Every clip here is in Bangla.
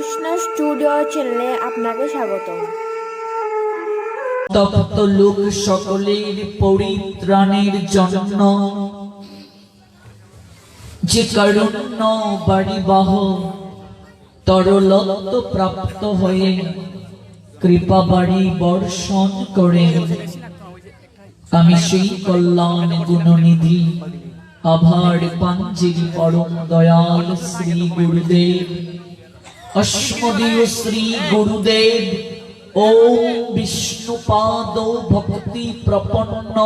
কৃষ্ণ স্টুডিও চ্যানেলে আপনাকে স্বাগতম। তপ্ত লোক সকলের পরিত্রাণের জন্য যে কারুণ্য বাড়িবাহ তরলত্ব প্রাপ্ত হয়ে কৃপা বাড়ি বর্ষণ করেন, আমি সেই কল্যাণ গুণনিধি আভার পাঞ্জির পরম দয়াল শ্রী গুরুদেব অস্মদীয় শ্রী গুরুদেব ওম বিষ্ণুপাদ ভক্তি প্রপন্ন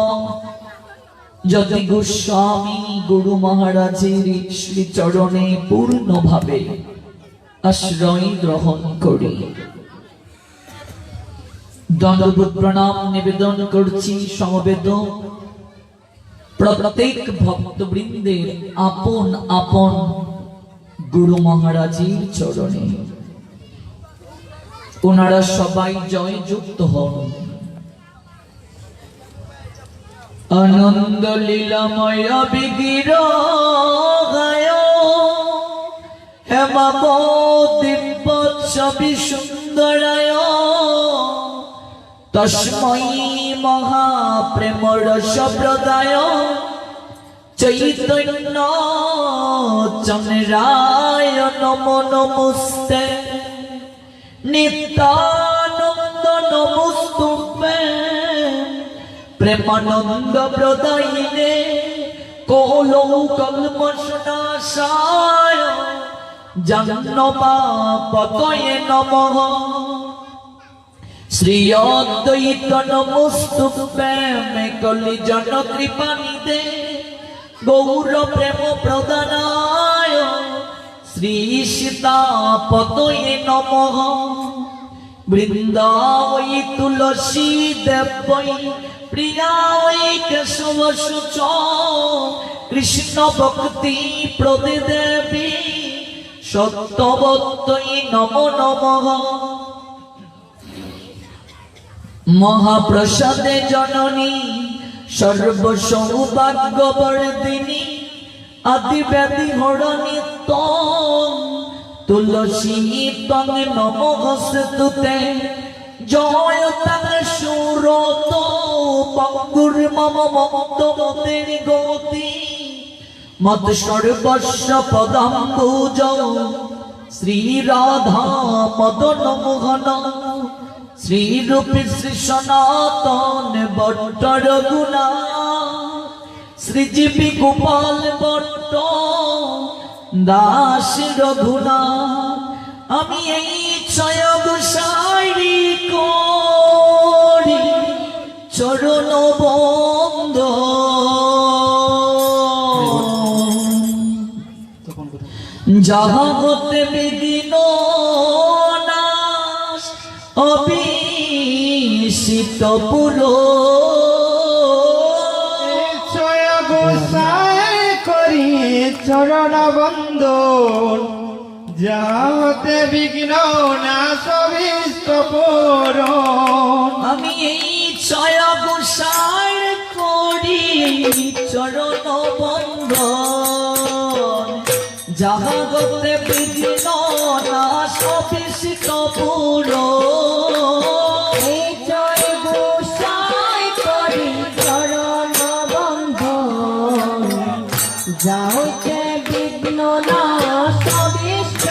যতি গোস্বামী গুরু মহারাজের শ্রী চরণে পূর্ণভাবে আশ্রয় গ্রহণ করি। দণ্ডবোধ প্রণাম নিবেদন করছি সমবেত প্রত্যেক ভক্তবৃন্দের আপন আপন গুরু মহারাজের চরণে। ওনারা সবাই জয়যুক্ত হন। আনন্দ লীলাময় বিগ্রহায় হেমাব দিব্য ছবি সুন্দরায় তস্मै মহাপ্রেম রস প্রদায় চৈতন্য চন্দ্রায় নমো নমস্তে নিত্যানন্দ নমস্তুতে প্রেমানন্দ প্রদায়িনে কোলো কল্মষনাশায় জাহ্নবাপতয়ে নমঃ শ্রী অদ্বৈত নমস্তুতে মে কলি জন কৃপানিধে গৌর প্রেম প্রদানায় শ্রী সীতাপতয়ে নমঃ বৃন্দাবৈ তুলসী দেবৈ প্রিয়ায় কেশব শুচ কৃষ্ণ ভক্তি প্রদে দেবী সত্যবত্যই নমো নমঃ মহাপ্রসাদে জননী সর্ব সৌভাগ্যবর্ধিনী আদিব্যাধি হরণী তুলসী তং নমস্তুতে জয় তং সুরত পঙ্গুর মম মক্তমতের গতি মত সর্বস্ব পদাম্বুজ শ্রী রাধা মদন মোহন শ্রীরূপী শ্রী সনাতন ভট্ট রঘুনাথ শ্রীজীবী গোপাল ভট্ট দাস রঘুনাথ আমি এই ছয় গোসাইরি করি চরণ বন্ধ যাহা হতে বিঘ্ন নাশ অবিশিত পুরো ছয় গোসাই করি চরণ বন্দন যাহতে বিঘ্ন নাশ অভীষ্ট পূরণ। আমি এই ছয় গোসাই করি চরণ বন্দন যাহা হতে বিঘ্ন নাশ অভীষ্ট পুরণ। যাওতে বিঘ্ন নাশ অভীষ্ট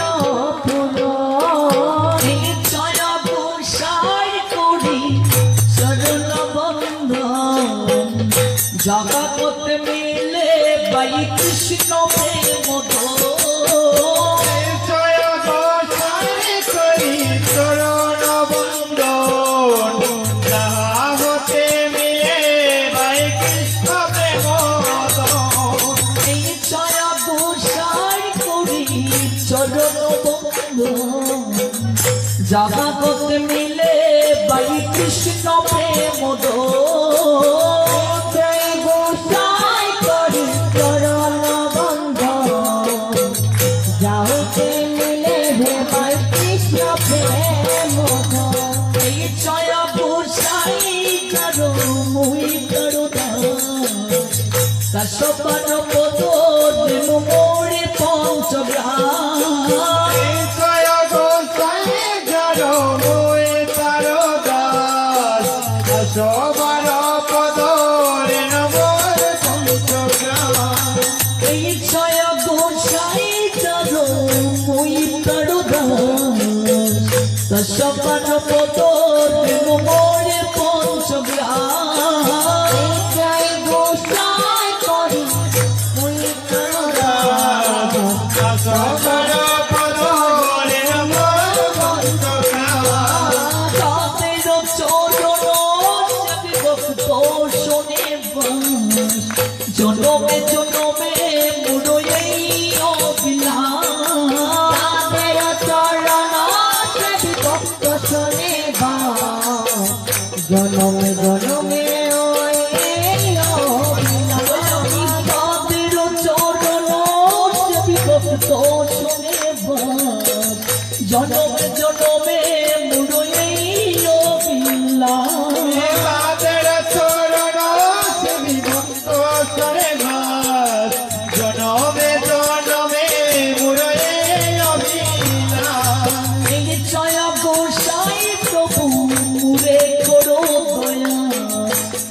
পূরণ। এই ছয় গোসাই করি চরণ বন্দন জগতে মিলে বাই কৃষ্ণ প্রেম ছয় গোসাই করি চরণ বন্দন যাহতে মিলে বাই কৃষ্ণ প্রেম চরণ বন্দন জগতে মিলে বাই কৃষ্ণ প্রেম জয় গোসাই করি চরণ বন্দন যাওতে মিলে ভাই কৃষ্ণ প্রেম। এই ছয় গোসাই করো মুই করো দশপন পদ মোরে পঞ্চগ্রাম ছয় গোসাই মুই তার দাস সকাল পদর মোরে পঞ্চগ্রাম জয় গোসাই করি মুই করুণাস সকল পদ বলে নমঃ তাদের চরণ সবি ভক্ত শোনে বাস জনমে জনমে মুড়ই অবিলাস তাদের চরণ সেবি ভক্ত শোনে বা জনমে জনমে ওই তাদের চরণ সবি ভক্ত শোনে বাস জনমে জনমে মুড়ই অবিলাস তাদের চরণ সেবি ভক্ত শোনে বাস জনমে জনমে মুরয়ে অবিলাস এই ছায়া গোসাই প্রভু মুরে করো দয়া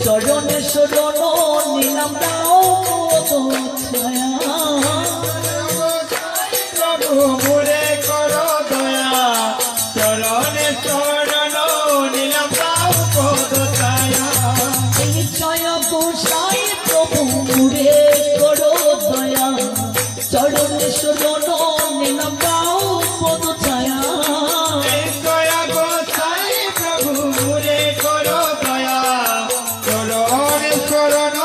চরণে শরণ নিলাম দাও কত ছায়া প্রভু মুরে কর দয়া চরণে শরণ নিলাম দাও পদ ছায়া এই ছায়া গোসাই প্রভু মুরে করো দয়া চরণে শরণ নিলাম দাও কত ছায়া দয়া গোসাই প্রভু মুরে কর দয়া চরণে শরণ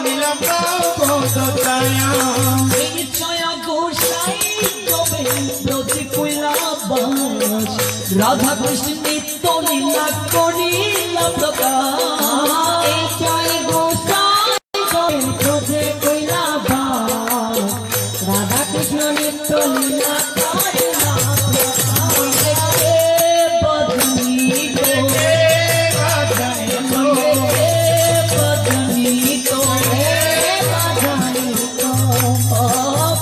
নিলাম দাও পদ ছায়া এই ছায়া গোসাই তবে প্রতি কইলা বাস রাধা কৃষ্ণ নিত্য লীলা করিলা প্রকাশ এই জয় গোসাই করি প্রজে কইলা বা রাধা কৃষ্ণ নিত্য লীলা করিলা কে বদনি তো কে বদনি তো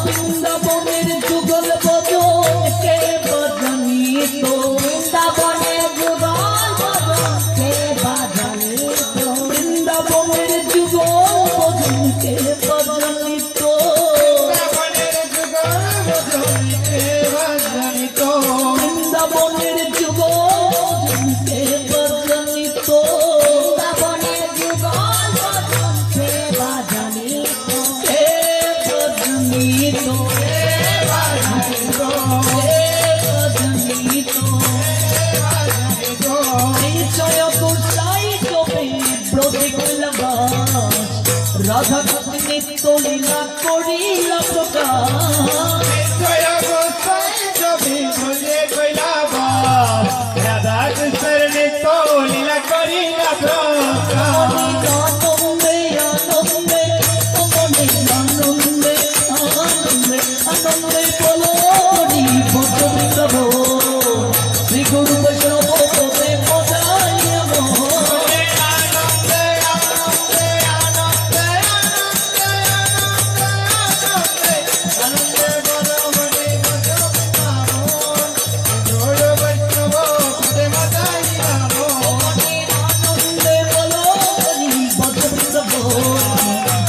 বৃন্দাবনের যুগল বদন কে বদনি তো বৃন্দাবনের যুগল বদন কে বাজানি তো বৃন্দাবনের যুগল বদন কে বদনি তো বৃন্দাবনের যুগল কে বদনি তো বৃন্দাবনের যুগল বদন কে বাজানি তো কে বদনি তো কে বদনি তো এই জয় গোসাই তবে প্রতীক লবাস রাধা কৃষ্ণ নিত্য লীলা করিলা প্রকাশ রাধা কৃষ্ণের নিত্য লীলা করিলা প্রকাশ আনন্দে আনন্দে মনে আনন্দে আনন্দে আনন্দে বলো হরি ভক্ত শ্রী গুরু বৈষ্ণব পদে পদায় মোহ আনন্দে বলো হরি ভক্ত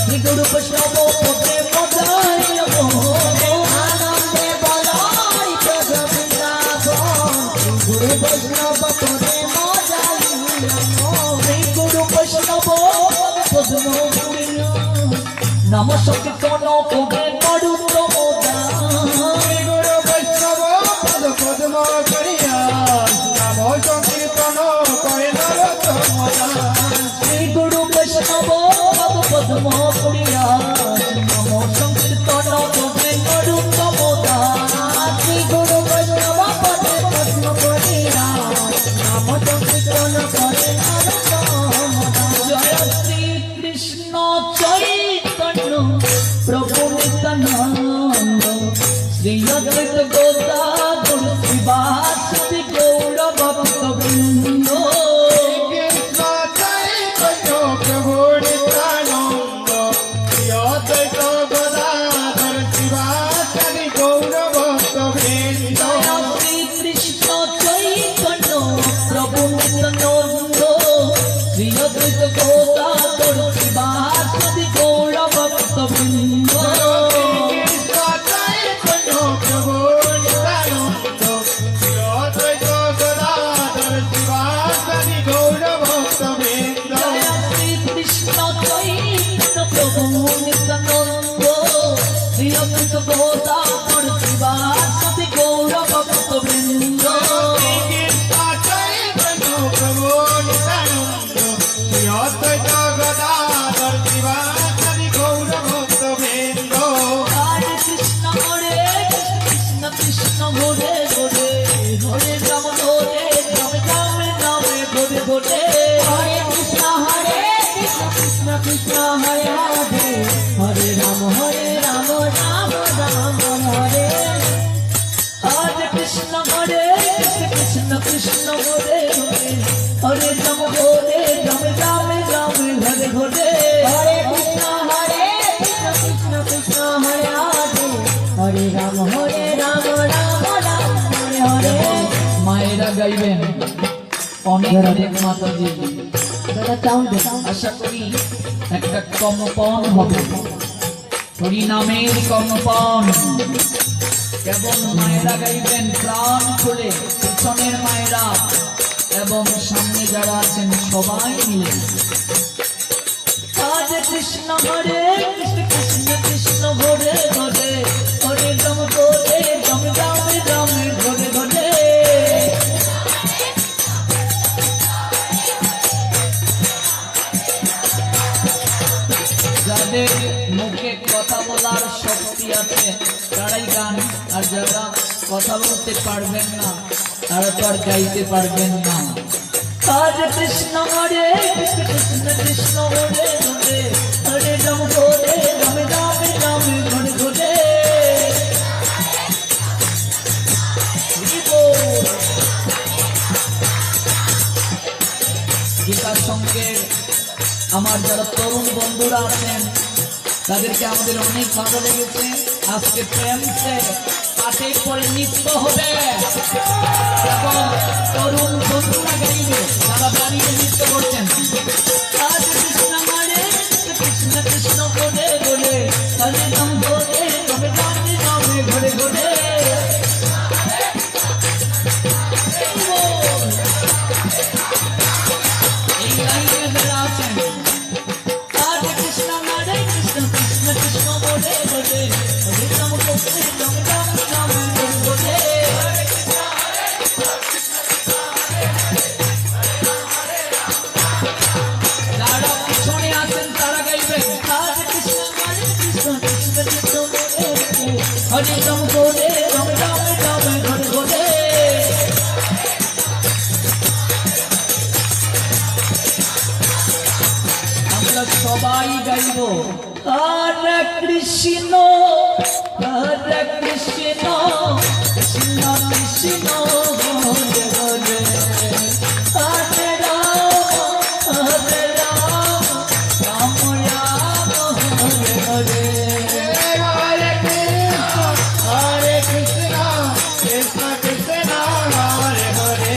শ্রী গুরু বৈষ্ণব পদে পদায় মোহ আনন্দে বলাই প্রজ বৃন্দাবন গুরু বৈষ্ণব পদে মজালি শ্রী গুরু বৈষ্ণব পদ্ম নম সংকীর্তন করে নরুত্তম গুরু বৈষ্ণব পদ পদ্ম করিয়া নাম সংকীর্তন করে নরোত্তম দাস। শ্রী গুরু বৈষ্ণব পদ্ম করিয়া নম সংকীর্তন করে নরুত্তম শ্রী গুরু বৈষ্ণব পদে পদ্ম করিয়া নাম সংকীর্তন করে নরোত্তম দাস। জয় শ্রী কৃষ্ণ চৈতন্য প্রভু নিত্যানন্দ শ্রী অদ্বৈত গদাধর শিবাসাদি গৌর ভক্ত বৃন্দ কৃষ্ণ চৈতন্য প্রভু নিত্যানন্দ শ্রী অদ্বৈত গদাধর শিবাসাদি গৌর ভক্ত বৃন্দ। জয় শ্রী কৃষ্ণ চৈতন্য প্রভু নিত্যানন্দ শ্রী অদ্বৈত গদাধর শিবাসাদি গৌর ভক্ত বৃন্দ কৃষ্ণ চৈতন্য প্রভু নিত্যানন্দ কৃষ্ণ ঘরে ঘরে হরে রাম ঘরে রাম রাম রাম ঘরে ঘরে হরে কৃষ্ণ কৃষ্ণ কৃষ্ণ হরে রাধে হরে রাম রাম রাম হরে হরে। মায়েরা গাইবেন অনেক অনেক মাতাজি। দাদা চাউন দে আশা করি একটা কম্পন হবে, হরিনামের কম্পন। এবং মায়েরা গাইবেন প্রাণ খুলে, পিছনের মায়েরা এবং সামনে যারা আছেন সবাই মিলে। হরে কৃষ্ণ কৃষ্ণ কৃষ্ণ ঘরে ঘরে হরে রাম ঘরে রাম রাম রাম ঘরে ঘরে। যাদের মুখে কথা বলার শক্তি আছে তারাই গান, আর যারা কথা বলতে পারবেন না তারা তো আর গাইতে পারবেন না। হরে কৃষ্ণ কৃষ্ণ কৃষ্ণ হরে হরে হরে রাম ঘরে রাম রাম রাম ঘরে ঘরে। গীতা সঙ্গের আমার যারা তরুণ বন্ধুরা আছেন তাদেরকে আমাদের অনেক ভালো লেগেছে। আজকে প্রেমসে পাঠে পরে নৃত্য হবে এবং তরুণ বন্ধুরা গাইবে, তারা দাঁড়িয়ে নৃত্য করছেন। আজ কৃষ্ণ কৃষ্ণ কৃষ্ণ ঘরে ঘরে হরে রাম ঘরে রাম রাম রাম ঘরে ঘরে। এই লাইনে যারা আছেন হরে কৃষ্ণ কৃষ্ণ কৃষ্ণ ঘরে ঘরে হরে রাম ঘরে রাম রাম রাম ঘরে ঘরে। যারা পিছনে আছেন তারা গাইবেন হরে কৃষ্ণ কৃষ্ণ কৃষ্ণ কৃষ্ণ ঘরে ঘরে হরে রাম ঘরে রাম রাম রাম ঘরে ঘরে। আমরা সবাই গাইব হরে Krishna Krishna Krishna Krishna Hare Hare Hare Ram Ram Ram Hare Hare. Hare Krishna, Krishna Krishna, Hare Hare,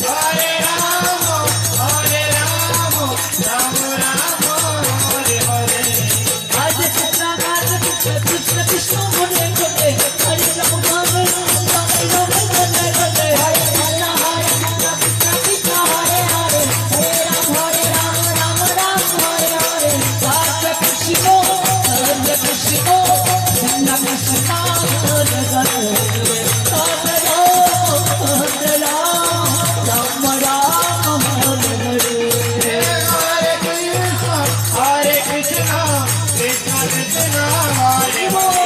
Hare Rama, Hare Rama, Rama Rama, Hare Hare. হরে কৃষ্ণ কৃষ্ণ কৃষ্ণ ঘরে ঘরে হরে রাম রাম রাম রাম ঘরে ঘরে। হরে কৃষ্ণ কৃষ্ণ হরে হরে হরে রাম রাম রাম হরে হরে। হরে Krishna Krishna Krishna Krishna Hare Hare Hare Ram Ram Hare Hare. Hare Krishna, Hare Krishna, Krishna Krishna, Hare Hare,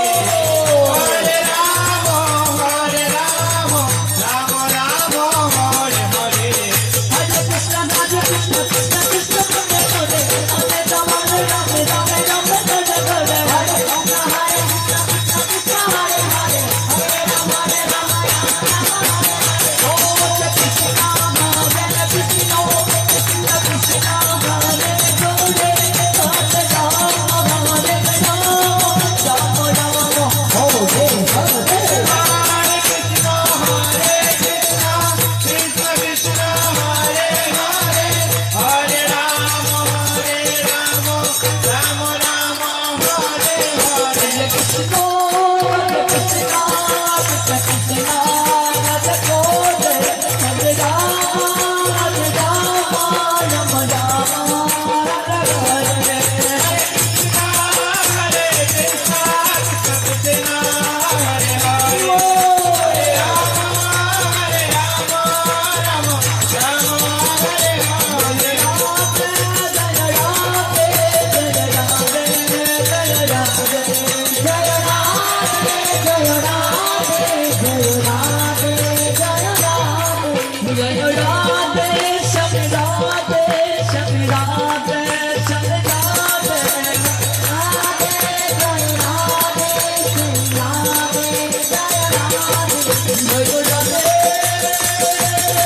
Hare Rama, Hare Rama, Rama Rama, Hare Hare. হরে কৃষ্ণ কৃষ্ণ কৃষ্ণ হরে হরে হরে রাম রাম রাম রাম হরে হরে। হরে কৃষ্ণ কৃষ্ণ হরে হরে হরে রাম রাম রাম হরে হরে। হরে কৃষ্ণ কৃষ্ণ কৃষ্ণ কৃষ্ণ হরে হরে হরে রাম হরে Ram Ram Ram Hare Hare. Hare Krishna, Hare Krishna, Krishna Krishna, Hare Hare, Hare Rama, Hare Rama, Rama Rama, Hare Hare. হরে Krishna Krishna Krishna Hare Hare Hare Ram Ram Ram Hare Hare. Hare Krishna, Krishna Krishna, Hare Hare, Hare Rama, Hare Rama, Rama Rama, Hare Hare. Jai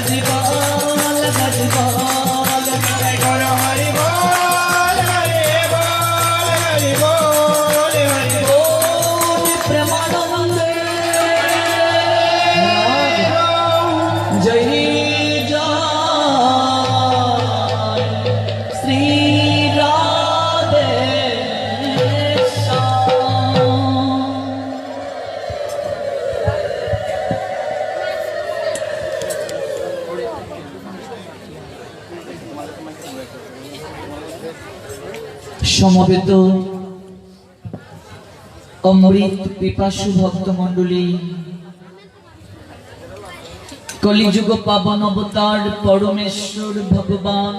Hari বল হরি বল জয় গুরু হরি বল হরি বল হরি বল হরি বল প্রেমানন্দে জয় জয় শ্রী রাধে শ্যাম। সমবেত অমৃত পিপাসু ভক্ত মন্ডলী, কলিযুগ পাবন অবতার পরমেশ্বর ভগবান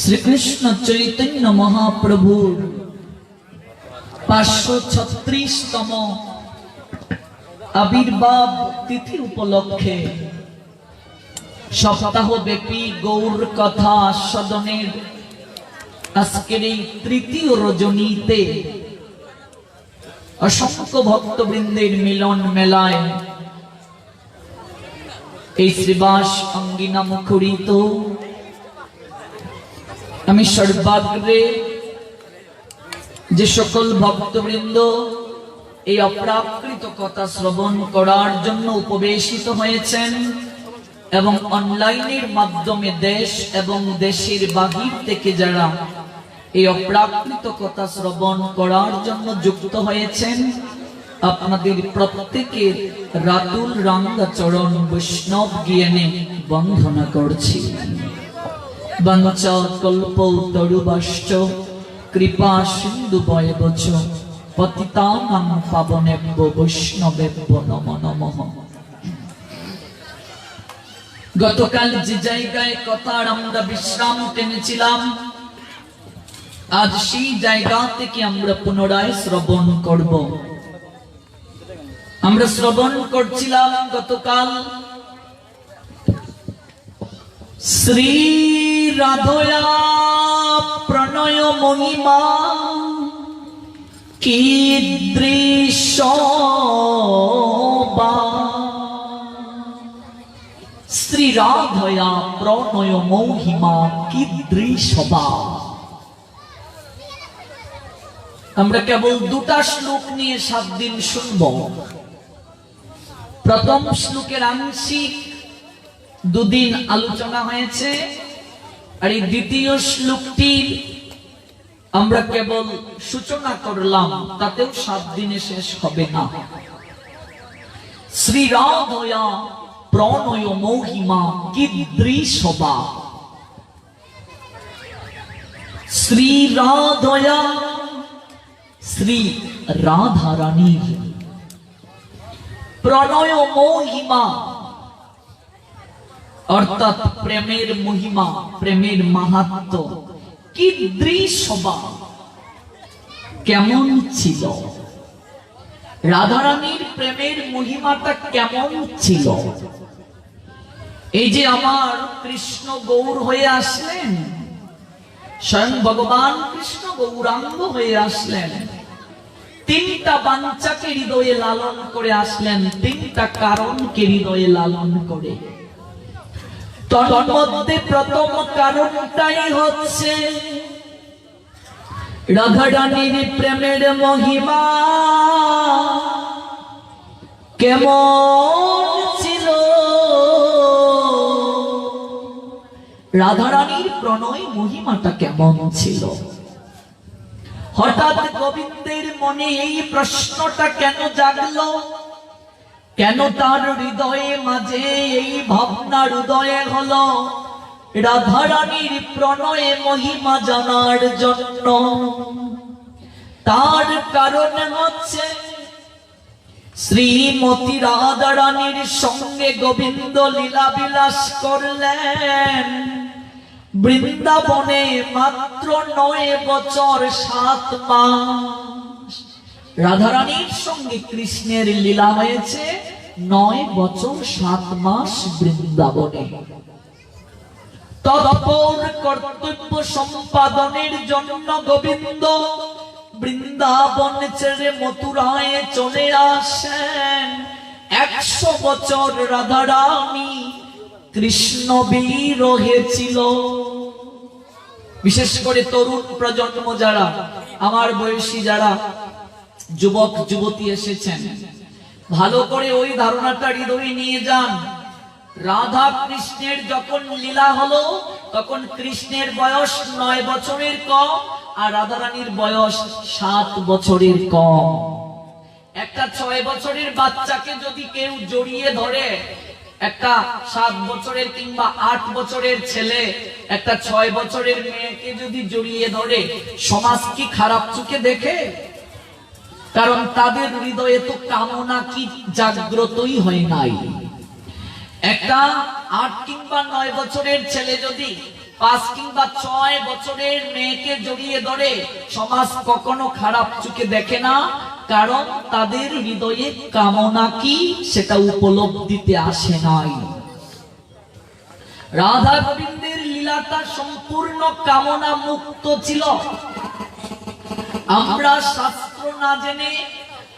শ্রীকৃষ্ণ চৈতন্য মহাপ্রভুর 536তম আবির্ভাব তিথি উপলক্ষে সপ্তাহব্যাপী গৌর কথা আস্বাদনের আজকের এই তৃতীয় রজনীতে অসংখ্য ভক্তবৃন্দের মিলন মেলায় এই শ্রীবাস অঙ্গিনা মুখরিত আমি সর্বাগ্রে যে সকল ভক্তবৃন্দ এই অপ্রাকৃত কথা শ্রবণ করার জন্য উপবেশিত হয়েছেন এবং অনলাইনের মাধ্যমে দেশ এবং দেশের বাহির থেকে যারা এই অপ্রাকৃত কথা শ্রবণ করার জন্য যুক্ত হয়েছেন, আপনাদের প্রত্যেকের রাতুল রাঙ্গা চরণ বৈষ্ণব জ্ঞানে বন্দনা করছি। বঞ্চা কল্প তরুবাশ্চ কৃপা সিন্ধু বয়বচ পতিতানাং পাবনেভ্য বৈষ্ণবেভ্য নমো নমঃ। গতকাল যে জায়গায় কথার আমরা বিশ্রাম টেনেছিলাম, আজ সেই জায়গা থেকে আমরা পুনরায় শ্রবণ করব। আমরা শ্রবণ করছিলাম গতকাল শ্রী রাধয়া প্রণয় মহিমা কীদৃশ বা। শ্রী রাধয়া প্রণয় মহিমা কীদৃশ বা। আমরা কেবল দুটা শ্লোক নিয়ে 7 দিন শুনব। প্রথম শ্লোকের আংশিক 2 দিন আলোচনা হয়েছে, আর এই দ্বিতীয় শ্লোকটির আমরা কেবল সূচনা করলাম, তাতেও 7 দিনে শেষ হবে না। শ্রী রাধয়া প্রণয় মহিমা কীদৃশ বা। শ্রী রাধয়া শ্রী রাধা রানীর প্রণয় মহিমা অর্থাৎ প্রেমের মহিমা, প্রেমের মাহাত্ম্য কীদৃশ বা, কেমন ছিল? রাধারানীর প্রেমের মহিমাটা কেমন ছিল? এই যে আমার কৃষ্ণ গৌর হয়ে আসলেন, স্বয়ং ভগবান কৃষ্ণ গৌরাঙ্গ হয়ে আসলেন, 3টা বাঞ্ছাকে হৃদয়ে লালন করে আসলেন, 3টা কারণকে হৃদয়ে লালন করে। তন্মধ্যে প্রথম কারণটাই হচ্ছে রাধারানীর প্রেমের মহিমা কেমন ছিল। রাধারানীর প্রণয় মহিমাটা কেমন ছিল? হঠাৎ গোবিন্দের মনে এই প্রশ্নটা কেন জাগলো? কেন তার হৃদয়ে মাঝে এই ভাবনা হৃদয়ে হলো রাধারানীর প্রণয়ে মহিমা জানার জন্য? তার কারণ হচ্ছে শ্রীমতী রাধারানীর সঙ্গে গোবিন্দ লীলা বিলাস করলেন বৃন্দাবনে মাত্র 9 বছর 7 মাস। রাধারানীর সঙ্গে কৃষ্ণের লীলা হয়েছে 9 বছর 7 মাস বৃন্দাবনে। তৎপর কর্তব্য সম্পাদনের জন্য গোবিন্দ বৃন্দাবন ছেড়ে মথুরায় চলে আসেন। 100 বছর রাধারানী কৃষ্ণ বিরহে ছিল। বিশেষ করে তরুণ প্রজন্ম যারা, আমার বয়সী যারা যুবক যুবতী এসেছেন, ভালো করে ওই ধারণাটা হৃদয়ে নিয়ে যান। রাধা কৃষ্ণের যখন লীলা হলো তখন কৃষ্ণের বয়স 9 বছরের কম আর রাধারানীর বয়স 7 বছরের কম। একটা 6 বছরের বাচ্চাকে যদি কেউ জড়িয়ে ধরে, একটা 7 বছরের কিংবা 8 বছরের ছেলে একটা 6 বছরের মেয়েকে যদি জড়িয়ে ধরে, সমাজ কি খারাপ চোখে দেখে? কারণ তাদের হৃদয়ে তো কামনা কি জাগ্রতই হয় নাই। একটা 8 কিংবা 9 বছরের ছেলে যদি 5 কিংবা 6 বছরের মেয়েকে জড়িয়ে ধরে, সমাজ কখনো খারাপ চোখে দেখে না, কারণ তাদের হৃদয়ে কামনা কি সেটা উপলব্ধিতে আসে নাই। রাধা গোবিন্দের লীলাটা সম্পূর্ণ কামনা মুক্ত ছিল। আমরা শাস্ত্র না জেনে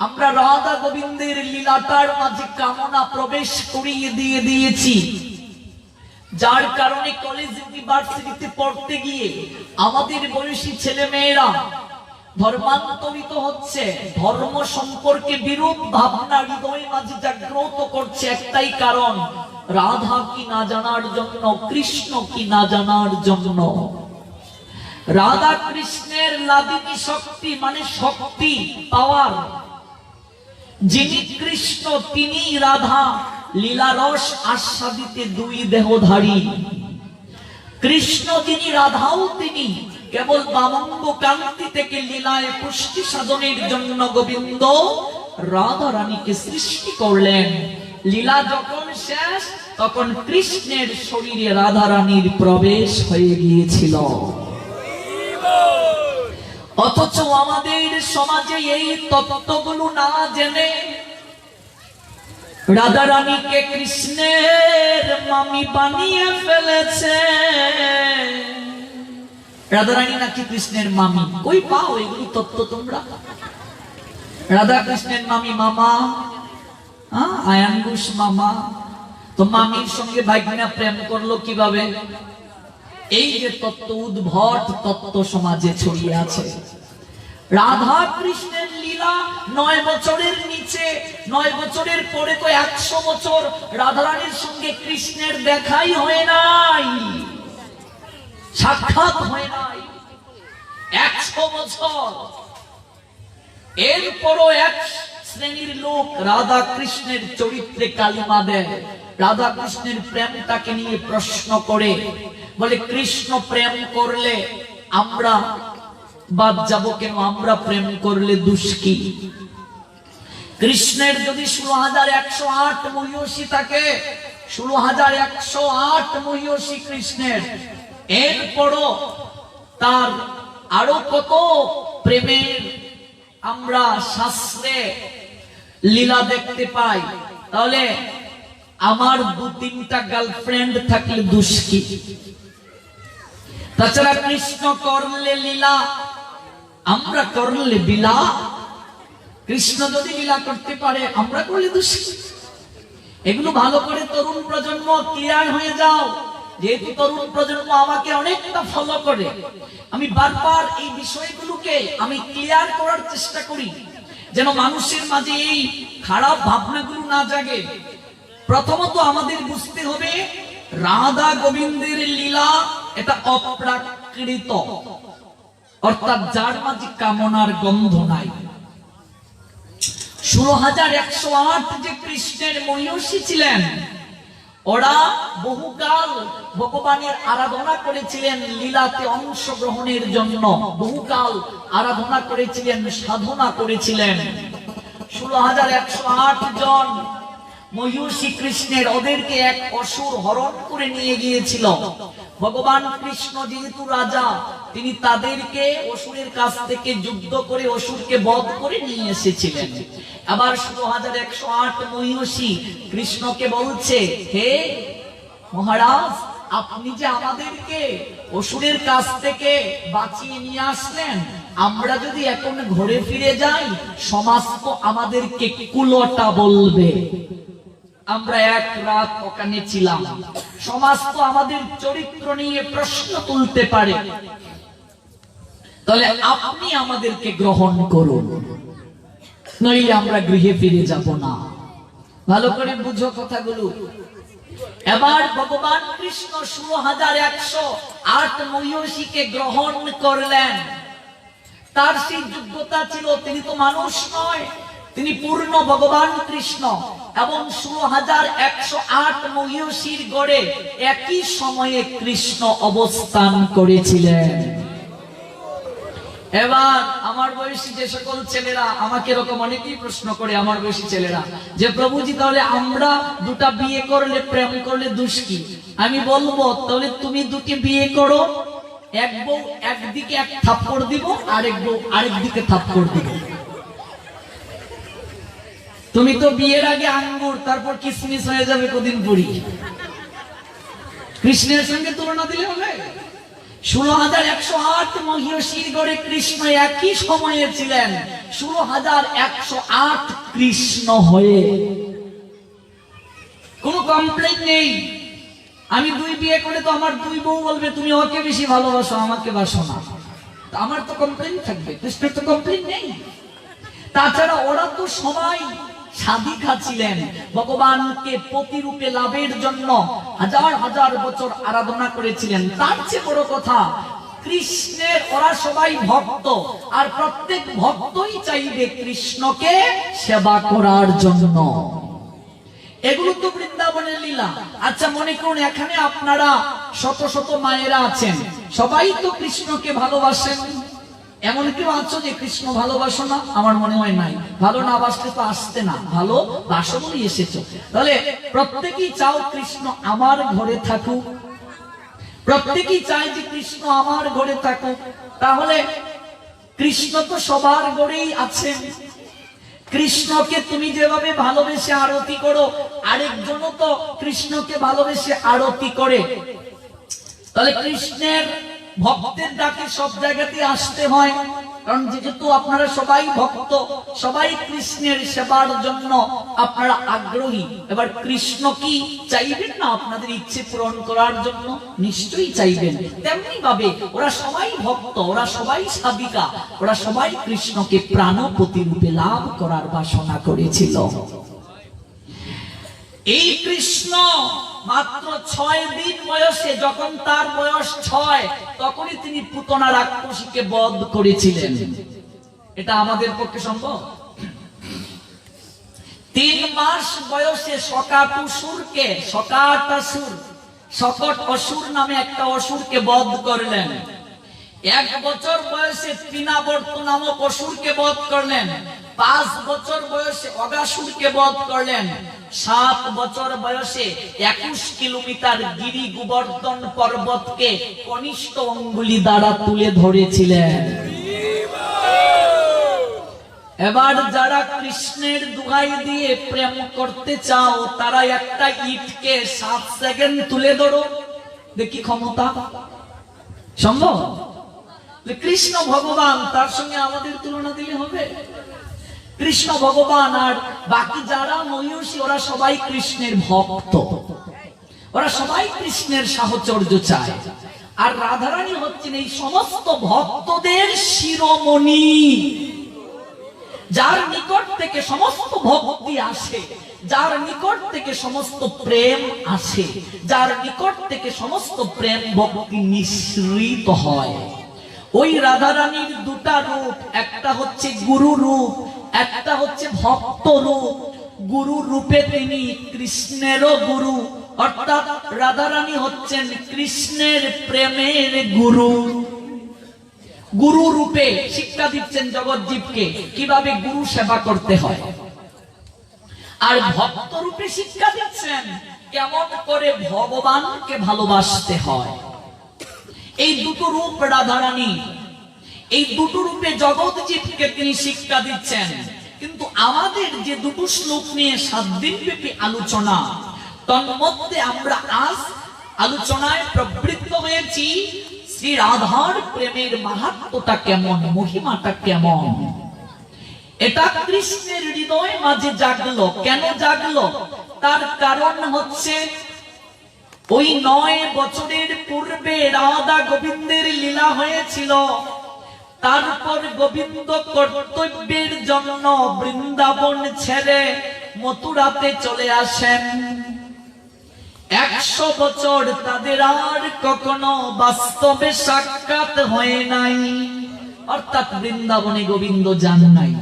আমরা রাধা গোবিন্দের লীলাটার মাঝে কামনা প্রবেশ করিয়ে দিয়েছি, যার কারণে কলেজ ইউনিভার্সিটিতে পড়তে গিয়ে আমাদের বয়সী ছেলে মেয়েরা ধর্মান্তরিত হচ্ছে, ধর্ম সম্পর্কে বিরূপ ভাবনা হৃদয় মাঝে জাগ্রত করছে একটাই কারণ, রাধা কি না জানার জন্য, কৃষ্ণ কি না জানার জন্য। রাধা কৃষ্ণের লাদিনী শক্তি মানে শক্তি, পাওয়ার। যিনি কৃষ্ণ তিনি রাধা, লীলারস আস্বাদিতে দুই দেহধারী। কৃষ্ণ যিনি রাধাও তিনি, কেবল বামঙ্গ কান্তি থেকে লীলায় পুষ্টি সাধনের জন্য গোবিন্দ রাধা রানীকে সৃষ্টি করলেন। লীলা যখন শেষ তখন কৃষ্ণের শরীরে রাধা রানীর প্রবেশ হয়ে গিয়েছিল। অথচ আমাদের সমাজে এই তত্ত্বগুলো না জেনে রাধা রানীকে কৃষ্ণের মামি বানিয়ে ফেলেছে। রাধা রানী নাকি কৃষ্ণের মামি, কই পাও এগুলো তত্ত্ব তোমরা? রাধা কৃষ্ণের মামি মামা, আয়াঙ্গুস মামা। তো মামির সঙ্গে ভাগ্না প্রেম করলো কিভাবে? এই যে তত্ত্ব, উদ্ভট তত্ত্ব সমাজে ছড়িয়ে আছে। রাধা কৃষ্ণের লীলা 9 বছরের নিচে, 9 বছরের পরে তো 100 বছর রাধারানীর সঙ্গে কৃষ্ণের দেখাই হয় নাই, সাক্ষাৎ হয় নাই। 100 বছর এরপরও এক শ্রেণীর লোক রাধা কৃষ্ণের চরিত্রে কালিমা দেয়, রাধা কৃষ্ণের প্রেমটাকে নিয়ে প্রশ্ন করে, বলে কৃষ্ণ প্রেম করলে আমরা বাদ যাব কেন? আমরা প্রেম করলে দোষ কি? কৃষ্ণের যদি 16,108 মহিষী থাকে, 16,108 মহিষী কৃষ্ণের, এরপরও তার আরো কত প্রেমের আমরা শাস্ত্রে লীলা দেখতে পাই। তাহলে আমার 2-3টা গার্লফ্রেন্ড থাকলে দোষ কি? তাছাড়া কৃষ্ণ করলে লীলা, আমরা করলে লীলা। কৃষ্ণ যদি লীলা করতে পারে, আমরা করলে দোষ কি? এগুলো ভালো করে তরুণ প্রজন্ম ক্লিয়ার হয়ে যাও। যেহেতু তরুণ প্রজন্ম আমাকে অনেকটা ফলো করে, আমি বারবার এই বিষয়গুলোকে আমি ক্লিয়ার করার চেষ্টা করি, যেন মানুষের মাঝে এই খারাপ ভাবনাগুলো না জাগে। প্রথমত আমাদের বুঝতে হবে রাধা গোবিন্দের লীলা এটা অপ্রাকৃত, অর্থাৎ যার মাঝে কামনার গন্ধ নাই। 16,108 যে কৃষ্ণের মহিষী ছিলেন, ওরা বহুকাল ভগবানের আরাধনা করেছিলেন, লীলাতে অংশগ্রহণের জন্য বহুকাল আরাধনা করেছিলেন, সাধনা করেছিলেন। 16,108 জন মহিষী কৃষ্ণের, ওদেরকে এক অসুর হরণ করে নিয়ে গিয়েছিল। ভগবান কৃষ্ণ যেহেতু রাজা, তিনি তাদেরকে অসুরের কাছ থেকে যুদ্ধ করে অসুরকে বধ করে নিয়ে এসেছিলেন। আবার 16,108 মহিষী কৃষ্ণকে বলছে, হে মহারাজ, আপনি যে আমাদেরকে অসুরের কাছ থেকে বাঁচিয়ে নিয়ে আসলেন, আমরা যদি এখন ঘরে ফিরে যাই সমাজ তো আমাদেরকে কুলটা বলবে। আমরা এক রাত ওখানে ছিলাম, সমাজ তো আমাদের চরিত্র নিয়ে প্রশ্ন তুলতে পারে। তাহলে আপনি আমাদেরকে গ্রহণ করুন, নইলে আমরা গৃহে ফিরে যাব না। ভালো করে বুঝো কথাগুলো। এবার ভগবান কৃষ্ণ 16,108 মহিষীকে গ্রহণ করলেন। তার সেই যোগ্যতা ছিল, তিনি তো মানুষ নয়, তিনি পূর্ণ ভগবান কৃষ্ণ। এবং 16,108 মহিষীর গড়ে একই সময়ে কৃষ্ণ অবস্থান করেছিলেন। এবার আমার বয়সী যে সকল ছেলেরা, আমাকে এরকম অনেকেই প্রশ্ন করে আমার বয়সী ছেলেরা, যে প্রভুজি তাহলে আমরা দুটা বিয়ে করলে, প্রেম করলে দোষ কি? আমি বলবো তাহলে তুমি দুটি বিয়ে করো, এক বউ একদিকে এক থাপ্পড় দিব, আরেক বউ আরেকদিকে থাপ্পড় দিব। তুমি তো বিয়ের আগে আঙ্গুর, তারপর কিসমিস হয়ে যাবে কদিন পরই। কৃষ্ণের সঙ্গে তুলনা দিলে হবে? 16,108 মহিষীর গড়ে কৃষ্ণ একই সময়ে ছিলেন, 16,108 কৃষ্ণ হয়ে। কোনো কমপ্লেইন নেই। আমি দুই বিয়ে করে তো আমার দুই বউ বলবে তুমি ওকে বেশি ভালোবাসো, আমাকে বাসো না, আমার তো কমপ্লেইন থাকবে, কৃষ্ণের তো কমপ্লেইন নেই। তাছাড়া ওরা তো সবাই সাধিকা ছিলেন, ভগবানকে প্রতিরূপে লাভের জন্য হাজার হাজার বছর আরাধনা করেছিলেন। তার চেয়ে বড় কথা, কৃষ্ণের ওরা সবাই ভক্ত, আর প্রত্যেক ভক্তই চাইবে কৃষ্ণকে সেবা করার জন্য। এগুলো তো বৃন্দাবনের লীলা। আচ্ছা মনে করুন এখানে আপনারা শত শত মায়েরা আছেন, সবাই তো কৃষ্ণকে ভালোবাসেন। এমন কেউ আছো যে কৃষ্ণ ভালোবাসো না? আমার মনে হয় নাই। ভালো না বাসলে তো আসতে না, ভালো বাসো বলে এসেছো। তাহলে প্রত্যেকেই চাও কৃষ্ণ আমার ঘরে থাকুক, প্রত্যেকেই চায় যে কৃষ্ণ আমার ঘরে থাকুক। তাহলে কৃষ্ণ তো সবার ঘরেই আছেন। কৃষ্ণকে তুমি যেভাবে ভালোবেসে আরতি করো, আরেকজনও তো কৃষ্ণকে ভালোবেসে আরতি করে। তাহলে কৃষ্ণের ভক্তের ডাকে সব জায়গাতে আসতে হয়, কারণ যেহেতু আপনারা সবাই ভক্ত, সবাই কৃষ্ণের সেবার জন্য আপনারা আগ্রহী। এবার কৃষ্ণ কি চাইবেন না আপনাদের ইচ্ছে পূরণ করার জন্য? নিশ্চয়ই চাইবেন। তেমনি ভাবে ওরা সবাই ভক্ত, ওরা সবাই সাধিকা, ওরা সবাই কৃষ্ণকে প্রাণপতি রূপে লাভ করার বাসনা করেছিল। এই কৃষ্ণ মাত্র 6 দিন বয়সে, যখন তার বয়স 6, তখনই তিনি পুতনা রাক্ষসীকে বধ করেছিলেন। এটা আমাদের পক্ষে সম্ভব? 3 মাস বয়সে শকট অসুর নামে একটা অসুরকে বধ করলেন। 1 বছর বয়সে পিনাবর্ত নামক অসুরকে বধ করলেন। 5 বছর বয়সে অগাসুরকে বধ করলেন। 7 বছর বয়সে 21 কিলোমিটার গিরি গোবর্ধন পর্বতকে কনিষ্ঠ অঙ্গুলি দ্বারা তুলে ধরেছিলেন। এবার যারা কৃষ্ণের দোহাই দিয়ে প্রেম করতে চাও, তারা একটা ইটকে 7 সেকেন্ড তুলে ধরো, দেখি ক্ষমতা সম্ভব? কৃষ্ণ ভগবান, তার সঙ্গে আমাদের তুলনা দিলে হবে? কৃষ্ণ ভগবান আর বাকি যারা মহিষী, ওরা সবাই কৃষ্ণের ভক্ত, ওরা সবাই কৃষ্ণের সাহচর্য চায়। আর রাধারানী হচ্ছেন এই সমস্ত ভক্তদের শিরোমণি, যার নিকট থেকে সমস্ত ভক্তি আসে, যার নিকট থেকে সমস্ত প্রেম আসে, যার নিকট থেকে সমস্ত প্রেম ভক্তি নিঃসৃত হয়। ওই রাধারানীর দুটা রূপ, একটা হচ্ছে গুরু রূপ, একটা হচ্ছে ভক্ত রূপ। গুরু রূপে তিনি কৃষ্ণেরও গুরু, অর্থাৎ রাধারানী হচ্ছেন কৃষ্ণের প্রেমের গুরু। গুরু রূপে শিক্ষা দিচ্ছেন জগৎজীবকে কিভাবে গুরু সেবা করতে হয়, আর ভক্ত রূপে শিক্ষা দিচ্ছেন কেমন করে ভগবানকে ভালোবাসতে হয়। এই দুটো রূপ রাধারানী, এই দুটো রূপে জগৎজীবকে তিনি শিক্ষা দিচ্ছেন। কিন্তু আমাদের যে দুটো শ্লোক নিয়ে 7 দিন ব্যাপী আলোচনা, তন্মধ্যে আমরা আজ আলোচনায় প্রবৃত্ত হয়েছি শ্রী রাধার প্রেমের মাহাত্ম্যটা কেমন, মহিমাটা কেমন। এটা কৃষ্ণের হৃদয় মাঝে জাগলো। কেন জাগলো? তার কারণ হচ্ছে ওই 9 বছরের পূর্বে রাধা গোবিন্দের লীলা হয়েছিল। তারপর গোবিন্দ কর্তব্যের জন্য বৃন্দাবন ছেড়ে মথুরাতে চলে আসেন। 100 বছর তাদের আর কখনো বাস্তবে সাক্ষাৎ হয় নাই, অর্থাৎ বৃন্দাবনে গোবিন্দ যান নাই।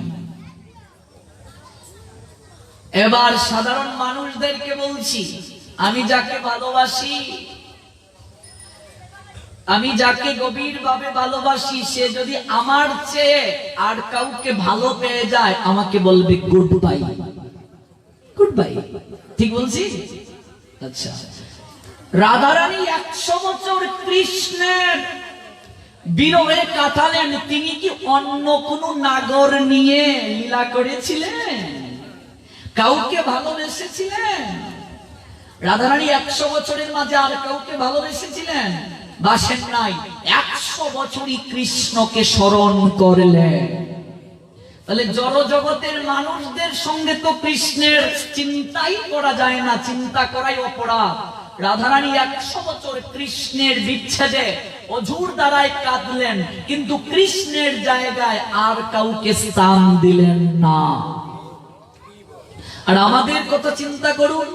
এবার সাধারণ মানুষদেরকে বলছি, আমি যাকে ভালোবাসি, আমি যাকে গভীর ভাবে ভালোবাসি, সে যদি আমার চেয়ে আর কাউকে ভালো পেয়ে যায়, আমাকে বলবে গুড বাই, গুড বাই। ঠিক বলছি? আচ্ছা, রাধারানী 100 বছর কৃষ্ণের বিরহে কাটালেন। তিনি কি অন্য কোন নাগর নিয়ে লীলা করেছিলেন? কাউকে ভালোবেসেছিলেন? রাধারানী 100 বছরের মাঝে আর কাউকে ভালোবেসেছিলেন? বাসেন নাই। 100 বছরই কৃষ্ণকে স্মরণ করলেন। তাহলে জড় জগতের মানুষদের সঙ্গে তো কৃষ্ণের চিন্তাই করা যায় না, চিন্তা করাই অপরাধ। রাধারানী 100 বছর কৃষ্ণের বিচ্ছেদে অঝুর দ্বারায় কাঁদলেন, কিন্তু কৃষ্ণের জায়গায় আর কাউকে স্থান দিলেন না। আর আমাদের কথা চিন্তা করুন,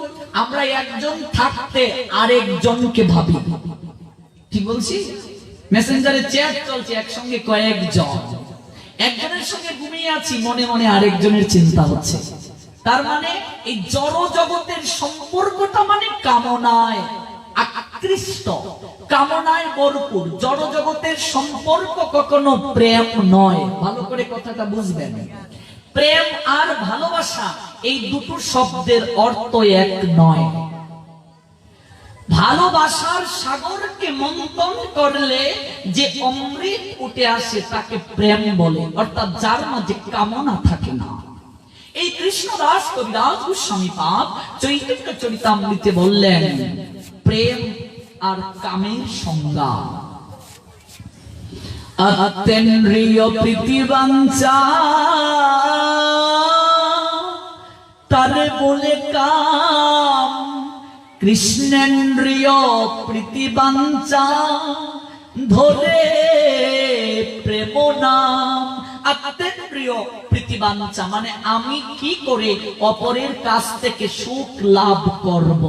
আমরা একজন থাকতে আরেকজনকে ভাবি। ঠিক বলছি? মেসেঞ্জারে চ্যাট চলছে, একসঙ্গে কয়েকজন। একজনের সঙ্গে ঘুমিয়ে আছি, মনে মনে আরেকজনের চিন্তা হচ্ছে। তার মানে এই জড় জগতের সম্পর্কটা মানে কামনায় আকৃষ্ট, কামনায় ভরপুর। জড় জগতের সম্পর্ক কখনো প্রেম নয়। ভালো করে কথাটা বুঝবেন। প্রেম আর ভালোবাসা এই দুটো শব্দের অর্থ এক নয়। ভালোবাসার সাগরকে মন্থন করলে যে অমৃত উঠে আসে তাকে প্রেম বলে, অর্থাৎ যার মাঝে কামনা থাকে না। এই কৃষ্ণদাস কবিরাজ গোস্বামী পাদ চৈতন্য চরিতামৃতে বললেন, প্রেম আর কামের সংজ্ঞা। অত্যেন্দ্রিয় প্রীতিবাঞ্ছা তারে বলে কাম, কৃষ্ণেন্দ্রিয় প্রীতিবাঞ্ছা ধরে প্রেম নাম। আত্মেন্দ্রিয় প্রীতিবাঞ্ছা মানে আমি কি করে অপরের কাছ থেকে সুখ লাভ করব,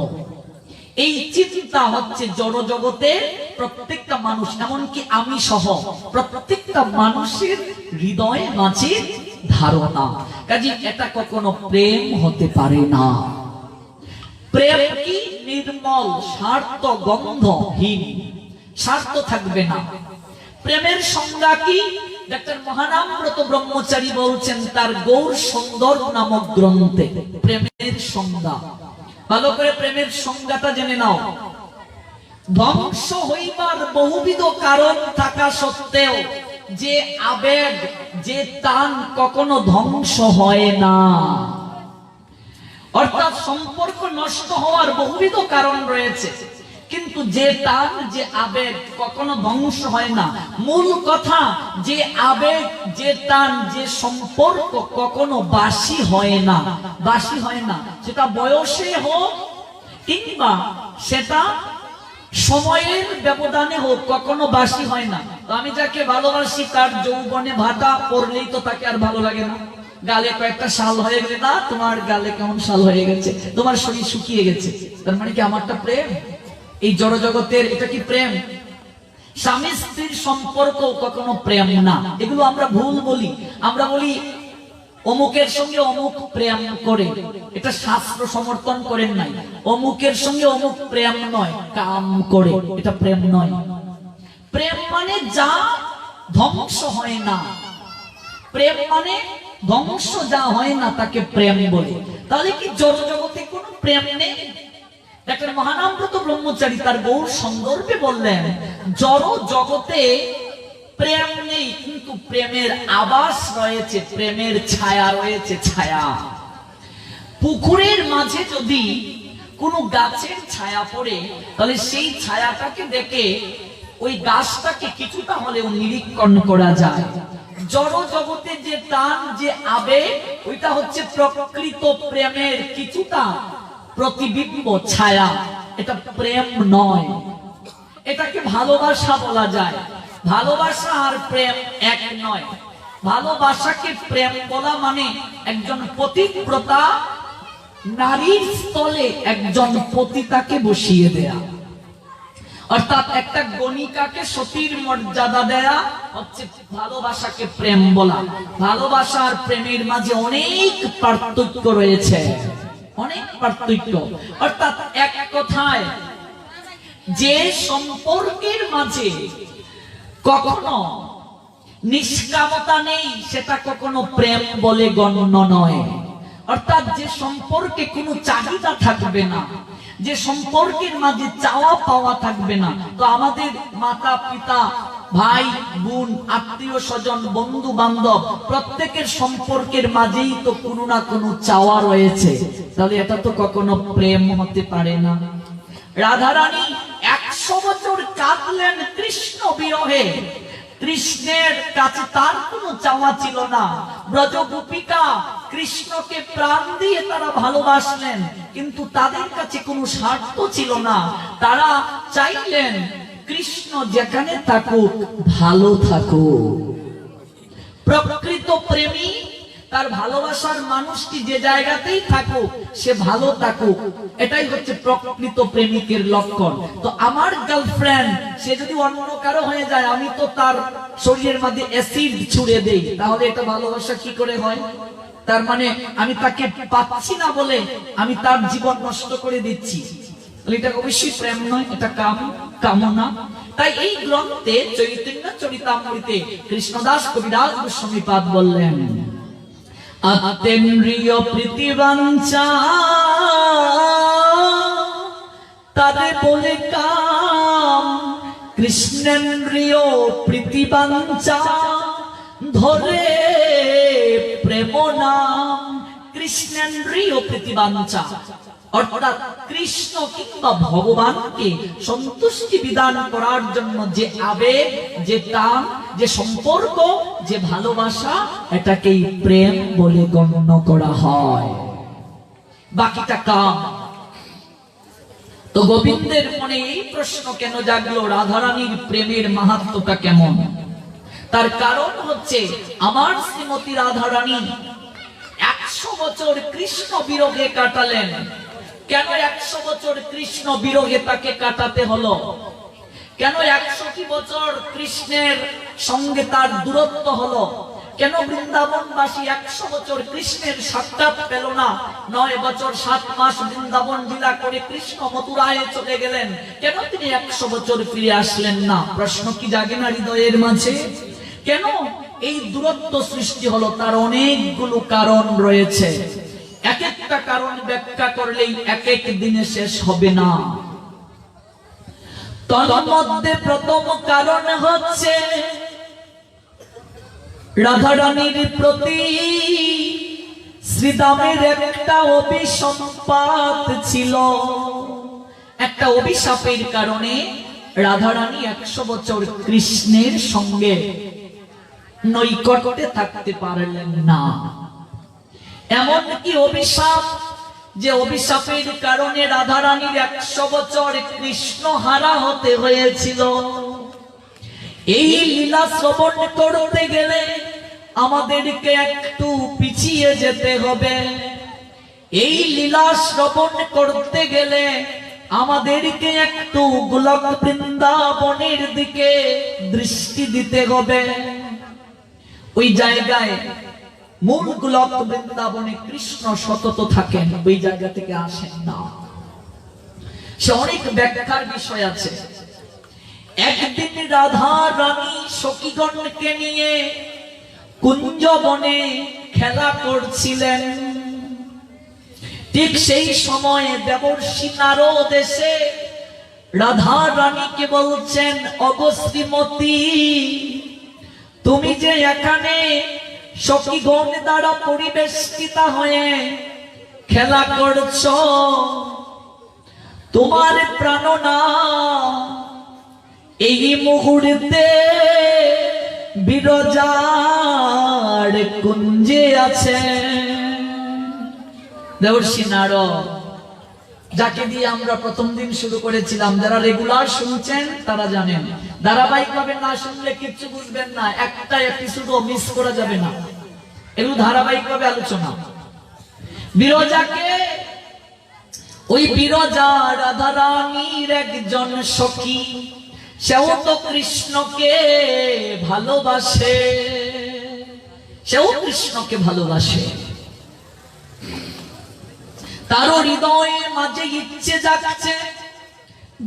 এই চিন্তা হচ্ছে জড় জগতের প্রত্যেকটা মানুষ, এমনকি আমি সহ প্রত্যেকটা মানুষের হৃদয়ে মাঝে ধারণা। কাজে এটা কখনো প্রেম হতে পারে না। প্রেম কি নির্মল, স্বার্থ গন্ধহীন, স্বার্থ থাকবে না। প্রেমের সংজ্ঞা কি? ডক্টর মহানামব্রত ব্রহ্মচারী বলছেন তার গৌর সুন্দর নামক গ্রন্থে প্রেমের সংজ্ঞা। ভালো করে প্রেমের সংজ্ঞাটা জেনে নাও। ধ্বংস হইবার বহুবিধ কারণ থাকা সত্ত্বেও যে আবেগ, যে টান কখনো ধ্বংস হয় না। অর্থাৎ সম্পর্ক নষ্ট হওয়ার বহুবিধ কারণ রয়েছে, কিন্তু যে টান, যে আবেগ কখনো ধ্বংস হয় না। মূল কথা, যে আবেগ, যে টান, যে সম্পর্ক কখনো বাসি হয় না। বাসি হয় না, সেটা বয়সে হোক কিংবা সেটা সময়ের ব্যবধানে হোক, কখনো বাসি হয় না। তো আমি যাকে ভালোবাসি তার যৌবনে ভাটা পড়লেই তো তাকে আর ভালো লাগে না। গালে কয়েকটা শাল হয়ে গেলে, না তোমার গালে কেমন শাল হয়ে গেছে, তোমার শরীর শুকিয়ে গেছে, তার মানে কি আমারটা প্রেম? এই জড় জগতের এটা কি প্রেম? স্বামী স্ত্রীর সম্পর্ক কখনো প্রেম না। এগুলো আমরা ভুল বলি। আমরা বলি অমুকের সঙ্গে অমুক প্রেম করে, এটা শাস্ত্র সমর্থন করেন নাই। অমুকের সঙ্গে অমুক প্রেম নয়, কাম করে, এটা প্রেম নয়। প্রেম মানে যা ধ্বংস হয় না। প্রেম মানে ধ্বংস যা হয় না তাকে প্রেম বলে। তাহলে কি জড় জগতে কোনো প্রেম নেই? ডক্টর মহানামব্রত ব্রহ্মচারী তার গৌর সন্দর্ভে বললেন, জড় জগতে প্রেম নেই, কিন্তু প্রেমের আভাস রয়েছে, প্রেমের ছায়া রয়েছে। ছায়া পুকুরের মাঝে যদি কোনো গাছের ছায়া পড়ে, তাহলে সেই ছায়াটাকে দেখে ওই গাছটাকে কিছুটা হলেও নিরীক্ষণ করা যায়। জড় জগতে যে টান, যে আবেগ, ওইটা হচ্ছে প্রকৃত প্রেমের কিছুটা প্রতিবিম্ব, ছায়া। এটা প্রেম নয়, এটাকে ভালোবাসা বলা যায়। ভালোবাসা আর প্রেম এক নয়। ভালোবাসাকে প্রেম বলা মানে একজন পতিব্রতা নারীর স্থলে একজন পতিতাকে বসিয়ে দেয়া, অর্থাৎ একটা গণিকাকে সতীর মর্যাদা দেয়া হচ্ছে ভালোবাসাকে প্রেম বলা। ভালোবাসা আর প্রেমের মাঝে অনেক পার্থক্য রয়েছে, অনেক পার্থক্য। অর্থাৎ এক কথায়, যে সম্পর্কের মাঝে কখনো নিষ্কামতা নেই সেটা কখনো প্রেম বলে গণ্য নয়। অর্থাৎ যে সম্পর্কে কোনো চাহিদা থাকবে না, যে সম্পর্কের মাঝে চাওয়া পাওয়া থাকবে না। তো আমাদের মাতা পিতা, ভাই বোন, আত্মীয় স্বজন, বন্ধু বান্ধব, প্রত্যেকের সম্পর্কের মাঝেই তো কোনো না কোনো চাওয়া রয়েছে। তাহলে এটা তো কখনো প্রেম হতে পারে না। রাধারানী 100 বছর কাঁদলেন কৃষ্ণ বিরহে। কৃষ্ণের কাছে তার কোনো চাওয়া ছিল না। ব্রজ গোপিকা কৃষ্ণকে প্রাণ দিয়ে তারা ভালোবাসলেন, কিন্তু তাদের কাছে কোনো স্বার্থ ছিল না। তারা চাইলেন কৃষ্ণ যেখানে থাকুক ভালো থাকুক। প্রকৃত প্রেমী তার ভালোবাসার মানুষটি যে জায়গাতেই থাকুক সে ভালো থাকুক, এটাই হচ্ছে প্রকৃত প্রেমিকের লক্ষণ। তো আমার গার্লফ্রেন্ড সে যদি অন্য কারো হয়ে যায়, আমি তো তার শরীরের মধ্যে অ্যাসিড ছুড়ে দেই, তাহলে এটা ভালোবাসা কি করে হয়? তার মানে আমি তাকে পাচ্ছি না বলে আমি তার জীবন নষ্ট করে দিচ্ছি, এটা অবশ্যই প্রেম নয়, এটা কামনা। তাই এই গ্রন্থে চৈতন্য চরিতামৃতে কৃষ্ণদাস কবিরাজ গোস্বামীপাদ বললেন, আতেন্দ্রিয় প্রীতিবাঞ্ছা তারে বলে কাম, কৃষ্ণেন্দ্রিয় প্রীতিবাঞ্ছা ধরে প্রেম নাম। কৃষ্ণেন্দ্রিয় প্রীতিবাঞ্ছা অর্থাৎ কৃষ্ণ কিংবা ভগবানকে সন্তুষ্টি বিধান করার জন্য যে আবেগ, যে টান, যে সম্পর্ক, যে ভালোবাসা, এটাকেই প্রেম বলে গণ্য করা হয়। বাকিটা কাম। তো গোবিন্দের মনে এই প্রশ্ন কেন জাগলো, রাধারানীর প্রেমের মাহাত্ম্যটা কেমন? তার কারণ হচ্ছে আমার শ্রীমতী রাধারানী 100 বছর কৃষ্ণ বিরহে কাটালেন। কেন 100 বছর কৃষ্ণ বিরহে তাকে কাটাতে হলো? কেন 100টি বছর কৃষ্ণের সঙ্গে তার দূরত্ব হলো? কেন বৃন্দাবনবাসী 100 বছর কৃষ্ণের সাক্ষাৎ পেল না? 9 বছর 7 মাস বৃন্দাবন লীলা করে কৃষ্ণ মথুরায় চলে গেলেন, কেন তিনি 100 বছর ফিরে আসলেন না? প্রশ্ন কি জাগে না হৃদয়ের মাঝে? কেন এই দূরত্ব সৃষ্টি হলো? তার অনেকগুলো কারণ রয়েছে। এক একটা কারণ ব্যাখ্যা করলেই এক এক দিনে শেষ হবে না। তার মধ্যে প্রথম কারণ হচ্ছে রাধারানীর প্রতি শ্রীদামের একটা অভিসম্পাত ছিল। একটা অভিশাপের কারণে রাধারানী 100 বছর কৃষ্ণের সঙ্গে নৈকট্যে থাকতে পারলেন না। এমন কি অভিশাপ, যে অভিশাপের কারণে রাধারানীর 100 বছর কৃষ্ণ হারা হতে হয়েছিল। এই লীলা শ্রবণ করতে গেলে আমাদেরকে একটু পিছিয়ে যেতে হবে। এই লীলা শ্রবণ করতে গেলে আমাদেরকে একটু গোলক বৃন্দাবনের দিকে দৃষ্টি দিতে হবে। ওই জায়গায় মূল গোলক বৃন্দাবনে কৃষ্ণ সতত থাকেন, ওই জায়গা থেকে আসেন না। সে অনেক ব্যাখ্যার বিষয় আছে। একদিন রাধা রানী সখীগণকে নিয়ে কুঞ্জবনে খেলা করছিলেন। ঠিক সেই সময়ে দেবর্ষি নারদ এসে রাধা রানীকে বলছেন, ওগো শ্রীমতী, তুমি যে এখানে সখীগণ দ্বারা পরিবেষ্টিতা হয়ে খেলা করছো, তোমার প্রাণনা এই মুহূর্তে বিরজার কুঞ্জে আছে। দেবর্ষি নারদ, যাকে দিয়ে আমরা প্রথম দিন শুরু করেছিলাম, যারা রেগুলার শুনছেন তারা জানেন, ধারাবাহিক ভাবে না শুনলে কিচ্ছু বুঝবেন না, একটা এপিসোডও মিস করা যাবে না, এগুলো ধারাবাহিক ভাবে আলোচনা। বিরজাকে, ওই বিরজা রাধা রানীর একজন সখী, সেও তো কৃষ্ণকে ভালোবাসে, সেও কৃষ্ণকে ভালোবাসে। তার হৃদয়ের মাঝে ইচ্ছে জাগছে,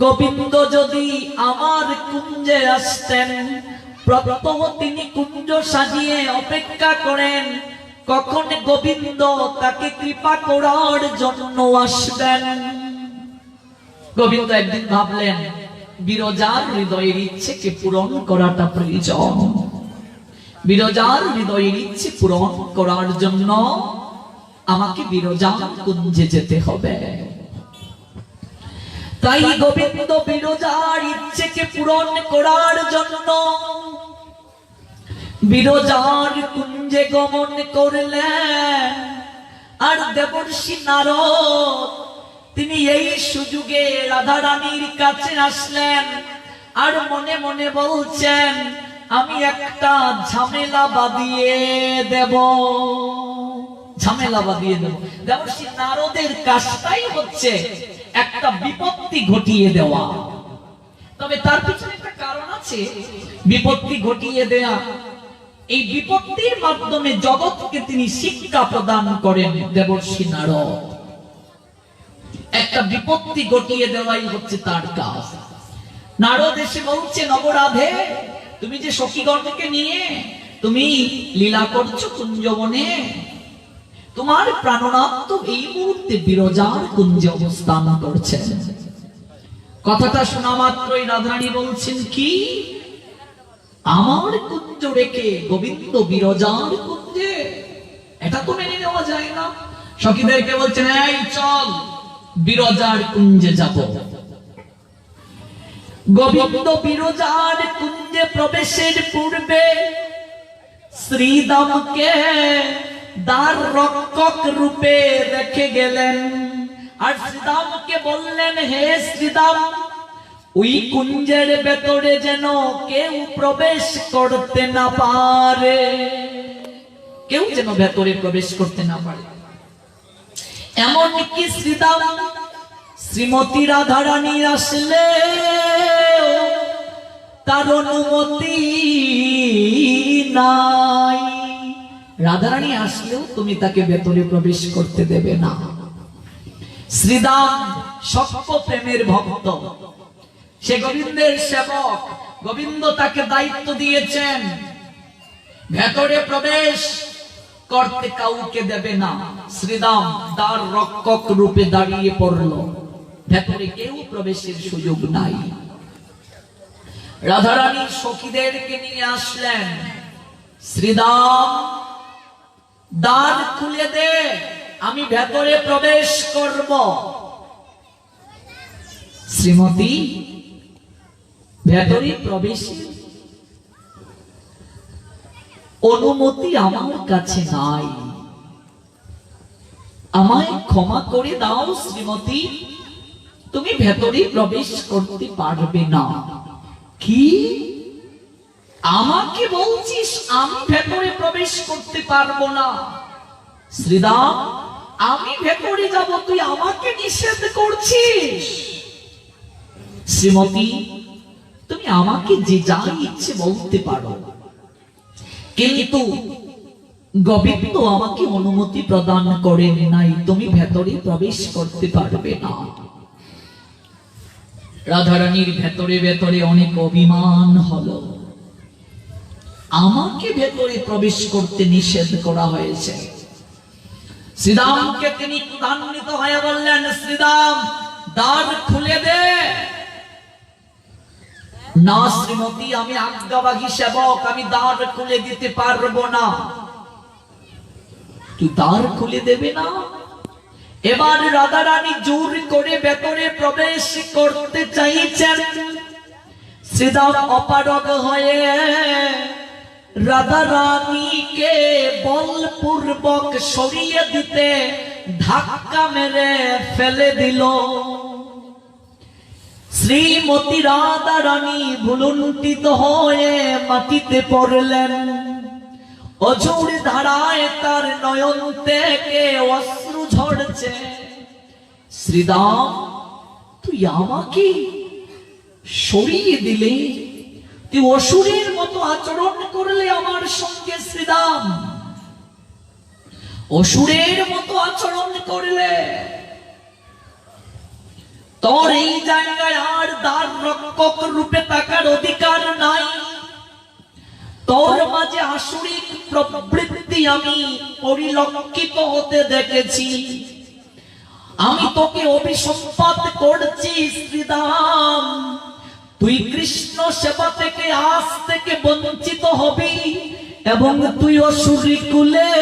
গোবিন্দ যদি আমার কুঞ্জে আসতেন। প্রত্যহ তিনি কুঞ্জ সাজিয়ে অপেক্ষা করেন কখন গোবিন্দ তাকে কৃপা করার জন্য আসবেন। গোবিন্দ একদিন ভাবলেন, বিরজার হৃদয়ের ইচ্ছেকে পূরণ করাটা প্রয়োজন। বিরজার হৃদয়ের ইচ্ছে পূরণ করার জন্য আমাকে বিরজা কুঞ্জে যেতে হবে। তাই গোবিন্দ বিরজার ইচ্ছেকে পূরণ করার জন্য বিরজার কুঞ্জে গমন করলেন। আর দেবর্ষি নারদ তিনি এই সুযোগে রাধা রানীর কাছে আসলেন, আর মনে মনে বলছেন, আমি একটা ঝামেলা বাঁধিয়ে দেব, ঝামেলা বাঁধিয়ে দেব। দেবর্ষি নারদের কাজটাই হচ্ছে একটা বিপত্তি ঘটিয়ে দেওয়া। তবে তার পিছনে একটা কারণ আছে, বিপত্তি ঘটিয়ে দেয়া। এই বিপত্তির মাধ্যমে জগৎকে তিনি শিক্ষা প্রদান করেন। দেবর্ষি নারদ একটা বিপত্তি ঘটিয়ে দেওয়াই হচ্ছে তার কাজ। নারদ এসে বলছে, নবরাধে, তুমি যে সখীগণকে নিয়ে তুমি লীলা করছো কুঞ্জবনে, তোমার প্রাণনাথ তো এই মুহূর্তে বিরজার কুঞ্জে অবস্থান করছেন। কথাটা শোনা মাত্রই রাধারানী বলছেন, কি আমার কুঞ্জ রেখে গোবিন্দ বিরজার কুঞ্জে? এটা তো মেনে নেওয়া যায় না। সখীদেরকে বলছেন, এই চল বিরজার কুঞ্জে যাব। গোবিন্দ বিরজার কুঞ্জে প্রবেশের পূর্বে শ্রীদামকে দ্বার রক্ষক রূপে রেখে গেলেন। আর শ্রীদামকে বললেন, হে শ্রীদাম, ওই কুঞ্জের ভেতরে যেন কেউ প্রবেশ করতে না পারে, কেউ যেন ভেতরে প্রবেশ করতে না পারে। এমনকি শ্রীদাম শ্রীমতী রাধারানী আসলে তার অনুমতি নাই। রাধারানী আসলেও তুমি তাকে ভেতরে প্রবেশ করতে দেবে না। শ্রীদাম সত্য প্রেমের ভক্ত, সে গোবিন্দের সেবক, গোবিন্দ তাকে দায়িত্ব দিয়েছেন, ভেতরে প্রবেশ করতে কাউকে দেবে না। শ্রীদাম দ্বার রক্ষক রূপে দাঁড়িয়ে পড়ল, ভেতরে কেউ প্রবেশের সুযোগ নাই। রাধারানী সখীদেরকে নিয়ে আসলেন, শ্রীদাম দ্বার খুলে দে, আমি ভেতরে প্রবেশ করব। শ্রীমতী, ভেতরে প্রবেশের অনুমতি আমার কাছে নাই, আমায় ক্ষমা করে দাও শ্রীমতী, তুমি ভেতরে প্রবেশ করতে পারবে না। কি আমাকে বলছিস আমি ভেতরে প্রবেশ করতে পারবো না? শ্রীদাম, আমি ভেতরে যাব, তুই আমাকে নিষেধ করছিস? শ্রীমতী, তুমি আমাকে যে যা ইচ্ছে বলতে পারো, কিন্তু গোবিন্দ আমাকে অনুমতি প্রদান করেন নাই, তুমি ভেতরে প্রবেশ করতে পারবে না। রাধারানীর ভেতরে ভেতরে অনেক অভিমান হলো, আমাকে ভেতরে প্রবেশ করতে নিষেধ করা হয়েছে। শ্রীদামকে তিনি ক্রোধান্বিত হয়ে বললেন, শ্রীদাম দ্বার খুলে দে। না শ্রীমতী, আমি আজ্ঞাবাহী সেবক, আমি দ্বার খুলে দিতে পারবো না। তুই দ্বার খুলে দেবে না? এবার রাধা রানী জোর করে ভেতরে প্রবেশ করতে চাইছেন। শ্রীদাম অপারগ হয়ে রাধা রানীকে বলপূর্বক সরিয়ে দিতে ধাক্কা মেরে ফেলে দিল। শ্রীমতী রাধা রানী ভুলুণ্ঠিত হয়ে মাটিতে পড়লেন। অঝোর ধারায় তার নয়ন থেকে অশ্রু ঝরছে। শ্রীদাম, তুই আমাকে সরিয়ে দিলে, তুই অসুরের মতো আচরণ করলে আমার সঙ্গে। শ্রীদাম, অসুরের মতো আচরণ করলে। তোর এই জায়গায় আর দ্বার রক্ষক রূপে থাকার অধিকার নাই। তোর মাঝে আসুরিক প্রবৃত্তি আমি পরিলক্ষিত হতে দেখেছি। আমি তোকে অভিসম্পাত করছি। শ্রীদাম, তুই কৃষ্ণ সেবা থেকে আজ থেকে বঞ্চিত হবি এবং তুই অসুরী কুলে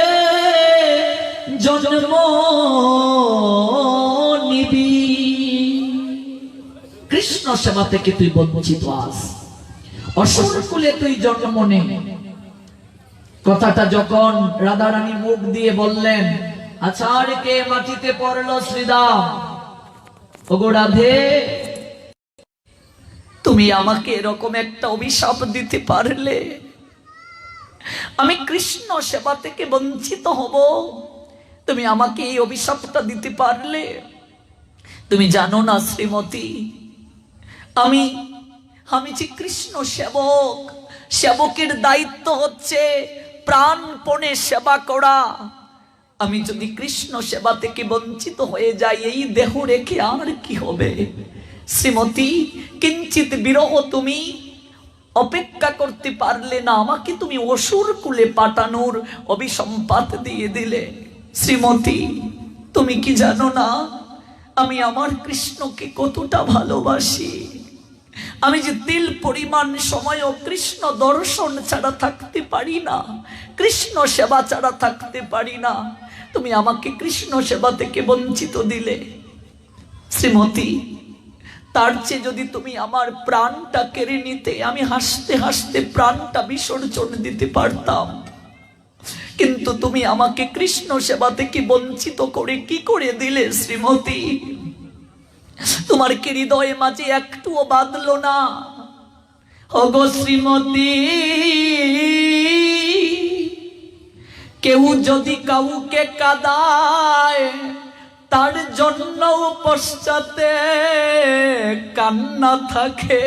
জন্ম নিবি। কৃষ্ণ সেবা থেকে তুই বঞ্চিত আজ, অসুর কুলে তুই জন্ম নে। কথাটা যখন রাধা রানী মুখ দিয়ে বললেন, আচারকে মাটিতে পড়ল। শ্রীদাম, ওগো রাধে, তুমি আমাকে এরকম একটা অভিশাপ দিতে পারলে? আমি কৃষ্ণ সেবা থেকে বঞ্চিত হব, তুমি আমাকে এই অভিশাপটা দিতে পারলে? তুমি জানো না শ্রীমতী, আমি যে কৃষ্ণ সেবক। সেবকের দায়িত্ব হচ্ছে প্রাণপণে সেবা করা। আমি যদি কৃষ্ণ সেবা থেকে বঞ্চিত হয়ে যাই, এই দেহ রেখে আর কি হবে? শ্রীমতী, কিঞ্চিত বিরহ তুমি অপেক্ষা করতে পারলে না? আমাকে তুমি অসুর কুলে পাঠানোর অভিসম্পাত দিয়ে দিলে। শ্রীমতী, তুমি কি জানো না আমি আমার কৃষ্ণকে কতটা ভালোবাসি? আমি যে তিল পরিমাণ সময়ও কৃষ্ণ দর্শন ছাড়া থাকতে পারি না, কৃষ্ণ সেবা ছাড়া থাকতে পারি না। তুমি আমাকে কৃষ্ণ সেবা থেকে বঞ্চিত দিলে। শ্রীমতী, তার চেয়ে যদি তুমি আমার প্রাণটা কেড়ে নিতে, আমি হাসতে হাসতে প্রাণটা বিসর্জন দিতে পারতাম। কিন্তু তুমি আমাকে কৃষ্ণ সেবা থেকে বঞ্চিত করে কি করে দিলে? শ্রীমতী, তোমার কি হৃদয়ে মাঝে একটুও বাঁধলো না? ওগো শ্রীমতী, কেউ যদি কাউকে কাঁদায়, তার জন্য পশ্চাতে কান্না থাকে।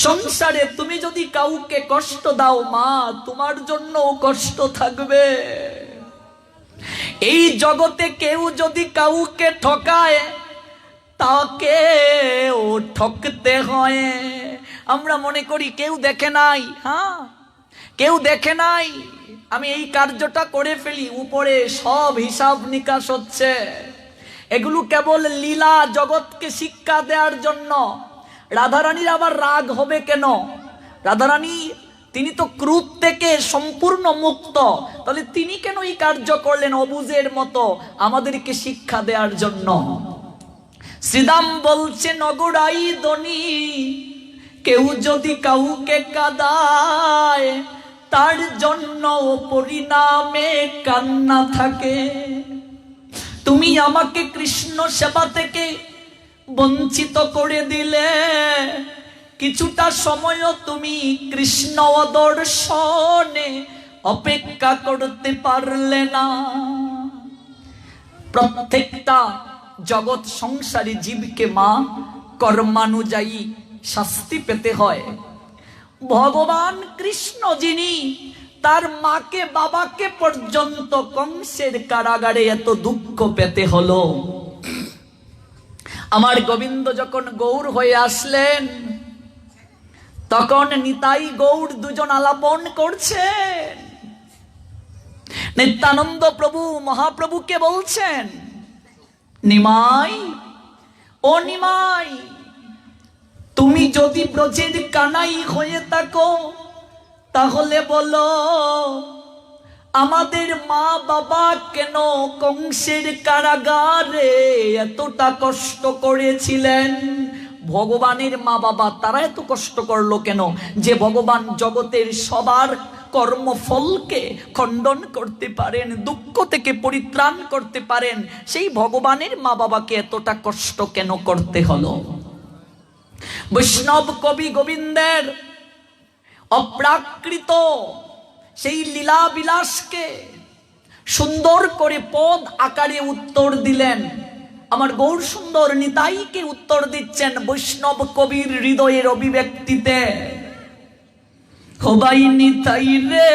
সংসারে তুমি যদি কাউকে কষ্ট দাও মা, তোমার জন্য কষ্ট থাকবে। এই জগতে কেউ যদি কাউকে ঠকায়, তাকেও ঠকতে হয়। আমরা মনে করি কেউ দেখে নাই, হ্যাঁ কেউ দেখে নাই, আমি এই কার্যটা করে ফেলি, উপরে সব হিসাব নিকাশ হচ্ছে। এগুলো কেবল লীলা, জগৎকে শিক্ষা দেওয়ার জন্য। রাধারানীর আবার রাগ হবে কেন? রাধারানী তিনি তো ক্রোধ থেকে সম্পূর্ণ মুক্ত, তাহলে তিনি কেন এই কার্য করলেন অবুঝের মতো? আমাদেরকে শিক্ষা দেওয়ার জন্য। শ্রীদাম বলছে, নগরাই দনি, কেউ যদি কাউকে কাঁদায়, তার জন্য পরিণামে কান্না থাকে। তুমি আমাকে কৃষ্ণ সেবা থেকে বঞ্চিত করে দিলে, কিছুটা সময়ও তুমি কৃষ্ণ দর্শনে অপেক্ষা করতে পারলে না। প্রত্যেকটা জগৎ সংসারী জীবকে মা কর্মানুযায়ী শাস্তি পেতে হয়। ভগবান কৃষ্ণ যিনি তার মাকে বাবাকে পর্যন্ত কংসের কারাগারে এত দুঃখ পেতে হলো, আমার গোবিন্দ যখন গৌর হয়ে আসলেন, তখন নিতাই গৌর দুজন আলাপন করছেন। নিত্যানন্দ প্রভু মহাপ্রভুকে বলছেন, নিমাই, ও নিমাই, তুমি যদি ব্রজের কানাই হয়ে থাকো, তাহলে বলো আমাদের মা বাবা কেন কংসের কারাগারে এতটা কষ্ট করেছিলেন? ভগবানের মা বাবা তারা এত কষ্ট করলো কেন? যে ভগবান জগতের সবার কর্মফলকে খণ্ডন করতে পারেন, দুঃখ থেকে পরিত্রাণ করতে পারেন, সেই ভগবানের মা বাবাকে এতটা কষ্ট কেন করতে হলো? বৈষ্ণব কবি গোবিন্দের অপ্রাকৃত সেই লীলা বিলাসকে সুন্দর করে পদ আকারে উত্তর দিলেন। আমার গৌর সুন্দর নিতাইকে উত্তর দিচ্ছেন বৈষ্ণব কবির হৃদয়ের অভিব্যক্তিতে। হবাই নিতাই রে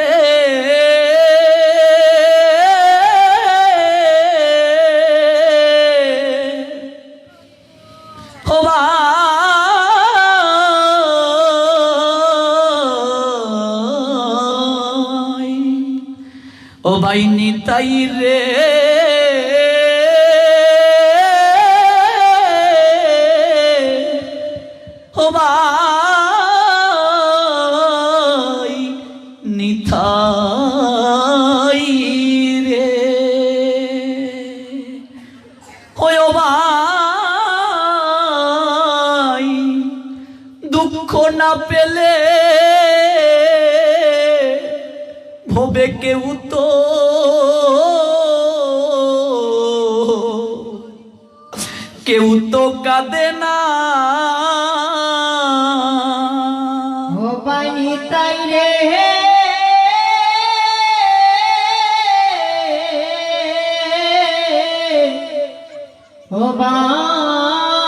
ও ভাই নিতাই রে ও ভাই নিতাই রে ও ভাই দুঃখ না পেলে ভবে কেউ তো কেউ তো কাঁদে না। ও ভাই নিতাই রে ও ভাই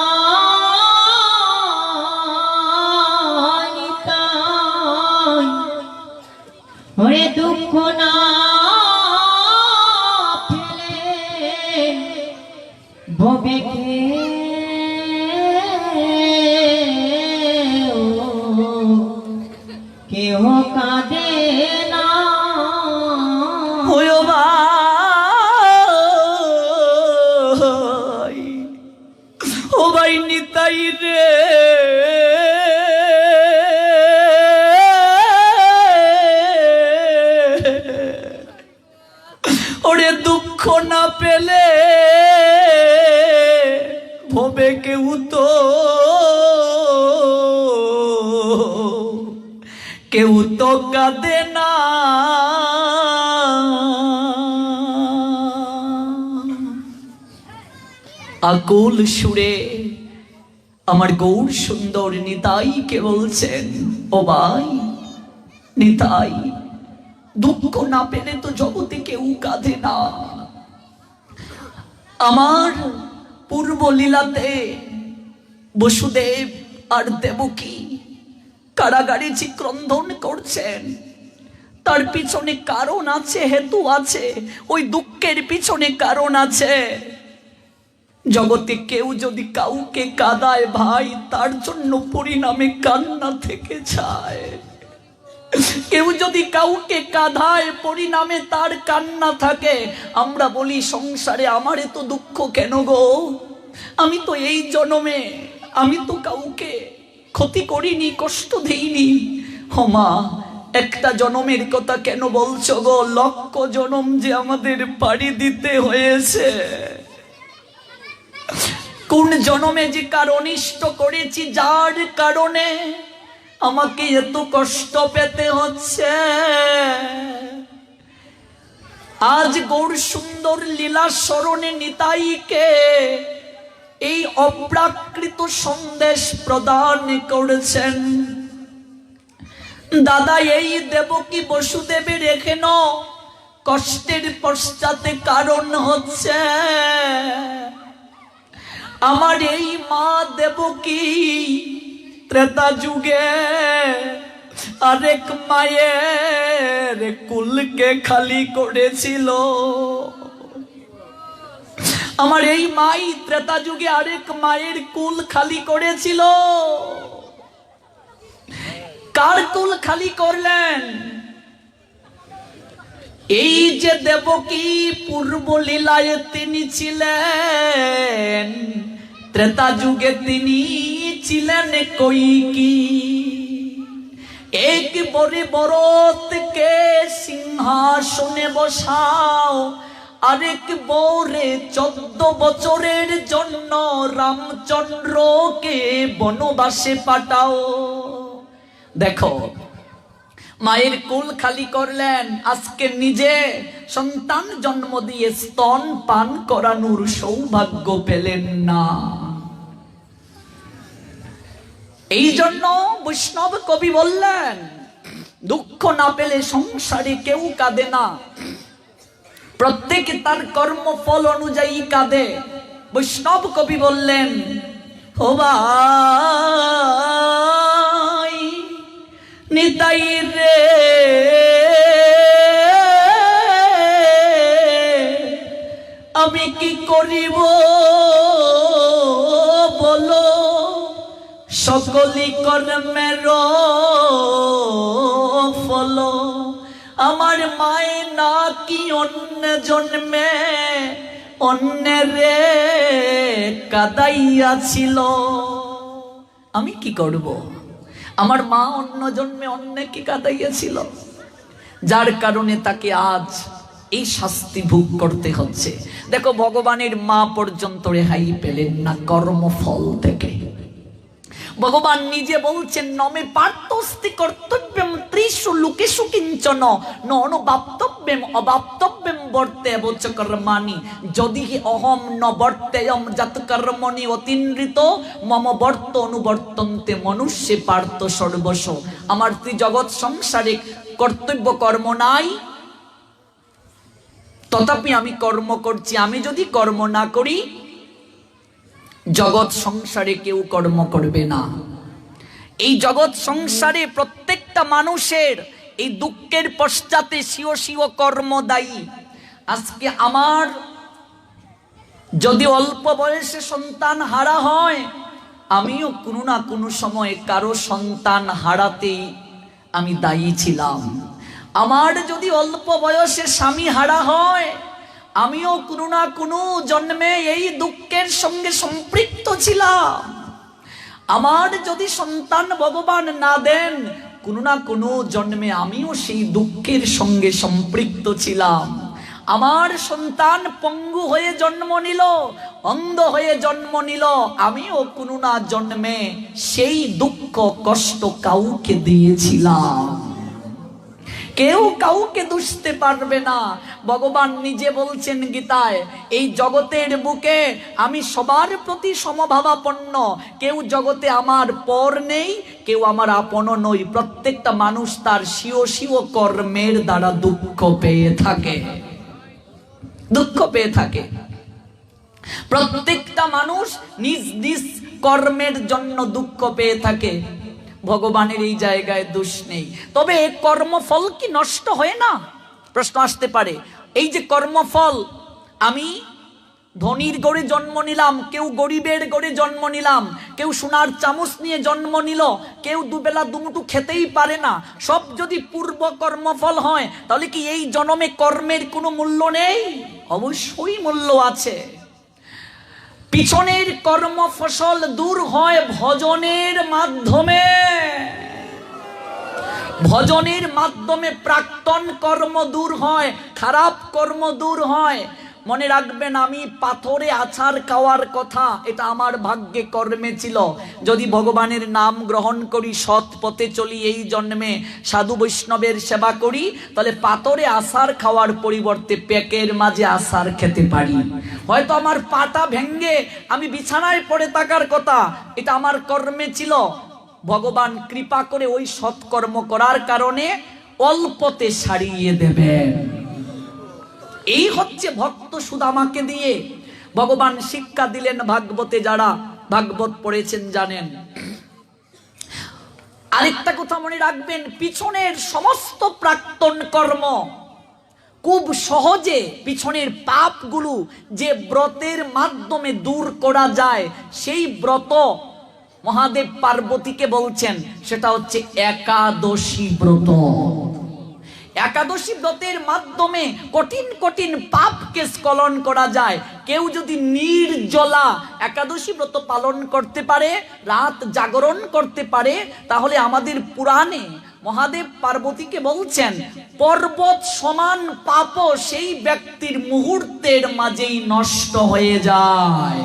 নিতাই ওরে দুঃখ না ফেলে ভবে কেহ কাঁদে না। ওয় ভাই ও ভাই নিতাই রে ওরে দুঃখ না পেলে ভবে কেউ তো কেউ তো কাঁদে না। আকুল সুরে আমার গৌর সুন্দর নিতাইকে বলছেন, ও ভাই নিতাই, দুঃখ না পেলে তো জগতে কেউ কাঁদে না। আমার পূর্ব লীলাতে বসুদেব আর দেবকী কারাগারে চিক্রন্দন করছেন, তার পিছনে কারণ আছে, হেতু আছে, ওই দুঃখের পিছনে কারণ আছে। জগতে কেউ যদি কাউকে কাঁদায় ভাই, তার জন্য পরিণামে কান্না থেকে যায়। কেউ যদি কাউকে কাঁদায় পরিণামে তার কান্না থাকে। আমরা বলি সংসারে আমার এত দুঃখ কেন গো? আমি তো এই জন্মে আমি তো কাউকে ক্ষতি করিনি, কষ্ট দেইনি। হমা, একটা জনমের কথা কেন বলছো গো? লক্ষ জনম যে আমাদের পাড়ি দিতে হয়েছে। কোন জনমে যে কার অনিষ্ট করেছি, যার কারণে আমাকে এত কষ্ট পেতে হচ্ছে। আজ গৌর সুন্দর লীলা স্মরণে নিতাইকে এই অপ্রাকৃত সন্দেশ প্রদান করেছেন। দাদা, এই দেবকী বসুদেবের এখানে কষ্টের পশ্চাতে কারণ হচ্ছে আমার এই মা দেবকী ত্রেতা যুগে আরেক মায়ের কুলকে খালি করেছিল। আমার এই মাই ত্রেতা যুগে আরেক মায়ের কুল খালি করেছিল। কার কুল খালি করলেন? এই যে দেবকী পূর্ব লীলায় তিনি ছিলেন, ত্রেতা যুগে তিনি ছিলেন কৈকি। এক বরে বরতকে সিংহাসনে বসাও, আরেক বরে 14 বছরের জন্য রামচন্দ্রকে বনবাসে পাঠাও। দেখো, মায়ের কুল খালি করলেন, আজকে নিজে সন্তান জন্ম দিয়ে স্তন পান করানোর সৌভাগ্য পেলেন না। এই জন্য বৈষ্ণব কবি বললেন, দুঃখ না পেলে সংসারে কেউ কাঁদে না, প্রত্যেকে তার কর্মফল অনুযায়ী কাঁদে। বৈষ্ণব কবি বললেন, ও ভাই নিতাই রে, আমি কি করিব বলো, সকলি কর্মের ফল। আমার মায়ে নাকি অন্য জন্মে অন্যরে কাদাইয়াছিল, আমি কি করব? আমার মা অন্য জন্মে অন্যকে কাদাইয়াছিল, যার কারণে তাকে আজ এই শাস্তি ভোগ করতে হচ্ছে। দেখো, ভগবানের মা পর্যন্ত রেহাই পেলেন না কর্মফল থেকে। ভগবান নিজে বলছেন, নমে পার্থস্তি কর্তব্যম ত্রিষু লোকেষু কিঞ্চন ন অনুবাপ্তব্যম অবাপ্তব্যম বর্তেব চ কর্মাণি যদি হি অহম ন বর্তেয়ম যত কর্মণি অতিনৃত মম বর্ত অনুবর্তন্তে মনুষ্যে পার্থ সর্বস্ব। আমার ত্রিজগৎ সংসারে কর্তব্য কর্ম নাই, তথাপি আমি কর্ম করছি। আমি যদি কর্ম না করি, জগৎ সংসারে কেউ কর্ম করবে না। এই জগৎ সংসারে প্রত্যেকটা মানুষের এই দুঃখের পশ্চাতে স্বীয় স্বীয় কর্ম দায়ী। আজকে আমার যদি অল্প বয়সে সন্তান হারা হয়, আমিও কোনো না কোনো সময় কারো সন্তান হারাতেই আমি দায়ী ছিলাম। আমার যদি অল্প বয়সে স্বামী হারা হয়, আমিও কোনো না কোনো জন্মে এই দুঃখের সঙ্গে সম্পৃক্ত ছিলাম। আমার যদি সন্তান ভগবান না দেন, কোনো না কোনো জন্মে আমিও সেই দুঃখের সঙ্গে সম্পৃক্ত ছিলাম। আমার সন্তান পঙ্গু হয়ে জন্ম নিল, অন্ধ হয়ে জন্ম নিল, আমিও কোনো না জন্মে সেই দুঃখ কষ্ট কাউকে দিয়েছিলাম। কেউ কাউকে দুষতে পারবে না। ভগবান নিজে বলছেন গীতায়, এই জগতের বুকে আমি সবার প্রতি সমভাবাপন্ন। কেউ জগতে আমার পর নেই, কেউ আমার আপন নই। প্রত্যেকটা মানুষ তার স্বীয় স্বীয় কর্মের দ্বারা দুঃখ পেয়ে থাকে, দুঃখ পেয়ে থাকে। প্রত্যেকটা মানুষ নিজ নিজ কর্মের জন্য দুঃখ পেয়ে থাকে। ভগবানের এই জায়গায় দোষ নেই। তবে কর্মফল কি নষ্ট হয় না? প্রশ্ন আসতে পারে। এই যে কর্মফল, আমি ধনীর গড়ে জন্ম নিলাম, কেউ গরিবের গড়ে জন্ম নিলাম, কেউ সোনার চামচ নিয়ে জন্ম নিল, কেউ দুবেলা দুমুঠো খেতেই পারে না, সব যদি পূর্ব কর্মফল হয়, তাহলে কি এই জন্মে কর্মের কোনো মূল্য নেই? অবশ্যই মূল্য আছে। পিছনের কর্ম ফসল দূর হয় ভজনের মাধ্যমে। ভজনের মাধ্যমে প্রাক্তন কর্ম দূর হয়, খারাপ কর্ম দূর হয়। মনে রাখবেন, আমি পাথরে আছাড় খাওয়ার কথা, এটা আমার ভাগ্যে কর্মে ছিল। যদি ভগবানের নাম গ্রহণ করি, সৎ পথে চলি, এই জন্মে সাধু বৈষ্ণবের সেবা করি, তাহলে পাথরে আছাড় খাওয়ার পরিবর্তে পেকের মাঝে আছাড় খেতে পারি। হয়তো আমার পাটা ভেঙ্গে আমি বিছানায় পড়ে থাকার কথা, এটা আমার কর্মে ছিল। ভগবান কৃপা করে ওই সৎকর্ম করার কারণে অল্পতে সারিয়ে দেবেন। এই হচ্ছে ভক্ত সুদামাকে দিয়ে ভগবান শিক্ষা দিলেন। ভাগবতে যারা ভাগবত পড়েছেন জানেন। আরেকটা কথা মনে রাখবেন, পিছনের সমস্ত প্রাক্তন কর্ম খুব সহজে, পিছনের পাপগুলো যে ব্রতের মাধ্যমে দূর করা যায়, সেই ব্রত মহাদেব পার্বতীকে বলছেন, সেটা হচ্ছে একাদশী ব্রত। একাদশী ব্রতের মাধ্যমে কঠিন কঠিন পাপকে স্খলন করা যায়। কেউ যদি নির্জলা একাদশী ব্রত পালন করতে পারে, রাত জাগরণ করতে পারে, তাহলে আমাদের পুরাণে মহাদেব পার্বতীকে বলছেন পর্বত সমান পাপও সেই ব্যক্তির মুহূর্তের মাঝেই নষ্ট হয়ে যায়,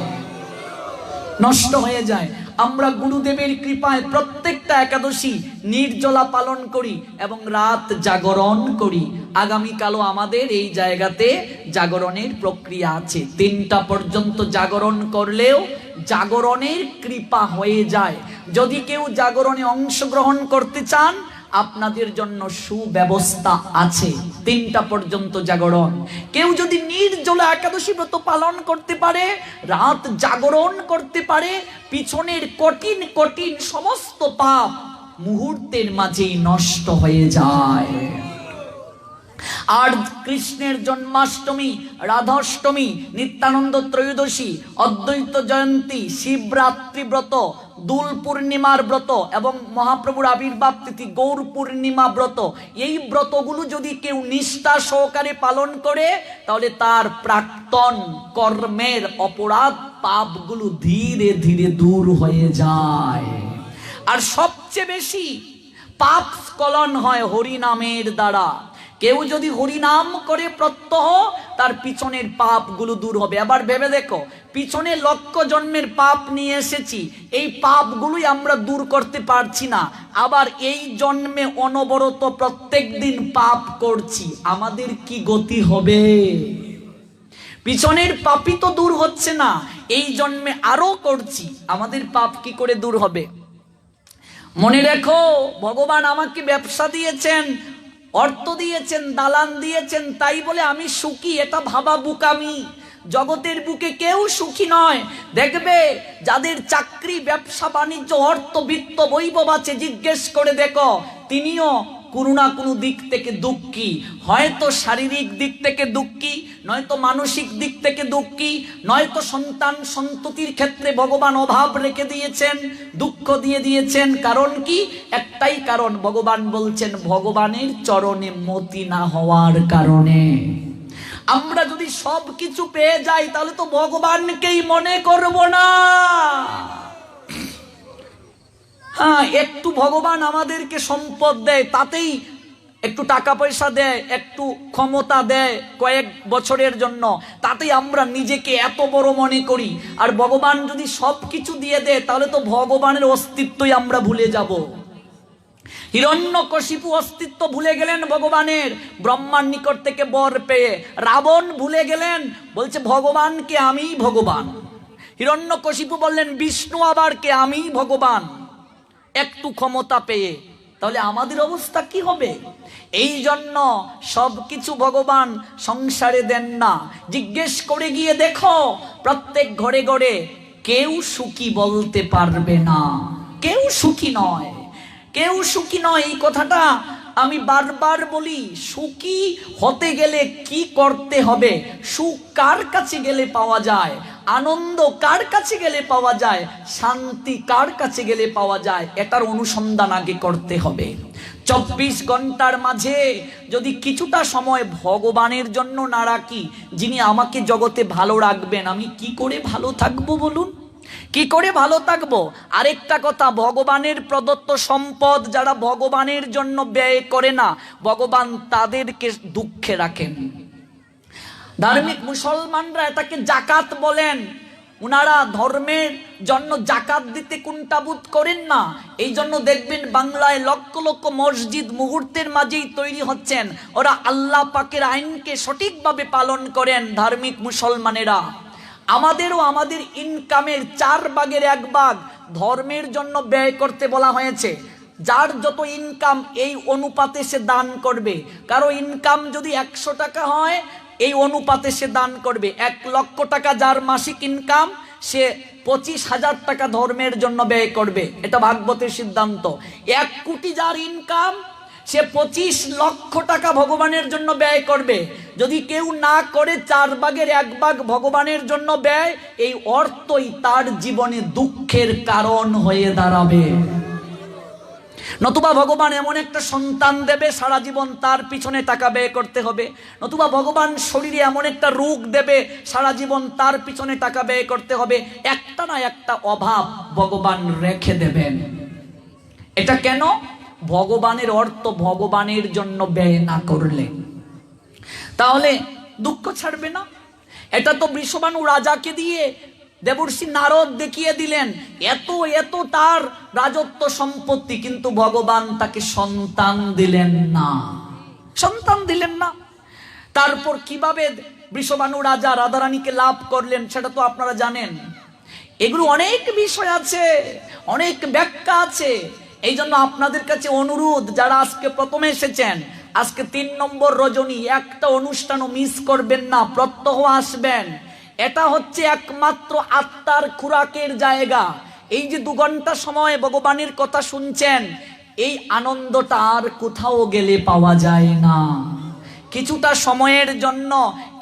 নষ্ট হয়ে যায়। আমরা গুরুদেবের কৃপায় প্রত্যেকটা একাদশী নির্জলা পালন করি এবং রাত জাগরণ করি। আগামীকালও আমাদের এই জায়গাতে জাগরণের প্রক্রিয়া আছে। 3টা পর্যন্ত জাগরণ করলেও জাগরণের কৃপা হয়ে যায়। যদি কেউ জাগরণে অংশগ্রহণ করতে চান, আপনাদের জন্য সুব্যবস্থা আছে। 3টা পর্যন্ত জাগরণ। কেউ যদি নির্জলা একাদশী ব্রত পালন করতে পারে, রাত জাগরণ করতে পারে, পিছনের কঠিন কঠিন সমস্ত পাপ মুহূর্তের মাঝেই নষ্ট হয়ে যায়। আর কৃষ্ণের জন্মাষ্টমী, রাধাষ্টমী, নিত্যানন্দ ত্রয়োদশী, অদ্বৈত জয়ন্তী, শিবরাত্রি ব্রত, দোল পূর্ণিমার ব্রত এবং মহাপ্রভুর আবির্ভাব তিথি গৌর পূর্ণিমা ব্রত, এই ব্রতগুলো যদি কেউ নিষ্ঠা সহকারে পালন করে, তাহলে তার প্রাক্তন কর্মের অপরাধ পাপগুলো ধীরে ধীরে দূর হয়ে যায়। আর সবচেয়ে বেশি পাপ স্খলন হয় হরিনামের দ্বারা। কেউ যদি হরিনাম করে প্রত্যহ, তার পিছনের পাপগুলো দূর হবে। আবার ভেবে দেখো, পিছনে লক্ষ জন্মের পাপ নিয়ে এসেছি, এই পাপগুলোই আমরা দূর করতে পারছি না। আবার এই জন্মে অনবরত প্রত্যেক দিন পাপ করছি, আমাদের কি গতি হবে? পিছনের পাপই তো দূর হচ্ছে না, এই জন্মে আরো করছি, আমাদের পাপ কি করে দূর হবে? মনে রেখো, ভগবান আমাকে ব্যবসা দিয়েছেন, অর্থ দিয়েছেন, দালান দিয়েছেন, তাই বলে আমি সুখী, এটা ভাবা বুকামি। জগতের বুকে কেউ সুখী নয়। দেখবে যাদের চাকরি, ব্যবসা বাণিজ্য, অর্থ, বিত্ত, বৈভব আছে, জিজ্ঞেস করে দেখো, তিনিও কোনো না কোনো দিক থেকে দুঃখী। হয়তো শারীরিক দিক থেকে দুঃখী, নয়তো মানসিক দিক থেকে দুঃখী, নয়তো সন্তান সন্ততির ক্ষেত্রে ভগবান অভাব রেখে দিয়েছেন, দুঃখ দিয়ে দিয়েছেন। কারণ কি? একটাই কারণ, ভগবান বলছেন ভগবানের চরণে মতি না হওয়ার কারণে। আমরা যদি সব কিছু পেয়ে যাই, তাহলে তো ভগবানকেই মনে করব না। হ্যাঁ, একটু ভগবান আমাদেরকে সম্পদ দেয়, তাতেই একটু টাকা পয়সা দেয়, একটু ক্ষমতা দেয় কয়েক বছরের জন্য, তাতেই আমরা নিজেকে এত বড় মনে করি। আর ভগবান যদি সব কিছু দিয়ে দেয়, তাহলে তো ভগবানের অস্তিত্বই আমরা ভুলে যাব। হিরণ্যকশিপু অস্তিত্ব ভুলে গেলেন ভগবানের, ব্রহ্মার নিকট থেকে বর পেয়ে। রাবণ ভুলে গেলেন, বলছে ভগবানকে আমি ভগবান। হিরণ্যকশিপু বললেন বিষ্ণু আবার কে, আমি ভগবান, একটু ক্ষমতা পেয়ে। তাহলে আমাদের অবস্থা কি হবে? এই জন্য সবকিছু ভগবান সংসারে দেন না। জিজ্ঞেস করে গিয়ে দেখো, প্রত্যেক ঘরে ঘরে কেউ সুখী বলতে পারবে না, কেউ সুখী নয়, কেউ সুখী নয়। এই কথাটা আমি বারবার বলি। সুখী হতে গেলে কি করতে হবে? সুখ কার কাছে গেলে পাওয়া যায়? আনন্দ কার কাছে গেলে পাওয়া যায়? শান্তি কার কাছে গেলে পাওয়া যায়? এটার অনুসন্ধান আগে করতে হবে। 24 ঘন্টার মাঝে যদি কিছুটা সময় ভগবানের জন্য না রাখি, যিনি আমাকে জগতে ভালো রাখবেন, আমি কি করে ভালো থাকবো বলুন? কি করে ভালো থাকবো? আরেকটা কথা, ভগবানের প্রদত্ত সম্পদ যারা ভগবানের জন্য ব্যয় করে না, ভগবান তাদেরকে দুঃখে রাখেন। ধার্মিক মুসলমানরা এটাকে জাকাত বলেন। উনারা ধর্মের জন্য জাকাত দিতে কুণ্ঠাবোধ করেন না। এই জন্য দেখবেন বাংলায় লক্ষ লক্ষ মসজিদ মুহূর্তের মাঝেই তৈরি হচ্ছেন। ওরা আল্লাহ পাকের আইনকে সঠিকভাবে পালন করেন ধার্মিক মুসলমানেরা। আমাদেরও আমাদের ইনকামের 4 ভাগের 1 ভাগ ধর্মের জন্য ব্যয় করতে বলা হয়েছে। যার যত ইনকাম এই অনুপাতে সে দান করবে। কারো ইনকাম যদি 100 টাকা হয়, এই অনুপাতে সে দান করবে। 1 লক্ষ টাকা যার মাসিক ইনকাম, সে 25,000 টাকা ধর্মের জন্য ব্যয় করবে। এটা ভাগবতের সিদ্ধান্ত। 1 কোটি যার ইনকাম, সে 25 লক্ষ টাকা ভগবানের জন্য ব্যয় করবে। যদি কেউ না করে 4 ভাগের 1 ভাগ ভগবানের জন্য ব্যয়, এই অর্থই তার জীবনে দুঃখের কারণ হয়ে দাঁড়াবে। নতুবা ভগবান এমন একটা সন্তান দেবে, সারা জীবন তার পিছনে টাকা ব্যয় করতে হবে। নতুবা ভগবান শরীরে এমন একটা রোগ দেবে, সারা জীবন তার পিছনে টাকা ব্যয় করতে হবে। একটা না একটা অভাব ভগবান রেখে দেবেন। এটা কেন? ভগবানের অর্থ ভগবানের জন্য ব্যয় না করলে, তাহলে দুঃখ ছাড়বে না। এটা তো বৃষভানু রাজাকে দিয়ে দেবর্ষি নারদ দেখিয়ে দিলেন, এত এত তার রাজত্ব সম্পত্তি, কিন্তু ভগবান তাকে সন্তান দিলেন না, সন্তান দিলেন না। তারপর কিভাবে বৃষভানু রাজা রাধারানীকে লাভ করলেন সেটা তো আপনারা জানেন। এগুলো অনেক বিষয় আছে, অনেক ব্যাখ্যা আছে। এই জন্য আপনাদের কাছে অনুরোধ, যারা আজকে প্রথমে এসেছেন, আজকে 3 নম্বর রজনী, একটা অনুষ্ঠানও মিস করবেন না, প্রত্যহ আসবেন। এটা হচ্ছে একমাত্র আত্মার খুরাকের জায়গা। এই যে 2 ঘন্টা সময় ভগবানের কথা শুনছেন, এই আনন্দটা আর কোথাও গেলে পাওয়া যায় না। কিছুটা সময়ের জন্য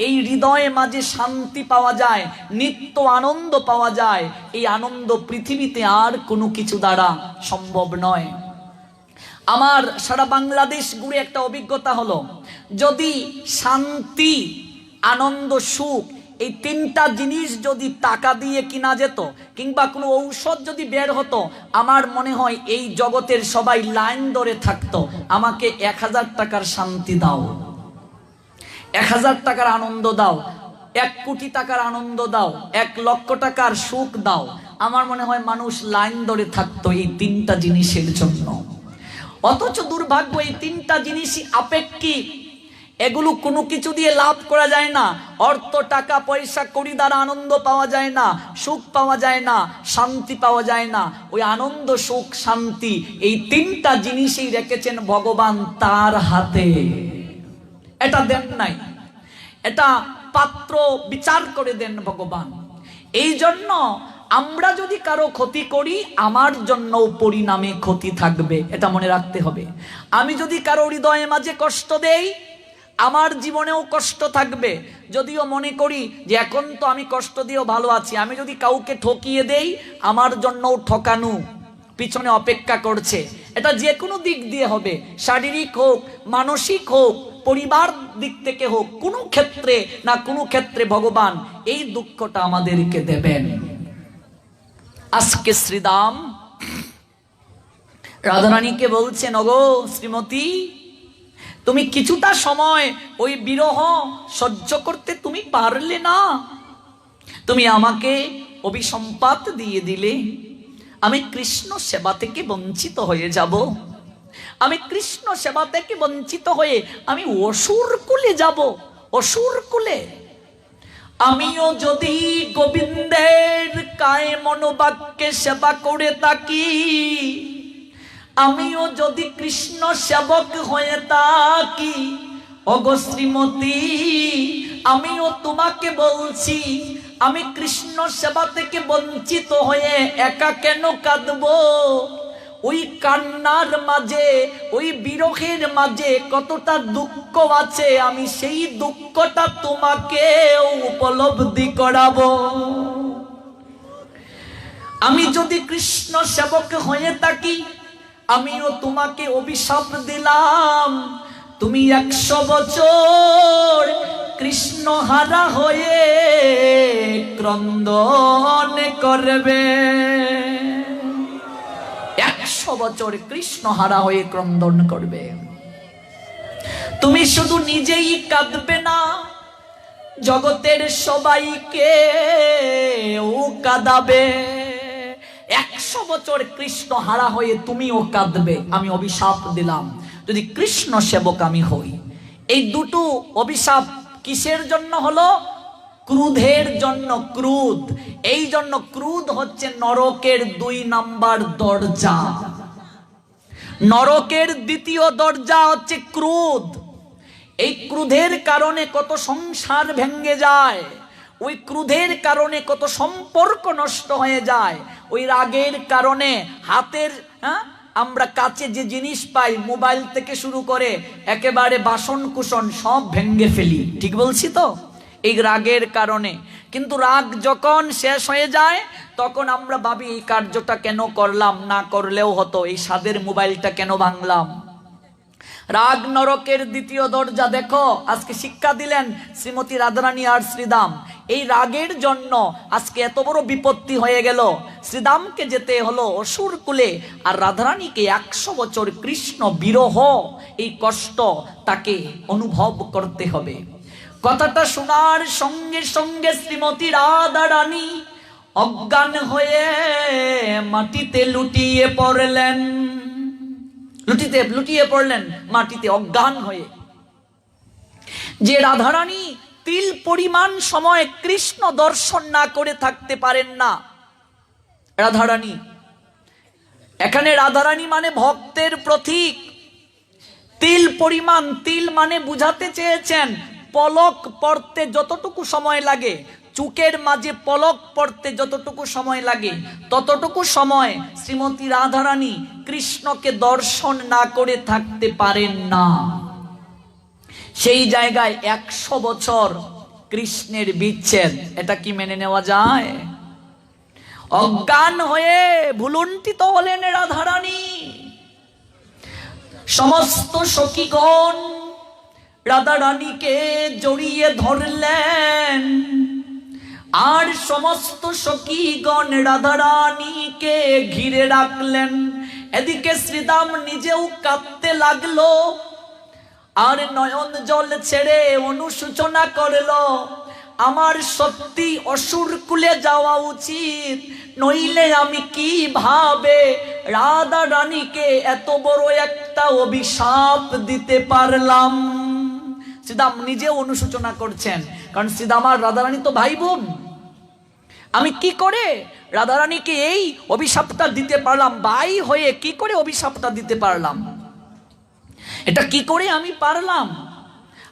এই হৃদয়ে মাঝে শান্তি পাওয়া যায়, নিত্য আনন্দ পাওয়া যায়। এই আনন্দ পৃথিবীতে আর কোনো কিছু দ্বারা সম্ভব নয়। আমার সারা বাংলাদেশ ঘুরে একটা অভিজ্ঞতা হলো, যদি শান্তি, আনন্দ, সুখ, এই 3টা জিনিস যদি টাকা দিয়ে কিনা যেত, কিংবা কোনো ঔষধ যদি বের হতো, আমার মনে হয় এই জগতের সবাই লাইন ধরে থাকতো, আমাকে 1000 টাকার শান্তি দাও, 1000 টাকার আনন্দ দাও, 1 কোটি টাকার আনন্দ দাও, 1 লক্ষ টাকার সুখ দাও। আমার মনে হয় মানুষ লাইন ধরে থাকতো এই 3টা জিনিসের জন্য। অথচ দুর্ভাগ্য, এই 3টা জিনিসই আপেক্ষিক, এগুলো কোনো কিছু দিয়ে লাভ করা যায় না। অর্থ, টাকা পয়সা, কড়ি দ্বারা আনন্দ পাওয়া যায় না, সুখ পাওয়া যায় না, শান্তি পাওয়া যায় না। ওই আনন্দ, সুখ, শান্তি, এই 3টা জিনিসই রেখেছেন ভগবান তার হাতে। এটা দেন নাই, এটা পাত্র বিচার করে দেন ভগবান। এই জন্য আমরা যদি কারো ক্ষতি করি, আমার জন্য পরিণামে ক্ষতি থাকবে, এটা মনে রাখতে হবে। আমি যদি কারো হৃদয়ে মাঝে কষ্ট দেই, আমার জীবনেও কষ্ট থাকবে। যদিও মনে করি যে এখন তো আমি কষ্ট দিয়েও ভালো আছি, আমি যদি কাউকে ঠকিয়ে দেই, আমার জন্যও ঠকানো পিছনে অপেক্ষা করছে। এটা যে কোনো দিক দিয়ে হবে, শারীরিক হোক, মানসিক হোক, পরিবার দিক থেকে হোক, কোনো ক্ষেত্রে না কোনো ক্ষেত্রে ভগবান এই দুঃখটা আমাদেরকে দেবেন। আজকে শ্রীদাম রাধারানীকে বলছেন, ওগো শ্রীমতী, তুমি কিছুটা সময় ওই বিরহ সহ্য করতে তুমি পারলে না, তুমি আমাকে অভিসম্পাত দিয়ে দিলে, আমি কৃষ্ণ সেবা থেকে বঞ্চিত হয়ে যাব, আমি কৃষ্ণ সেবা থেকে বঞ্চিত হয়ে আমি অসুর কুলে যাব, অসুর কুলে। আমিও যদি গোবিন্দের কায়ে মনোবাক্যে সেবা করে থাকি, আমিও যদি কৃষ্ণ সেবক হয়ে থাকি, ওগো শ্রীমতী, আমিও তোমাকে বলছি, আমি কৃষ্ণ সেবা থেকে বঞ্চিত হয়ে একা কেন কাঁদবো? ওই কান্নার মাঝে, ওই বিরহের মাঝে কতটা দুঃখ আছে, আমি সেই দুঃখটা তোমাকে উপলব্ধি করাবো। আমি যদি কৃষ্ণ সেবক হয়ে থাকি, আমিও তোমাকে অভিশাপ দিলাম, তুমি 100 বছর কৃষ্ণ হারা হয়ে ক্রন্দন করবে। 100 বছর কৃষ্ণ হারা হয়ে ক্রন্দন করবে। তুমি শুধু নিজেই কাঁদবে না, জগতের সবাইকে ও কাঁদাবে। 100 বছর কৃষ্ণ হারা হয়ে তুমিও কাঁদবে। আমি অভিশাপ দিলাম যদি কৃষ্ণ সেবক আমি হই। এই দুটো অভিশাপ কিসের জন্য হলো? ক্রোধের জন্য। ক্রোধ, এই জন্য ক্রোধ হচ্ছে নরকের 2 নাম্বার দরজা। নরকের 2য় দরজা হচ্ছে ক্রোধ। এই ক্রোধের কারণে কত সংসার ভেঙে যায়, ওই ক্রোধের কারণে কত সম্পর্ক নষ্ট হয়ে যায়, ওই রাগের কারণে হাতের আমরা কাছে যে জিনিস পাই, মোবাইল থেকে শুরু করে একেবারে বাসন কুসন সব ভেঙে ফেলি। ঠিক বলছি তো? এই রাগের কারণে। কিন্তু রাগ যখন শেষ হয়ে যায়, তখন আমরা ভাবি এই কার্যটা কেন করলাম, না করলেও হতো, এই স্বাদের মোবাইলটা কেন ভাঙলাম। রাগ নরকের 2য় দরজা। দেখো, আজকে শিক্ষা দিলেন শ্রীমতী রাধারানী আর শ্রীদাম। এই রাগের জন্য আজকে এত বড় বিপত্তি হয়ে গেল। শ্রীদামকে যেতে হলো অসুর কুলে, আর রাধারানীকে 100 বছর কৃষ্ণ বিরহ, এই কষ্ট তাকে অনুভব করতে হবে। কথাটা শোনার সঙ্গে সঙ্গে শ্রীমতী রাধারানী অজ্ঞান হয়ে মাটিতে লুটিয়ে পড়লেন, লুটিয়ে পড়লেন মাটিতে অজ্ঞান হয়ে। যে রাধারানী তিল পরিমাণ সময় কৃষ্ণ দর্শন না করে থাকতে পারেন না, রাধারানী, এখানে রাধারানী মানে ভক্তের প্রতীক। তিল পরিমাণ, তিল মানে বুঝাতে চেয়েছেন পলক পড়তে যতটুকু সময় লাগে, চুকের মাঝে পলক পড়তে যতটুকু সময় লাগে, ততটুকু সময় শ্রীমতী রাধারানী কৃষ্ণকে দর্শন না করে থাকতে পারেন না। সেই জায়গায় 100 বছর কৃষ্ণের বিচ্ছেদ, এটা কি মেনে নেওয়া যায়? অজ্ঞান হয়ে ভুলুণ্ঠিত হলেন রাধারানী। সমস্ত সখীগণ রাধারানীকে জড়িয়ে ধরলেন, আর সমস্ত সখীগণ রাধারানীকে ঘিরে রাখলেন। এদিকে শ্রীদাম নিজেও কাঁদতে লাগলো, আর নয়ন জল ছেড়ে অনুশোচনা করলো, আমার সত্যি অসুর কুলে যাওয়া উচিত, নইলে আমি কিভাবে রাধা রানীকে এত বড় একটা অভিশাপ দিতে পারলাম। শ্রীদাম নিজে অনুশোচনা করছেন, কারণ শ্রীদাম আর রাধারানী তো ভাই বোন। আমি কি করে রাধারানীকে এই অভিশাপটা দিতে পারলাম? ভাই হয়ে কি করে অভিশাপটা দিতে পারলাম? এটা কি করে আমি পারলাম?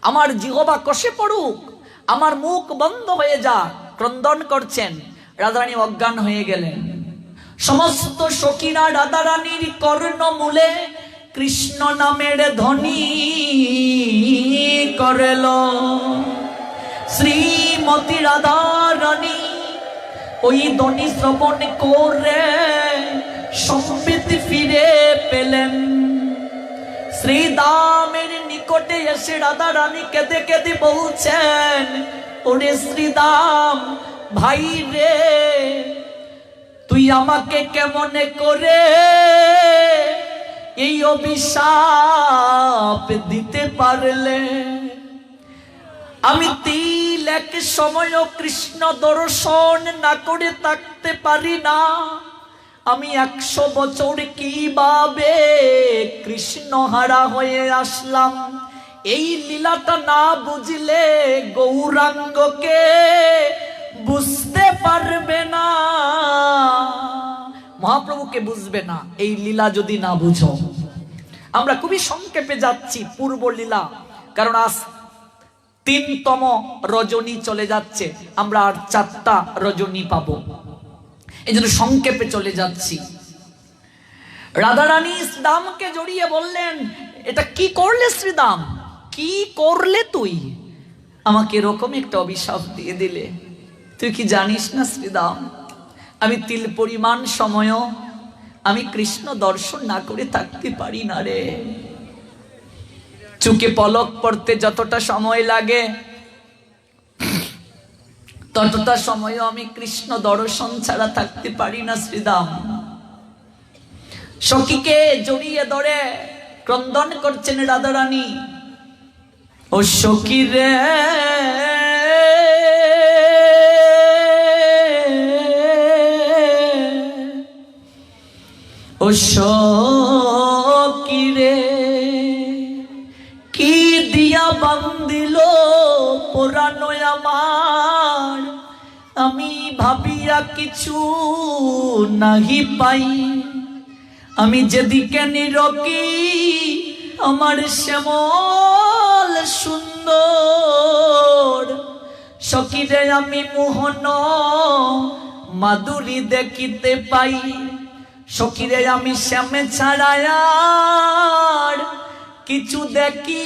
আমার জিহ্বা কষে পড়ুক, আমার মুখ বন্ধ হয়ে যাক, ক্রন্দন করছেন। রাধারানী অজ্ঞান হয়ে গেলেন। সমস্ত সখীরা রাধারানীর কর্ণমূলে কৃষ্ণ নামের ধ্বনি করল। শ্রীমতী রাধারানী ওই ধ্বনি শ্রবণ করে সম্বিত ফিরে পেলেন। শ্রীদামের নিকটে এসে রাধারানী কেঁদে কেঁদে বলছেন, ওরে শ্রীদাম ভাই রে, তুই আমাকে কেমন করে এই অভিশাপ দিতে পারলে? আমি তিল এক সময়ও কৃষ্ণ দর্শন না করে থাকতে পারি না। আমি 100 বছর কিভাবে কৃষ্ণ হারা হয়ে আসলাম? এই লীলাটা না বুঝলে গৌরাঙ্গকে বুঝতে পারবে না, মহাপ্রভুকে বুঝবে না এই লীলা যদি না বুঝো। আমরা খুবই সংক্ষেপে যাচ্ছি পূর্ব লীলা, কারণ আজ 3তম রজনী চলে যাচ্ছে, আমরা আর 4টা রজনী পাবো, এই জন্য সংক্ষেপে চলে যাচ্ছি। রাধারানী শ্রীদামকে জড়িয়ে বললেন, এটা কি করলে শ্রীদাম, কি করলে তুই? আমাকে এরকম একটা অভিশাপ দিয়ে দিলে। তুই কি জানিস না শ্রীদাম, আমি তিল পরিমাণ সময়ও আমি কৃষ্ণ দর্শন না করে থাকতে পারি না রে। চোখে পলক পড়তে যতটা সময় লাগে, ততটা সময়ও আমি কৃষ্ণ দর্শন ছাড়া থাকতে পারি না শ্রীদাম। সখীকে জড়িয়ে ধরে ক্রন্দন করছেন রাধারানী, ও সখী রে, ও সখী রে, কি দিয়া বান্ধিল পুরানো আমার, আমি ভাবিয়া কিছু নাহি পাই। আমি যেদিকে নিরকি আমার শ্যামল সুন্দর, সখীরে আমি মোহন মাধুরী দেখিতে পাই। সখীরে আমি শ্যামে ছাড়ায়ার কিছু দেখি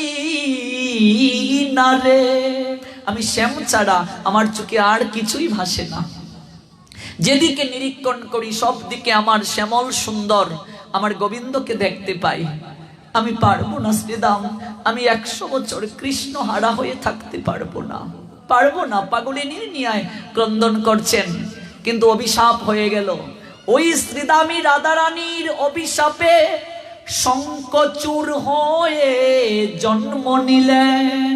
না রে। আমি শ্যাম ছাড়া আমার চোখে আর কিছুই ভাসে না। যেদিকে নিরীক্ষণ করি সব দিকে আমার শ্যামল সুন্দর আমার গোবিন্দকে দেখতে পাই। আমি পারবো না শ্রীদাম, আমি 100 বছর কৃষ্ণ হারা হয়ে থাকতে পারবো না। পারবো না, পাগলিনীর নিয়ে ক্রন্দন করছেন। কিন্তু অভিশাপ হয়ে গেল। ওই শ্রীদামী রাধারানীর অভিশাপে শঙ্খচূড় হয়ে জন্ম নিলেন।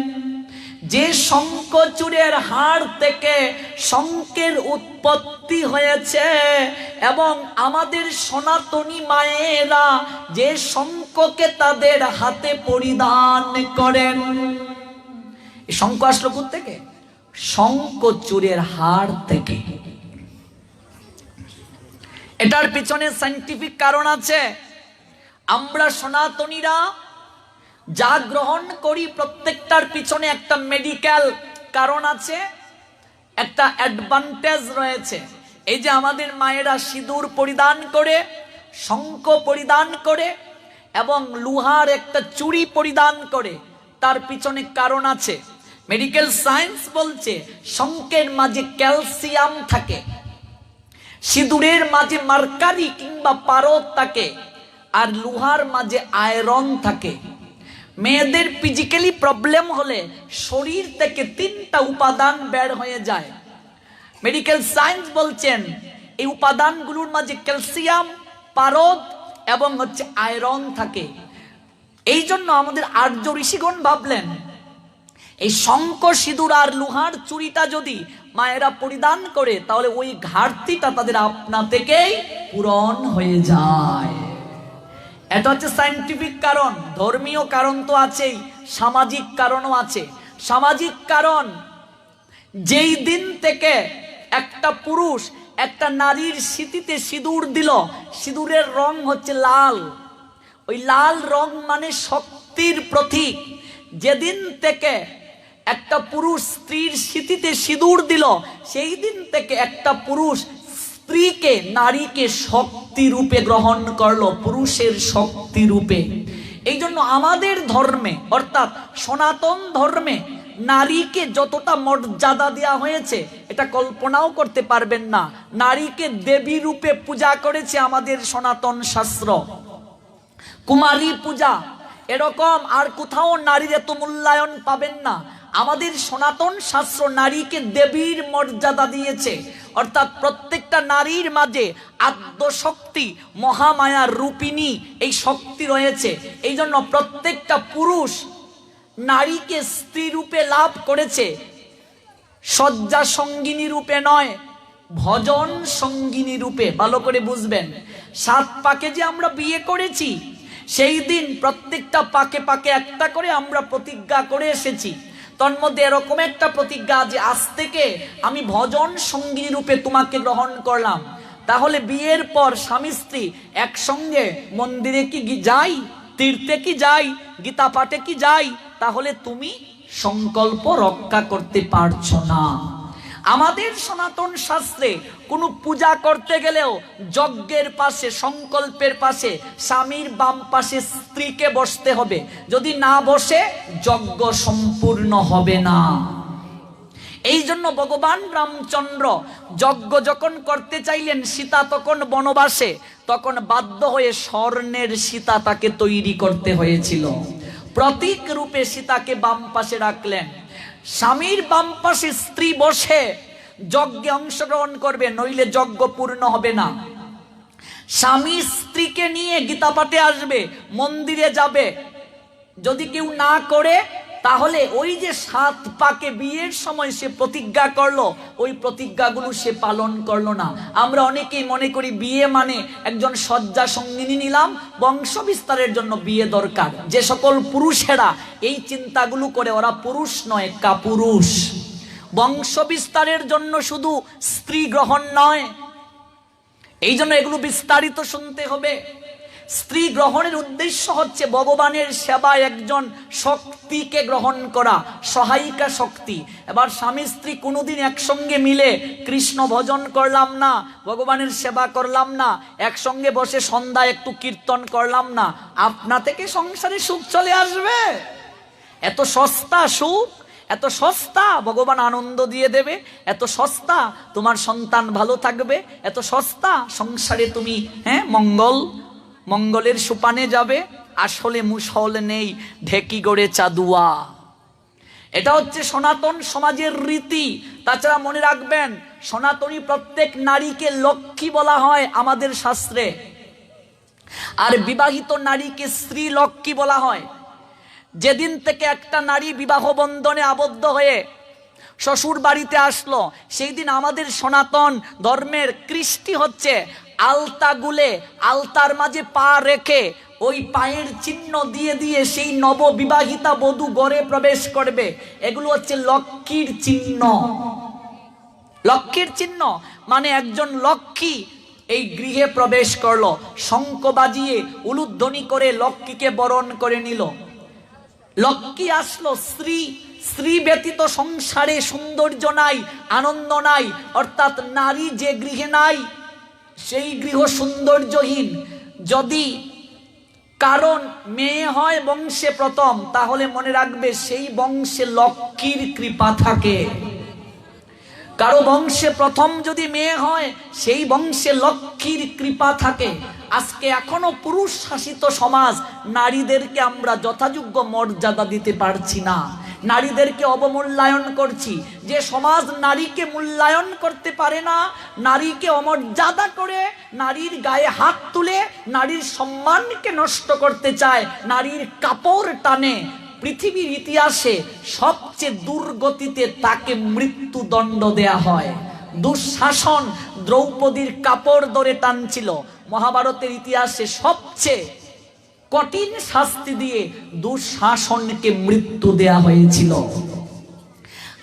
যে শঙ্খচূড়ের হাড় থেকে শঙ্খের উৎপত্তি হয়েছে এবং আমাদের সনাতনী মায়েরা যে শঙ্খকে তাদের হাতে পরিধান করেন, এই শঙ্খ আসলো কোথা থেকে? শঙ্খচূড়ের হাড় থেকে। এটার পিছনে সায়েন্টিফিক কারণ আছে। আমরা সনাতনীরা যা গ্রহণ করি প্রত্যেকটার পিছনে একটা মেডিকেল কারণ আছে, একটা অ্যাডভান্টেজ রয়েছে। এই যে আমাদের মায়েরা সিঁদুর পরিধান করে, শঙ্খ পরিধান করে এবং লোহার একটা চুড়ি পরিধান করে, তার পিছনে কারণ আছে। মেডিকেল সায়েন্স বলছে শঙ্খের মাঝে ক্যালসিয়াম থাকে, সিঁদুরের মাঝে মার্কারি কিংবা পারদ থাকে, আর লোহার মাঝে আয়রন থাকে। মেয়েদের ফিজিক্যালি প্রবলেম হলে শরীর থেকে 3টা উপাদান বের হয়ে যায়। মেডিকেল সায়েন্স বলছেন এই উপাদানগুলোর মাঝে ক্যালসিয়াম, পারদ এবং আয়রন থাকে। এই জন্য আমাদের আর্য ঋষিগণ ভাবলেন এই শঙ্খ, সিঁদুর আর লোহার চুড়িটা যদি মায়েরা পরিধান করে তাহলে ওই ঘাটতিটা তাদের আপনা থেকেই পূরণ হয়ে যায়। এটা হচ্ছে সায়েন্টিফিক কারণ। ধর্মীয় কারণ তো আছেই, সামাজিক কারণও আছে। সামাজিক কারণ, যেই দিন থেকে একটা পুরুষ একটা নারীর স্মৃতিতে সিঁদুর দিল, সিঁদুরের রং হচ্ছে লাল, ওই লাল রং মানে শক্তির প্রতীক। যেদিন থেকে একটা পুরুষ স্ত্রীর স্মৃতিতে সিঁদুর দিল, সেই দিন থেকে একটা পুরুষ স্ত্রীকে, নারীকে শক্তি রূপে গ্রহণ করলো, পুরুষের শক্তি রূপে। এই জন্য আমাদের ধর্মে অর্থাৎ সনাতন ধর্মে নারীকে যতটা মর্যাদা দেওয়া হয়েছে এটা কল্পনাও করতে পারবেন না। নারীকে দেবী রূপে পূজা করেছে আমাদের সনাতন শাস্ত্র। কুমারী পূজা, এরকম আর কোথাও নারীর এত মূল্যায়ন পাবেন না। আমাদের সনাতন শাস্ত্র নারীকে দেবীর মর্যাদা দিয়েছে, অর্থাৎ প্রত্যেকটা নারীর মাঝে আদ্যশক্তি, মহামায়ার রূপিণী এই শক্তি রয়েছে। এই জন্য প্রত্যেকটা পুরুষ নারীকে স্ত্রী রূপে লাভ করেছে, শয্যা সঙ্গিনী রূপে নয়, ভজন সঙ্গিনী রূপে। ভালো করে বুঝবেন, 7 পাকে যে আমরা বিয়ে করেছি, সেই দিন প্রত্যেকটা পাকে পাকে একটা করে আমরা প্রতিজ্ঞা করে এসেছি। তন্মধ্যে এরকম একটা প্রতিজ্ঞা যে আজ থেকে আমি ভজন সঙ্গিনী রূপে তোমাকে গ্রহণ করলাম। তাহলে বিয়ের পর স্বামী স্ত্রী একসঙ্গে মন্দিরে কি যাই, তীর্থে কি যাই, গীতা পাঠে কি যাই, তাহলে তুমি সংকল্প রক্ষা করতে পারছো না। আমাদের সনাতন শাস্ত্রে কোনো পূজা করতে গেলেও যজ্ঞের পাশে, সংকল্পের পাশে স্বামীর বাম পাশে স্ত্রীকে বসতে হবে। যদি না বসে যজ্ঞ সম্পূর্ণ হবে না। এই জন্য ভগবান রামচন্দ্র যজ্ঞ যখন করতে চাইলেন, সীতা তখন বনবাসে, তখন বাধ্য হয়ে স্বর্ণের সীতা তাকে তৈরি করতে হয়েছিল। প্রতীক রূপে সীতাকে বাম পাশে রাখলেন। স্বামীর বাম পাশে স্ত্রী বসে যজ্ঞে অংশগ্রহণ করবে, নইলে যজ্ঞ পূর্ণ হবে না। স্বামী স্ত্রীকে নিয়ে গীতা পাঠে আসবে, মন্দিরে যাবে। যদি কেউ না করে তাহলে ওই যে 7 পাকে বিয়ের সময় সে প্রতিজ্ঞা করলো, ওই প্রতিজ্ঞাগুলো সে পালন করলো না। আমরা অনেকেই মনে করি বিয়ে মানে একজন শয্যা সঙ্গিনী নিলাম, বংশ বিস্তারের জন্য বিয়ে দরকার। যে সকল পুরুষেরা এই চিন্তাগুলো করে ওরা পুরুষ নয়, কাপুরুষ। বংশ বিস্তারের জন্য শুধু স্ত্রী গ্রহণ নয়, এই জন্য এগুলো বিস্তারিত শুনতে হবে। স্ত্রী গ্রহণের উদ্দেশ্য হচ্ছে ভগবানের সেবায় একজন শক্তিকে গ্রহণ করা, সহায়িকা শক্তি। এবার স্বামী স্ত্রী কোনোদিন একসঙ্গে মিলে কৃষ্ণ ভজন করলাম না, ভগবানের সেবা করলাম না, একসঙ্গে বসে সন্ধ্যায় একটু কীর্তন করলাম না, আপনা থেকে সংসারে সুখ চলে আসবে? এত সস্তা সুখ, এত সস্তা ভগবান আনন্দ দিয়ে দেবে, এত সস্তা তোমার সন্তান ভালো থাকবে, এত সস্তা সংসারে তুমি মঙ্গলের সোপানে যাবে। আসলে মুসল নেই ঢেকি গড়ে চাদুয়া। এটা হচ্ছে সনাতন সমাজের রীতি। তাছাড়া মনে রাখবেন, সনাতনী প্রত্যেক নারীকে লক্ষ্মী বলা হয় আমাদের শাস্ত্রে, আর বিবাহিত নারীকে স্ত্রী লক্ষ্মী বলা হয়। যেদিন থেকে একটা নারী বিবাহ বন্ধনে আবদ্ধ হয়ে শ্বশুর বাড়িতে আসলো, সেই দিন আমাদের সনাতন ধর্মের কৃষ্টি হচ্ছে আলতা গুলে আলতার মাঝে পা রেখে ওই পায়ের চিহ্ন দিয়ে দিয়ে সেই নববিবাহিতা বধূ ঘরে প্রবেশ করবে। এগুলো হচ্ছে লক্ষ্মীর চিহ্ন। লক্ষ্মীর চিহ্ন মানে একজন লক্ষ্মী এই গৃহে প্রবেশ করলো, শঙ্খ বাজিয়ে উলুধ্বনি করে লক্ষ্মীকে বরণ করে নিল। লক্ষ্মী আসলো, স্ত্রী ব্যতীত সংসারে সৌন্দর্য নাই, আনন্দ নাই। অর্থাৎ নারী যে গৃহে নাই সেই গৃহ সৌন্দর্যহীন। যদি কারণ মেয়ে হয় বংশে প্রথম, তাহলে মনে রাখবে সেই বংশে লক্ষ্মীর কৃপা থাকে। কারো বংশে প্রথম যদি মেয়ে হয়, সেই বংশে লক্ষ্মীর কৃপা থাকে। আজকে এখনো পুরুষ শাসিত সমাজ, নারীদেরকে আমরা যথাযোগ্য মর্যাদা দিতে পারছি না, নারীদেরকে অবমূল্যায়ন করছি। যে সমাজ নারীকে মূল্যায়ন করতে পারে না, নারীকে অমর্যাদা করে, নারীর গায়ে হাত তুলে নারীর সম্মানকে নষ্ট করতে চায়, নারীর কাপড় টানে, পৃথিবীর ইতিহাসে সবচেয়ে দুর্গতিতে তাকে মৃত্যুদণ্ড দেয়া হয়। দুঃশাসন দ্রৌপদীর কাপড় ধরে টানছিল। মহাভারতের ইতিহাসে সবচেয়ে কঠিন শাস্তি দিয়ে দুঃশাসনকে মৃত্যু দেয়া হয়েছিল।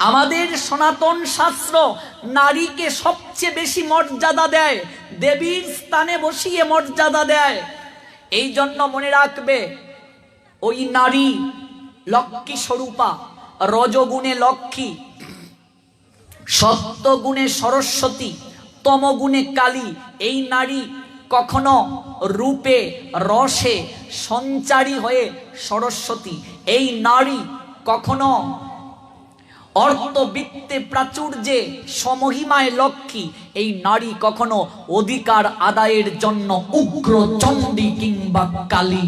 আমাদের সনাতন শাস্ত্র নারীকে সবচেয়ে বেশি মর্যাদা দেয়, দেবীর স্থানে বসিয়ে মর্যাদা দেয়। এই জন্য মনে রাখবে, ওই নারী লক্ষ্মী স্বরূপা, রজগুণে লক্ষ্মী, সত্যগুণে সরস্বতী, তমগুণে কালী। এই নারী কখনো রূপে রসে সঞ্চারী হয়ে সরস্বতী, এই নারী কখনো অর্থবিত্তে প্রাচুর্যে সমহিমায় লক্ষ্মী, এই নারী কখনো অধিকার আদায়ের জন্য উগ্র চণ্ডী কিংবা কালী,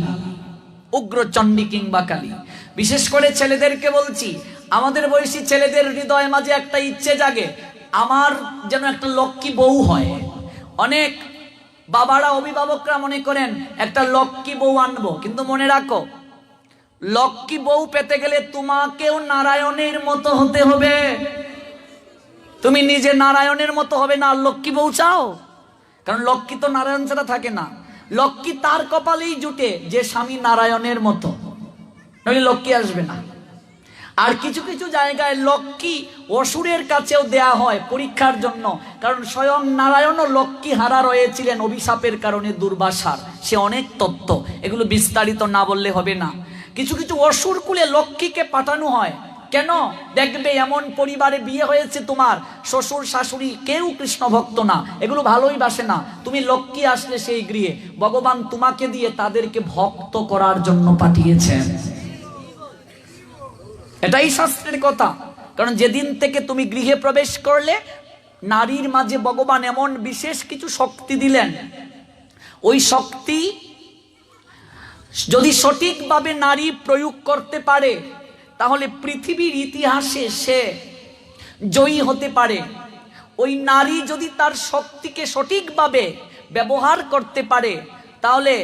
উগ্র চণ্ডী কিংবা কালী। বিশেষ করে ছেলেদেরকে বলছি, আমাদের বয়সী ছেলেদের হৃদয় মাঝে একটা ইচ্ছে জাগে, আমার যেন একটা লক্ষ্মী বউ হয়। অনেক বাবারা, অভিভাবকরা মনে করেন একটা লক্ষ্মী বউ আনবো, কিন্তু মনে রাখো, লক্ষ্মী বউ পেতে গেলে তোমাকেও নারায়ণের মতো হতে হবে। তুমি নিজে নারায়ণের মতো হবে না আর লক্ষ্মী বউ চাও? কারণ লক্ষ্মী তো নারায়ণ ছাড়া থাকে না। লক্ষ্মী তার কপালেই জুটে যে স্বামী নারায়ণের মতো, নইলে লক্ষ্মী আসবে না। আর কিছু কিছু জায়গায় লক্ষ্মী অসুরের কাছেও দেয়া হয় পরীক্ষার জন্য, কারণ স্বয়ং নারায়ণও লক্ষ্মী হারা রয়েছিলেন অভিশাপের কারণে দুর্বাসার। সে অনেক তত্ত্ব, এগুলো বিস্তারিত না বললে হবে না। কিছু কিছু অসুর কুলে লক্ষ্মীকে পাঠানো হয়। কেন? দেখবে এমন পরিবারে বিয়ে হয়েছে তোমার, শ্বশুর শাশুড়ি কেউ কৃষ্ণ ভক্ত না, এগুলো ভালোই বাসে না, তুমি লক্ষ্মী আসলে সেই গৃহে ভগবান তোমাকে দিয়ে তাদেরকে ভক্ত করার জন্য পাঠিয়েছেন। এটাই শাস্ত্রের কথা। কারণ যেদিন থেকে তুমি গৃহে প্রবেশ করলে, নারীর মাঝে ভগবান এমন বিশেষ কিছু শক্তি দিলেন, ওই শক্তি যদি সঠিকভাবে নারী প্রয়োগ করতে পারে, তাহলে পৃথিবীর ইতিহাসে সে জয়ী হতে পারে। ওই নারী যদি তার শক্তিকে সঠিকভাবে ব্যবহার করতে পারে, তাহলে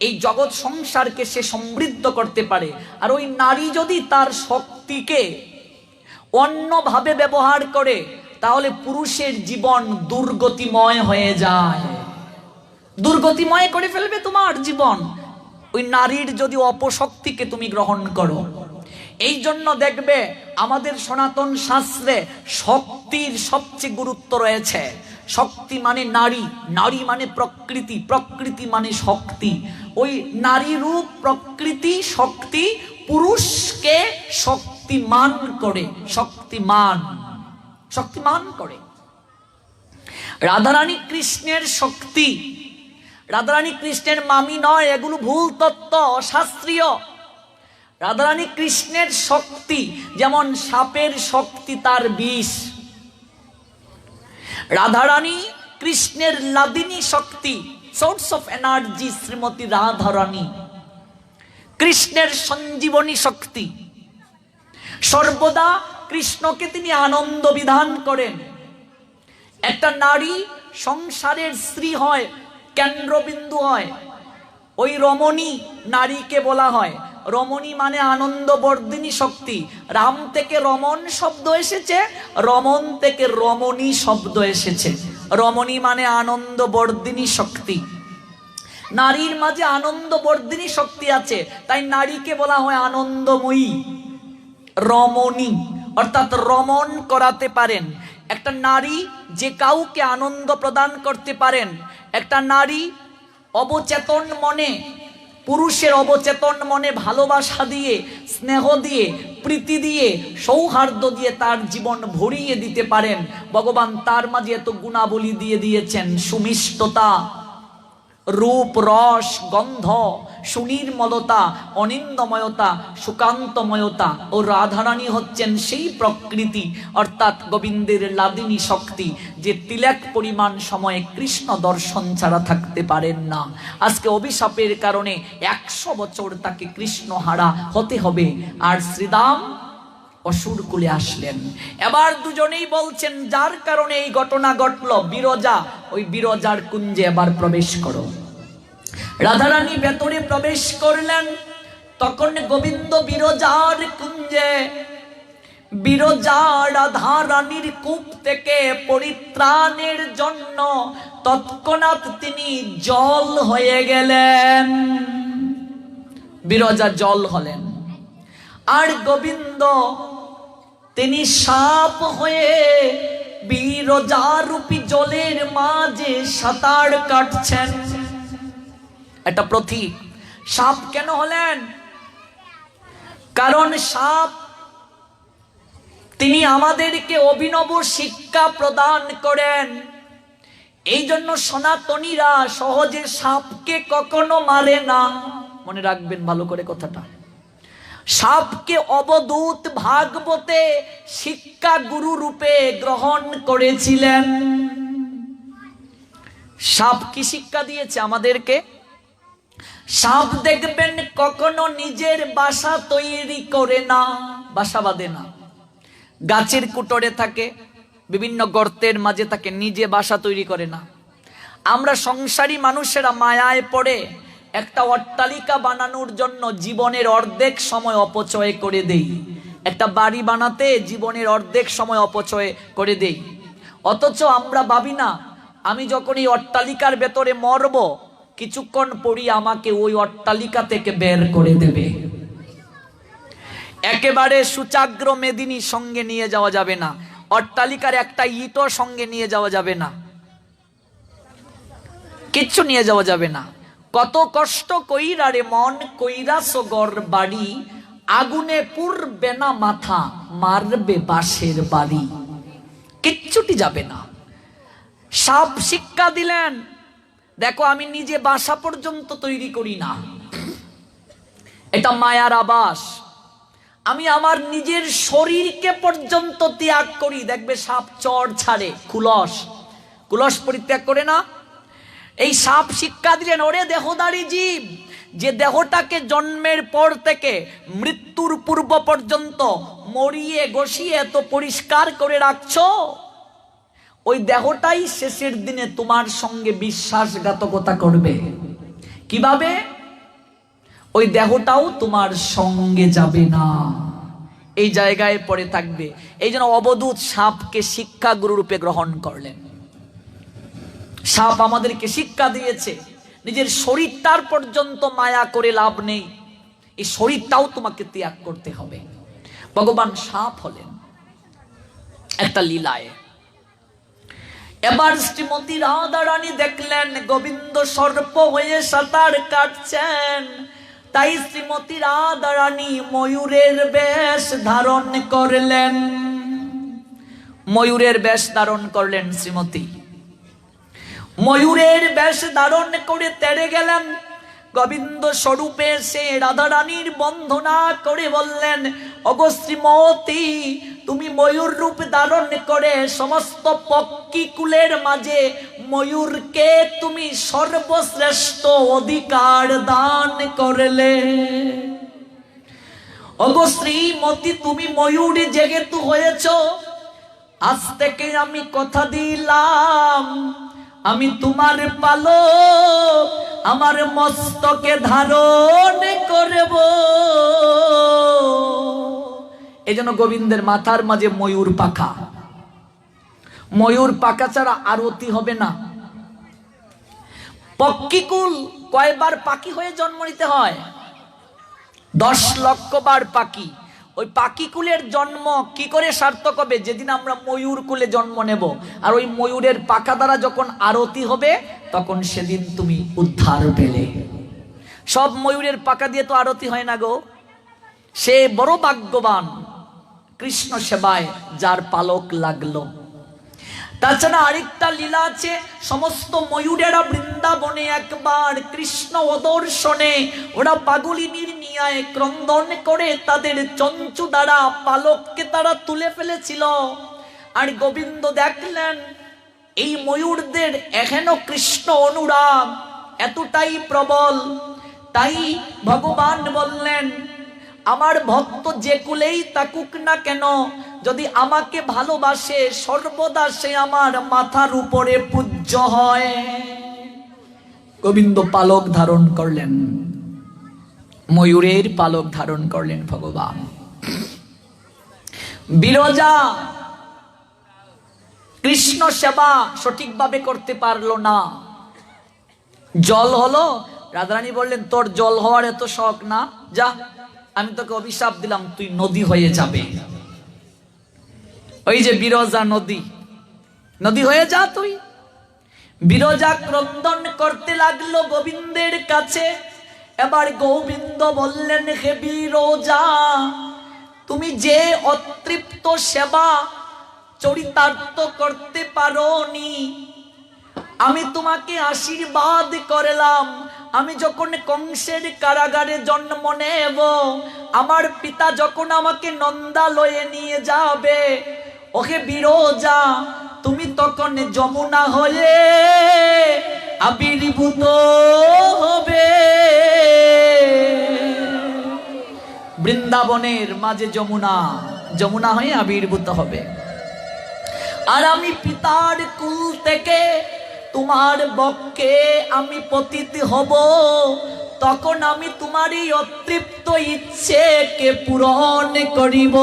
এই জগৎ সংসারকে সে সমৃদ্ধ করতে পারে। আর ওই নারী যদি তার শক্তিকে অন্যভাবে ব্যবহার করে, তাহলে পুরুষের জীবন দুর্গতিময় হয়ে যায়, দুর্গতিময় করে ফেলবে তোমার জীবন, ওই নারীর যদি অপশক্তিকে তুমি গ্রহণ করো। এই জন্য দেখবে আমাদের সনাতন শাস্ত্রে শক্তির সবচেয়ে গুরুত্ব রয়েছে। শক্তি মানে নারী, নারী মানে প্রকৃতি, প্রকৃতি মানে শক্তি। ওই নারী রূপ প্রকৃতি শক্তি পুরুষকে শক্তিমান করে, শক্তিমান করে। রাধারানী কৃষ্ণের শক্তি, রাধারানী কৃষ্ণের মামি নয়, এগুলো ভুল তত্ত্ব, অশাস্ত্রীয়। রাধারানী কৃষ্ণের শক্তি যেমন সাপের শক্তি তার বিষ, রাধারানী কৃষ্ণের লাদিনী শক্তি, source of energy Srimati Radharani, কৃষ্ণের সঞ্জীবনী শক্তি। সর্বদা কৃষ্ণকে তিনি আনন্দ বিধান করেন। একটা নারী সংসারের স্ত্রী হয়, কেন্দ্রবিন্দু হয়, ওই রমণী নারীকে বলা হয়। রমণী মানে আনন্দ বর্ধিনী শক্তি। রাম থেকে রমণ শব্দ এসেছে, রমণ থেকে রমণী শব্দ এসেছে। রমণী মানে আনন্দ বর্ধিনী শক্তি। নারীর মাঝে আনন্দ বর্ধিনী শক্তি আছে, তাই নারীকে বলা হয় আনন্দময়ী, রমণী, অর্থাৎ রমণ করাতে পারেন। একটা নারী যে কাউকে আনন্দ প্রদান করতে পারেন। একটা নারী অবচেতন মনে, পুরুষের অবচেতন মনে ভালোবাসা দিয়ে, স্নেহ দিয়ে, প্রীতি দিয়ে, সৌহার্দ্য দিয়ে তার জীবন ভরিয়ে দিতে পারেন। ভগবান তার মাঝে এত গুণাবলী দিয়ে দিয়েছেন, সুমিষ্টতা, রূপ, রস, গন্ধ, সুনির্মলতা, অনিন্দময়তা, সুকান্তময়তা। ও রাধারানী হচ্ছেন সেই প্রকৃতি, অর্থাৎ গোবিন্দের লাদিনী শক্তি, যে তিলক পরিমাণ সময়ে কৃষ্ণ দর্শন ছাড়া থাকতে পারেন না। আজকে অভিশাপের কারণে 100 বছর তাকে কৃষ্ণহারা হতে হবে। আর শ্রীদাম অসুর কুলে আসলেন। এবার দুজনেই বলছেন, যার কারণে এই ঘটনা ঘটলো, বিরজা, ওই বিরজার কুঞ্জে এবার প্রবেশ করো। রাধারানী ভেতরে প্রবেশ করলেন। তখন গোবিন্দ বিরজার কুঞ্জে, বিরজা রাধা রানীর কূপ থেকে পরিত্রাণের জন্য তৎক্ষণাৎ তিনি জল হয়ে গেলেন। বিরজা জল হলেন। আর গোবিন্দ তিনি সাপ হয়ে বিরজারূপী জলের মাঝে সাঁতার কাটছেন। একটা প্রতীক। সাপ কেন হলেন? কারণ সাপ তিনি আমাদেরকে অভিনব শিক্ষা প্রদান করেন। এই জন্য সনাতনীরা সহজে সাপকে কখনো মারে না। মনে রাখবেন ভালো করে কথাটা। সাপকে অবধূত ভাগবতে শিক্ষা গুরু রূপে গ্রহণ করেছিলেন। সাপ কি শিক্ষা দিয়েছে আমাদেরকে? সাপ দেখবেন কখনো নিজের বাসা তৈরি করে না, বাসা বাঁধে না। গাছের কুটরে থাকে, বিভিন্ন গর্তের মাঝে থাকে, নিজে বাসা তৈরি করে না। আমরা সংসারী মানুষেরা মায়ায় পড়ে একটা অট্টালিকা বানানোর জন্য জীবনের অর্ধেক সময় অপচয় করে দেই। একটা বাড়ি বানাতে জীবনের অর্ধেক সময় অপচয় করে দেই। অথচ আমরা ভাবি না, আমি যখন এই অট্টালিকার ভেতরে মরব, কিছুক্ষণ পরই আমাকে ওই অট্টালিকা থেকে বের করে দেবে। একেবারে সুচাগ্র মেদিনী সঙ্গে নিয়ে যাওয়া যাবে না, অট্টালিকার একটা ইটও সঙ্গে নিয়ে যাওয়া যাবে না, কিচ্ছু নিয়ে যাওয়া যাবে না। কত কষ্ট কইরা রে মন, কইরা সগর বাড়ি, আগুনে পুড়বে না মাথা, মারবে বাঁশের বাড়ি। কিচ্ছুটি যাবে না। সাপ শিক্ষা দিলেন, দেখো আমি নিজে বাসা পর্যন্ত তৈরি করি না, এটা মায়ার আবাস। আমি আমার নিজের শরীরকে পর্যন্ত ত্যাগ করি। দেখবে সাপ চড় ছাড়ে, কুলস পরিত্যাগ করে না। এই সাপ শিক্ষা দিলেন, ওরে দেহধারী জীব, যে দেহটাকে জন্মের পর থেকে মৃত্যুর পূর্ব পর্যন্ত মরিয়ে গসিয়ে এত পরিষ্কার করে রাখছো, ওই দেহটাই শেষের দিনে তোমার সঙ্গে বিশ্বাসঘাতকতা করবে। কিভাবে? ওই দেহটাও তোমার সঙ্গে যাবে না, এই জায়গায় পড়ে থাকবে। এই জন্য অবধূত সাপকে শিক্ষা গুরু রূপে গ্রহণ করলেন। সাপ আমাদেরকে শিক্ষা দিয়েছে, নিজের শরীরটার পর্যন্ত মায়া করে লাভ নেই, এই শরীরটাও তোমাকে ত্যাগ করতে হবে। ভগবান সাপ হলেন একটা লীলায়। এবার শ্রীমতী রাধারানী দেখলেন গোবিন্দ সর্প হয়ে সাঁতার কাটছেন, তাই শ্রীমতী রাধারানী ময়ূরের বেশ ধারণ করলেন। ময়ূরের বেশ ধারণ করলেন শ্রীমতী। ময়ূরের বেশ ধারণ করে তেড়ে গেলেন। গোবিন্দ স্বরূপে সে রাধারানীর বন্দনা করে বললেন, ওগো শ্রীমতী, তুমি ময়ূর রূপ ধারণ করে সমস্ত পক্ষী কুলের মাঝে ময়ূরকে তুমি সর্বশ্রেষ্ঠ অধিকার দান করলে। ওগো শ্রীমতী, তুমি ময়ূর যেহেতু হয়েছ, আজ থেকে আমি কথা দিলাম, আমি তোমার পালক আমার মস্তকে ধারণ করব। এই জন্য গোবিন্দের মাথার মাঝে ময়ূর পাখা। ময়ূর পাখা ছাড়া আরতি হবে না। পক্ষীকুল কয়বার পাখি হয়ে জন্ম নিতে হয়? 10 লক্ষ বার পাখি। ওই পাখি কুলের জন্ম কি করে সার্থক হবে? যেদিন আমরা ময়ূর কুলে জন্ম নেব, আর ওই ময়ূরের পাখা দ্বারা যখন আরতি হবে, তখন সেদিন তুমি উদ্ধার পেলে। সব ময়ূরের পাখা দিয়ে তো আরতি হয় না গো। সে বড় ভাগ্যবান কৃষ্ণ সেবায় যার পালক লাগলো। তাছাড়া আরেকটা লীলা আছে, সমস্ত ময়ূরেরা বৃন্দাবনে একবার কৃষ্ণ দর্শনে ওরা পাগলিনীর নিয়ায় ক্রন্দন করে তাদের চঞ্চু দ্বারা পালককে তারা তুলে ফেলেছিল। আর গোবিন্দ দেখলেন এই ময়ূরদের এখনো কৃষ্ণ অনুরাগ এতটাই প্রবল, তাই ভগবান বললেন, আমার ভক্ত যে কুলেই থাকুক না কেন, যদি আমাকে ভালোবাসে সর্বদা সে আমার মাথার উপরে পূজ্য হয়। গোবিন্দ পালক ধারণ করলেন, ময়ূরের পালক ধারণ করলেন ভগবান। বিরজা কৃষ্ণ সেবা সঠিকভাবে করতে পারলো না, জল হলো। রাধারানী বললেন, তোর জল হওয়ার এত শখ না, যা, আমি তোকে অভিশাপ দিলাম, তুই নদী হয়ে যাবে। ওই যে বিরজা নদী, নদী হয়ে যা তুই। বিরজা ক্রন্দন করতে লাগলো গোবিন্দের কাছে। এবার গোবিন্দ বললেন, হে বিরজা, তুমি যে অতৃপ্ত সেবা চরিতার্থ করতে পারোনি, আমি তোমাকে আশীর্বাদ করলাম। আমি যখন কংসের কারাগারে জন্ম নেব, আমার পিতা যখন আমাকে নন্দালয়ে নিয়ে যাবে, ওকে বিরজা, তুমি তখন যমুনা হয়ে আবির্ভূত হবে। বৃন্দাবনের মাঝে যমুনা, যমুনা হয়ে আবির্ভূত হবে। আর আমি পিতার কুল থেকে তোমার বক্ষে আমি পতিত হব, তখন আমি তোমার এই অতৃপ্ত ইচ্ছেকে পূরণ করিব।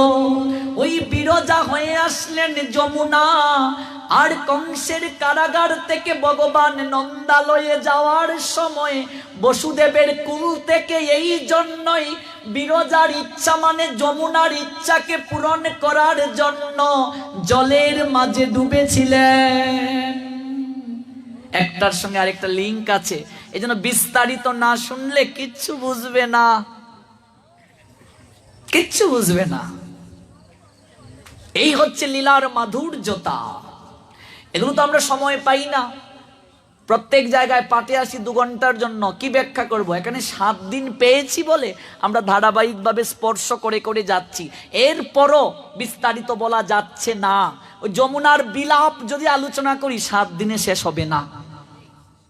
ওই বিরজা হয়ে আসলেন যমুনা। আর কংসের কারাগার থেকে ভগবান নন্দালয়ে যাওয়ার সময় বসুদেবের কুল থেকে এই জন্যই বিরজার ইচ্ছা মানে যমুনার ইচ্ছাকে পূরণ করার জন্য জলের মাঝে ডুবেছিলেন। একটার সঙ্গে আরেকটা লিঙ্ক আছে, এই জন্য বিস্তারিত না শুনলে কিচ্ছু বুঝবে না, কিচ্ছু বুঝবে না। এই হচ্ছে লীলার মাধুর্যতা। এগুলো তো আমরা সময় পাই না। প্রত্যেক জায়গায় পাঠে আসি 2 ঘন্টার জন্য, কি ব্যাখ্যা করব? এখানে 7 দিন পেয়েছি বলে আমরা ধারাবাহিকভাবে স্পর্শ করে করে যাচ্ছি, এরপরও বিস্তারিত বলা যাচ্ছে না। ওই যমুনার বিলাপ যদি আলোচনা করি 7 দিনে শেষ হবে না।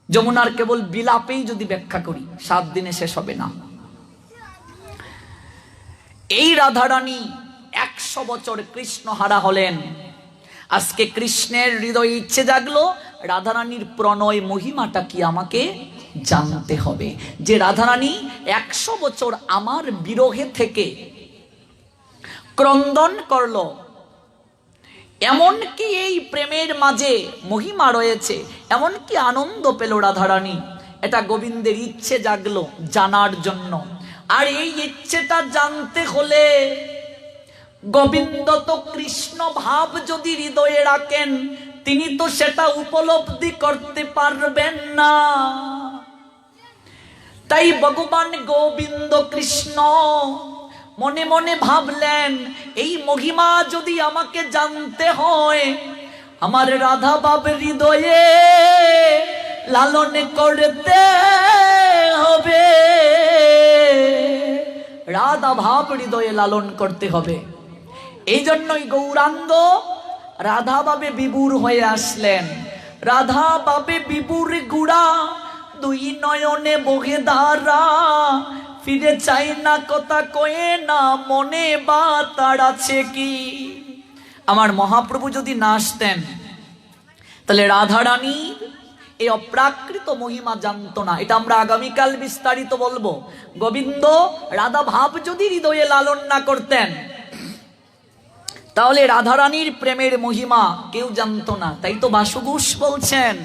যমুনার কেবল বিলাপেই যদি ব্যাখ্যা করি 7 দিনে শেষ হবে না। এই রাধারানী 100 বছর কৃষ্ণ হারা হলেন। আজকে কৃষ্ণের হৃদয়ে ইচ্ছে জাগলো, রাধারানীর প্রণয় মহিমাটা কি আমাকে জানতে হবে। যে রাধারানী 100 বছর আমার বিরহে থেকে ক্রন্দন করলো, এমন কি এই প্রেমের মাঝে মহিমা রয়েছে, এমন কি আনন্দ পেল রাধারানী, এটা গোবিন্দের ইচ্ছে জাগলো জানার জন্য। আর এই ইচ্ছেটা জানতে হলে গোবিন্দ তো কৃষ্ণ ভাব যদি হৃদয়ে রাখেন, তিনি তো সেটা উপলব্ধি করতে পারবেন না। তাই ভগবান গোবিন্দ কৃষ্ণ মনে মনে ভাবলেন, এই মহিমা যদি আমাকে জানতে হয়, আমার রাধা বাব হৃদয়ে লালন করতে হবে, রাধা ভাব হৃদয়ে লালন করতে হবে। এই জন্যই গৌরাঙ্গ রাধা বাবে বিভুর হয়ে আসলেন। রাধা বাবে বিভুর গুড়া, 2 নয়নে বহে ধারা, ফিরে চাই না কথা কয়ে না মনে বা তার আছে কি। আমার মহাপ্রভু যদি না আসতেন তাহলে রাধারানী এই অপ্রাকৃত মহিমা জানতো না। এটা আমরা আগামীকাল বিস্তারিত বলবো। গোবিন্দ রাধা ভাব যদি হৃদয়ে লালন না করতেন তাহলে রাধারানীর প্রেমের মহিমা কেউ জানতো না। তাই তো বাসুঘোষ বলছেন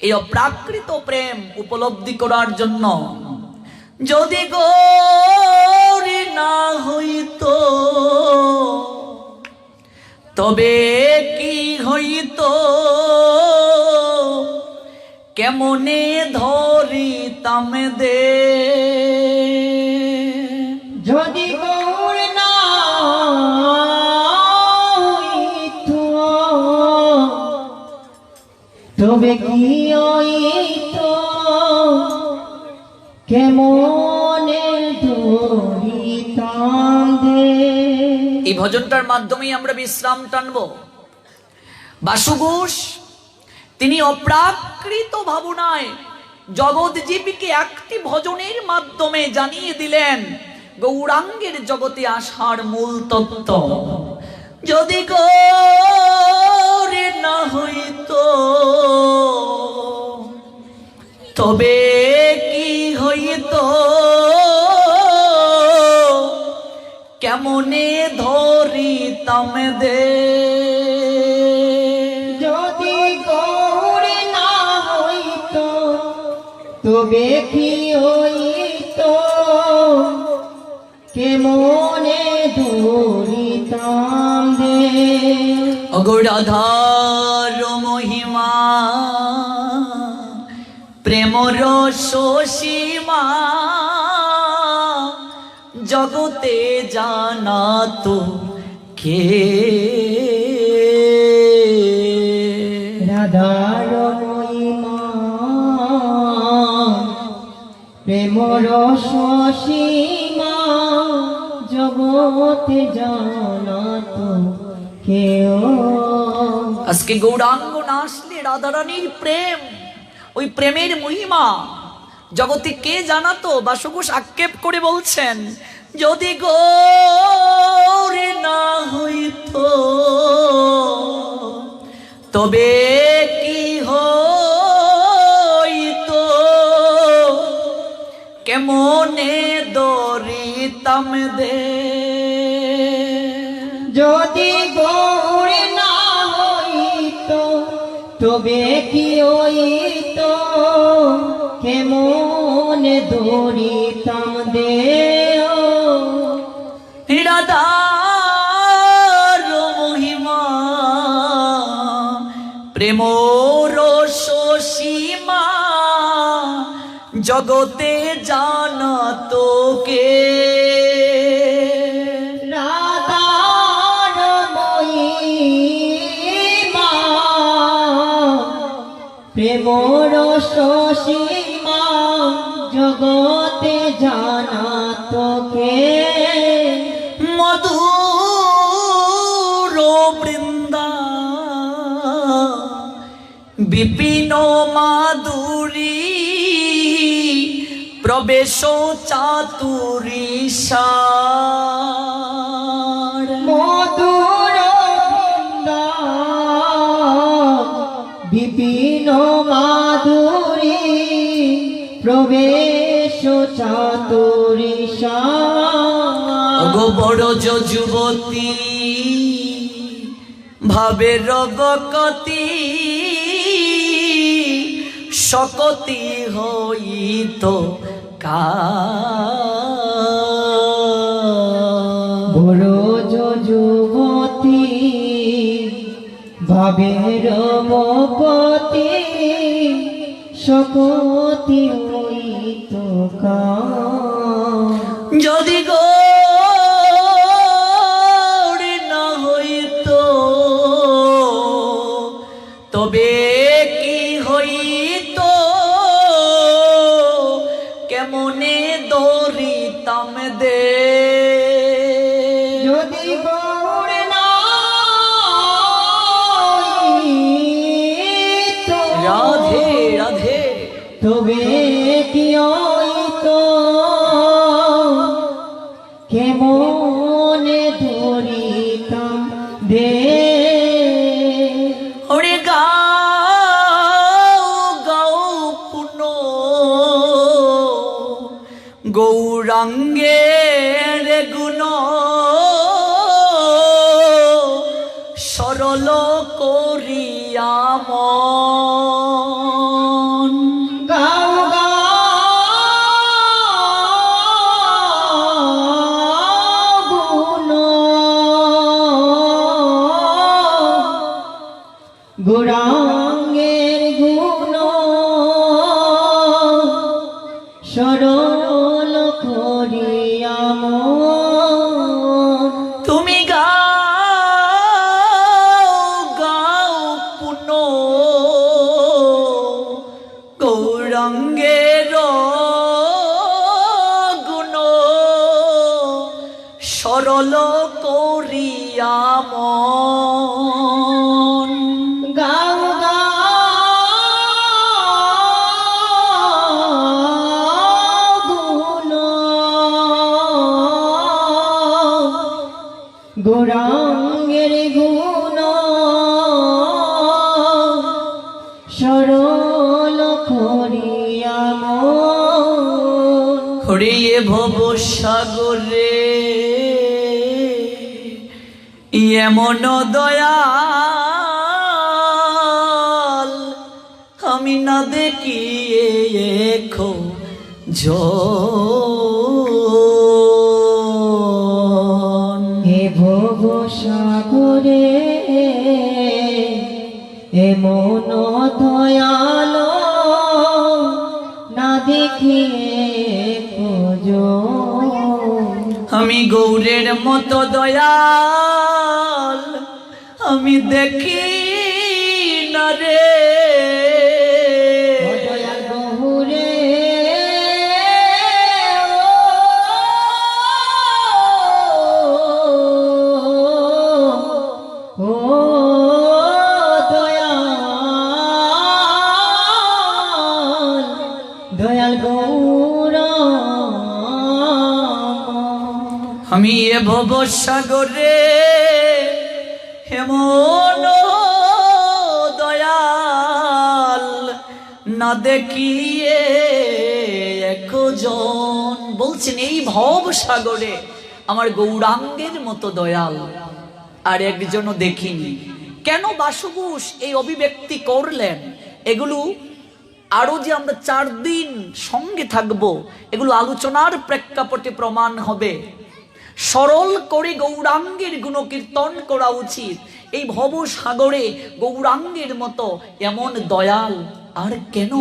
এই অপ্রাকৃত প্রেম উপলব্ধি করার জন্য যদি গৌরী না হইতো তবে কি হইতো, কেমনে ধরিতাম দে। যদি গৌর না হইতো তবে কি হইতো, কেমনে ধরিতাম দে। এই ভজনটার মাধ্যমেই আমরা বিশ্রাম টানবো। বাসুঘোষ তিনি অপ্রাকৃত ভাবনায় জগৎজীবীকে একটি ভজনের মাধ্যমে জানিয়ে দিলেন গৌরাঙ্গের জগতে আসার মূল তত্ত্ব। যদি গৌরে না হইতো তবে কি হইতো, কেমনে ধরিতাম দে। যদি গৌর না হইতো তবে কি হইতো, কেমনে ধরিতাম দে। অগরাধার মহিমা প্রেম রস সীমা জগতে জানা তো কে। রাধার মহিমা প্রেম রস সীমা জগতে জানা তো কেউ। আজকে গৌরাঙ্গ না আসলে রাধারানীর প্রেম, ওই প্রেমের মহিমা জগতে কে জানাতো। বাসুঘোষ আক্ষেপ করে বলছেন যদি গৌরে না হইতো তবে কি হইতো, কেমনে দরিতাম দে। যদি গৌর না হইতো তবে কি হইতো, কেমন ধরিতাম দে। রাধার মহিমা প্রেম রস সীমা জগতে জানাতো কে। রাধার মহিমা প্রেম রস সীমা জগতে জানা তোকে। মধুর বৃন্দা বিপিন মাধুরী প্রবেশ চাতুরী সার। মধুর বৃন্দা বিপিন মাধুরী প্রবেশ চাতুরী সার। গো বড় যুবতী ভাবের বকতি শকতি হইত বড় যুবতী ভাবের বকতি শকতি হইত যদি গৌর না হইতো তবে কি হইতো, কেমনে দরিতাম দে। যদি গৌর না হইতো রাধে রাধে তবে কি হইতো, গৌরাঙ্গের গুণ সরল করিয়া মন গাও গুণ গৌরাঙ্গের গুণ সরল করিয়া মন তুমি গাও গাও পুন গৌরাঙ্গের গুণ সরল করিয়া মন গাও গুণ গৌরাঙ্গের গুণ সরল করিয়া মন হরিয়ে ভব সাগরে এমন দয়াল আমি না দেখিয়ে এখো হে ভব সাগরে এমন দয়াল না দেখিয়ে খোঁজো আমি গৌরের মতো দয়াল আমি দেখি না রে দয়াল বহুরে ও দয়াল গৌর আমি এ ভব সাগরে হেমন দয়াল না দেখিয়ে একজন বলছেন এই ভব সাগরে আমার গৌরাঙ্গের মতো দয়াল আর একজনও দেখিনি। কেন বাসুগুস এই অভিব্যক্তি করলেন এগুলো আরো যে আমরা 4 দিন সঙ্গে থাকব এগুলো আলোচনার প্রেক্ষাপটে প্রমাণ হবে। সরল করে গৌরাঙ্গের গুণকীর্তন করা উচিত। এই ভব সাগরে গৌরাঙ্গের মতো এমন দয়াল আর কেন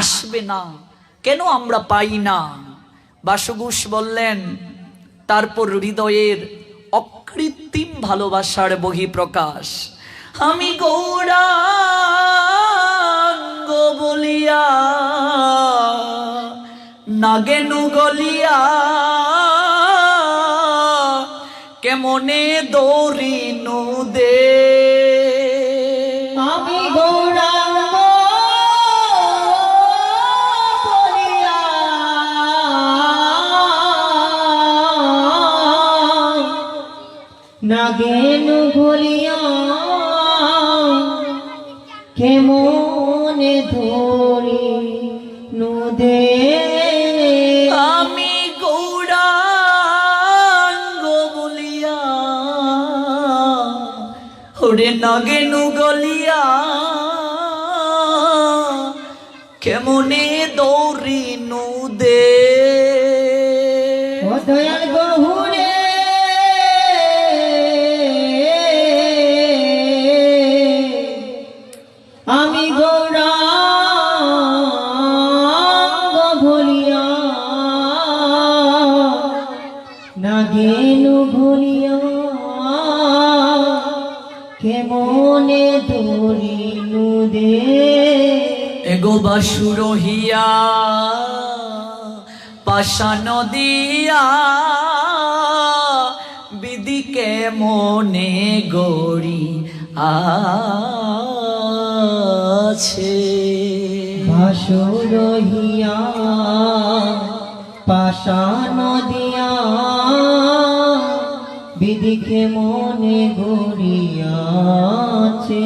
আসবে না, কেন আমরা পাই না? বাসুগুস বললেন তারপর হৃদয়ের অকৃত্রিম ভালোবাসার বহিঃপ্রকাশ। আমি গৌরাঙ্গ বলিয়া নাগেনু গলিয়া কেমনে দৌড়িনু দে। আমি গৌরাঙ্গ বলিয়া নাগেনু গলিয়া কেমনে ধরি নুদে। আমি গৌরাঙ্গ বলিয়া ওরে নাগেনু গলিয়া কেমনে দৌড়িনু দে। ও দয়াল বহুরে আমি গৌরাঙ্গ ভুলিয়া নাগেনু ভুলিয়া কেমনে ধরিনু দে। এগো বাসুর হিয়া পাশান দিয়া বিদিকে মনে গড়ি আছে। ভাসুরহিয়া পাশান দিয়া বিধিকে মনে গড়িয়াছে।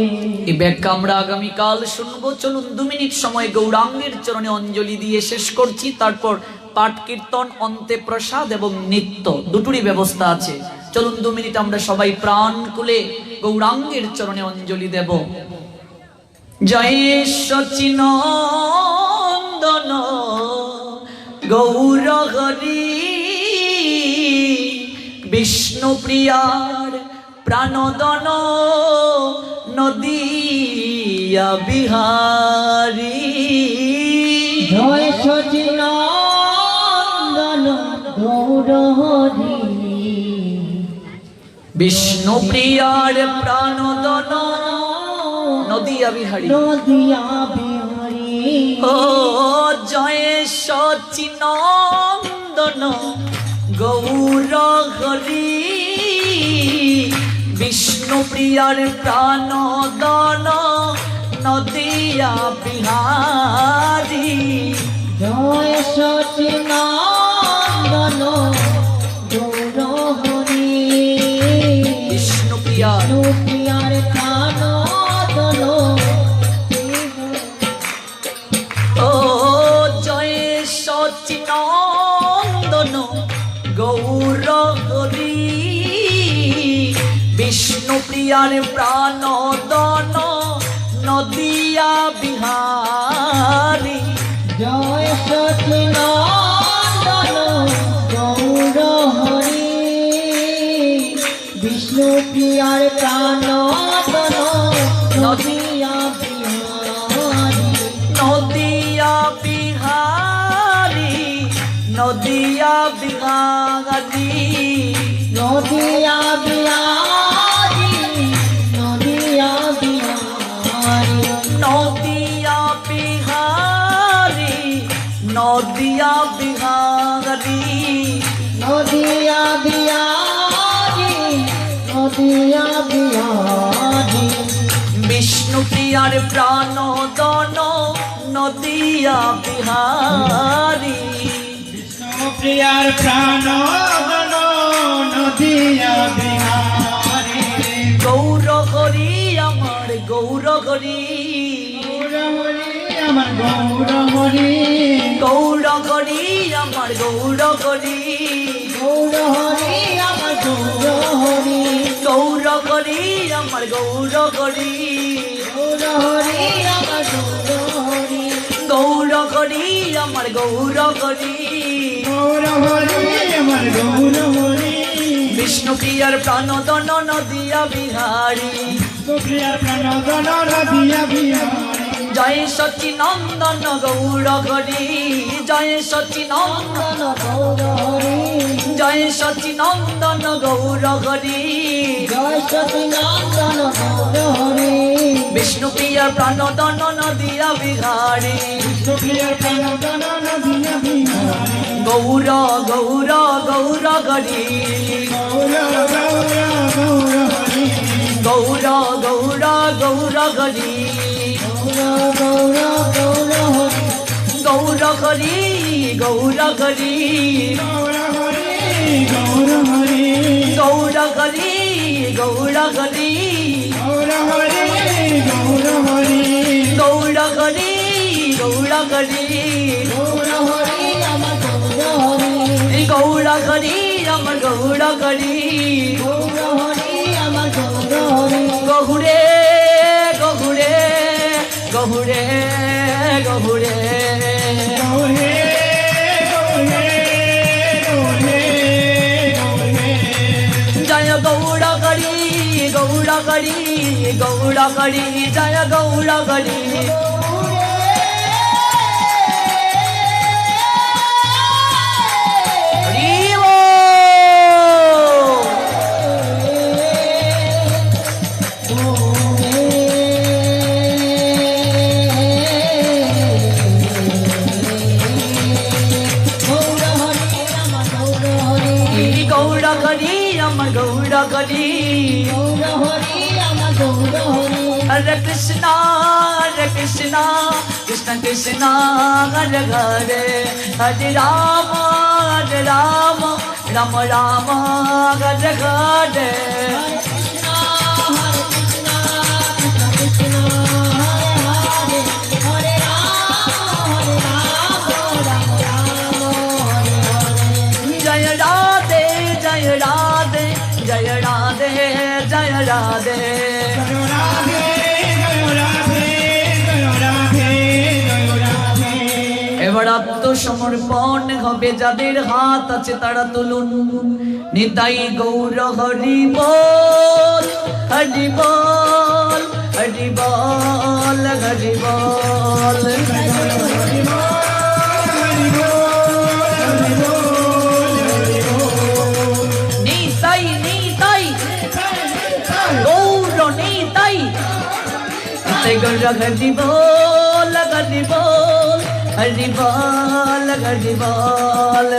এই ব্যাখ্যা আমরা আগামীকাল শুনবো। চলুন 2 মিনিট সময় গৌরাঙ্গের চরণে অঞ্জলি দিয়ে শেষ করছি। তারপর পাঠ কীর্তন, অন্তে প্রসাদ এবং নৃত্য দুটোরই ব্যবস্থা আছে। চলুন 2 মিনিট আমরা সবাই প্রাণ খুলে গৌরাঙ্গের চরণে অঞ্জলি দেব। জয় সচিনন্দন গৌর হরি, বিষ্ণু প্রিয়ার প্রাণদন নদিয়া বিহারী। জয় সচিনন্দন গৌর হরি, বিষ্ণু প্রিয়ার প্রাণদন নদিয়া বিহারী। নদিয়া বিহারী। ও জয় সচিনন্দন গৌর হরি, বিষ্ণু প্রিয়ার প্রাণদন নদিয়া বিহারী। জয় সচিনন্দন গৌর হরি, বিষ্ণু প্রিয়ার প্রিয়ার প্রাণদন। ও জয় সচিনন্দন গৌর হরি, বিষ্ণু প্রিয়ার প্রাণদন নদিয়া বিহারী। জয় সচিনন্দন গৌর হরি, বিষ্ণু প্রিয়ার প্রাণদন নদিয়া বিহারী। নদিয়া বিহারী, নদিয়া বিহারী। নদিয়া বিহারী, নদিয়া বিহারী। নদিয়া বিহারী, নদিয়া বিহারী। নদিয়া বিহারী, নদিয়া বিহারী। বিষ্ণু প্রিয়ার প্রাণদন নদিয়া বিহারী। প্রিয়ার প্রাণ নদিয়া বিহারী। গৌর হরি আমার গৌর হরি, গৌর হরি আমার গৌর হরি, গৌর হরি আমার গৌর হরি। গৌর হরি আমার গৌর হরি, গৌর হরি আমার গৌর হরি। গৌর হরি আমার গৌর হরি। গৌর হরি আমার গৌর হরি। গৌর হরি আমার গৌর হরি। বিষ্ণু প্রিয়ার প্রাণদন নদিয়া বিহারী। প্রিয়ার প্রাণ নদিয়া বিহারী। জয় সচিনন্দন গৌর হরি, জয় সচিনন্দন গৌর হরি, জয় সচিনন্দন গৌর হরি। জয় সচিনন্দন গৌর হরি। বিষ্ণু প্রিয়ার প্রাণদন নদিয়া বিহারী। প্রিয়ার প্রাণ নদিয়া বিহারী। গৌর গৌর গৌর হরি, গৌর গৌর গৌর হরি। গৌর গৌর গৌর হরি। গৌর গৌর গৌর হরি, গৌর হরি, গৌর হরি। গৌর হরি গৌর হরি। গৌর হরি, গৌর হরি। গৌর হরি গৌর হরি। গৌর হরি, গৌর হরি। গৌর হরি আমার গৌর হরি। গৌর হরি আমার গৌর হরি। গৌর হরি আমার গৌর হরি। গহুরে গহুরে গহুরে গহুরে। গৌরে গৌরে গৌরে গৌরে। জয় গৌর হরি, গৌর হরি, গৌর হরি। জয় গৌর হরি। হরি বল। গৌর হরি আমার গৌর হরি। গৌর হরি আমার গৌর হরি। হরে কৃষ্ণ হরে কৃষ্ণ, কৃষ্ণ কৃষ্ণ হরে হরে। হরে রাম রাম রাম গজে গজে Krishna Hare Hare Hare Rama Ram Hare Hare জয় রাধে জয় রাধে জয় রাধে জয় রাধে এবার আত্মসমর্পণ হবে যাদের হাত আছে তারা তুলুন নিতাই গৌর হরি বল হরি বল হরি বল হরি বল নিতাই নিতাই গৌর নিতাই নিতাই গৌর হরি বল হরি বল হরি বল হরি বল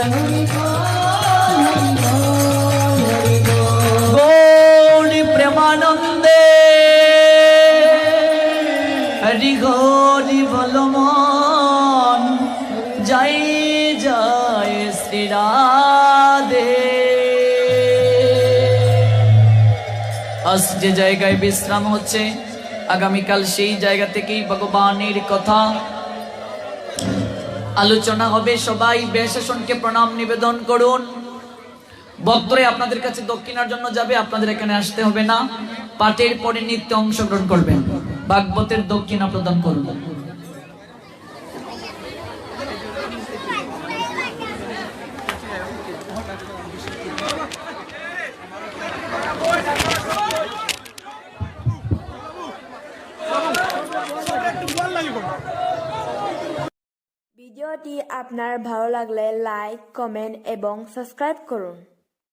গৌরী প্রেমানন্দে হরি গৌরী বলমন জয় জয় শ্রী রাধে। আজ যে জায়গায় বিশ্রাম হচ্ছে আগামীকাল সেই জায়গা থেকেই ভগবানের কথা আলোচনা হবে। সবাই বেশাসনকে প্রণাম নিবেদন করুন। বক্তরে আপনাদের কাছে দক্ষিণার জন্য যাবে, আপনাদের এখানে আসতে হবে না। পাঠের পরে নিত্য অংশগ্রহণ করবেন, ভাগবতের দক্ষিণা প্রদান করুন। ভিডিওটি আপনার ভালো লাগলে লাইক, কমেন্ট এবং সাবস্ক্রাইব করুন।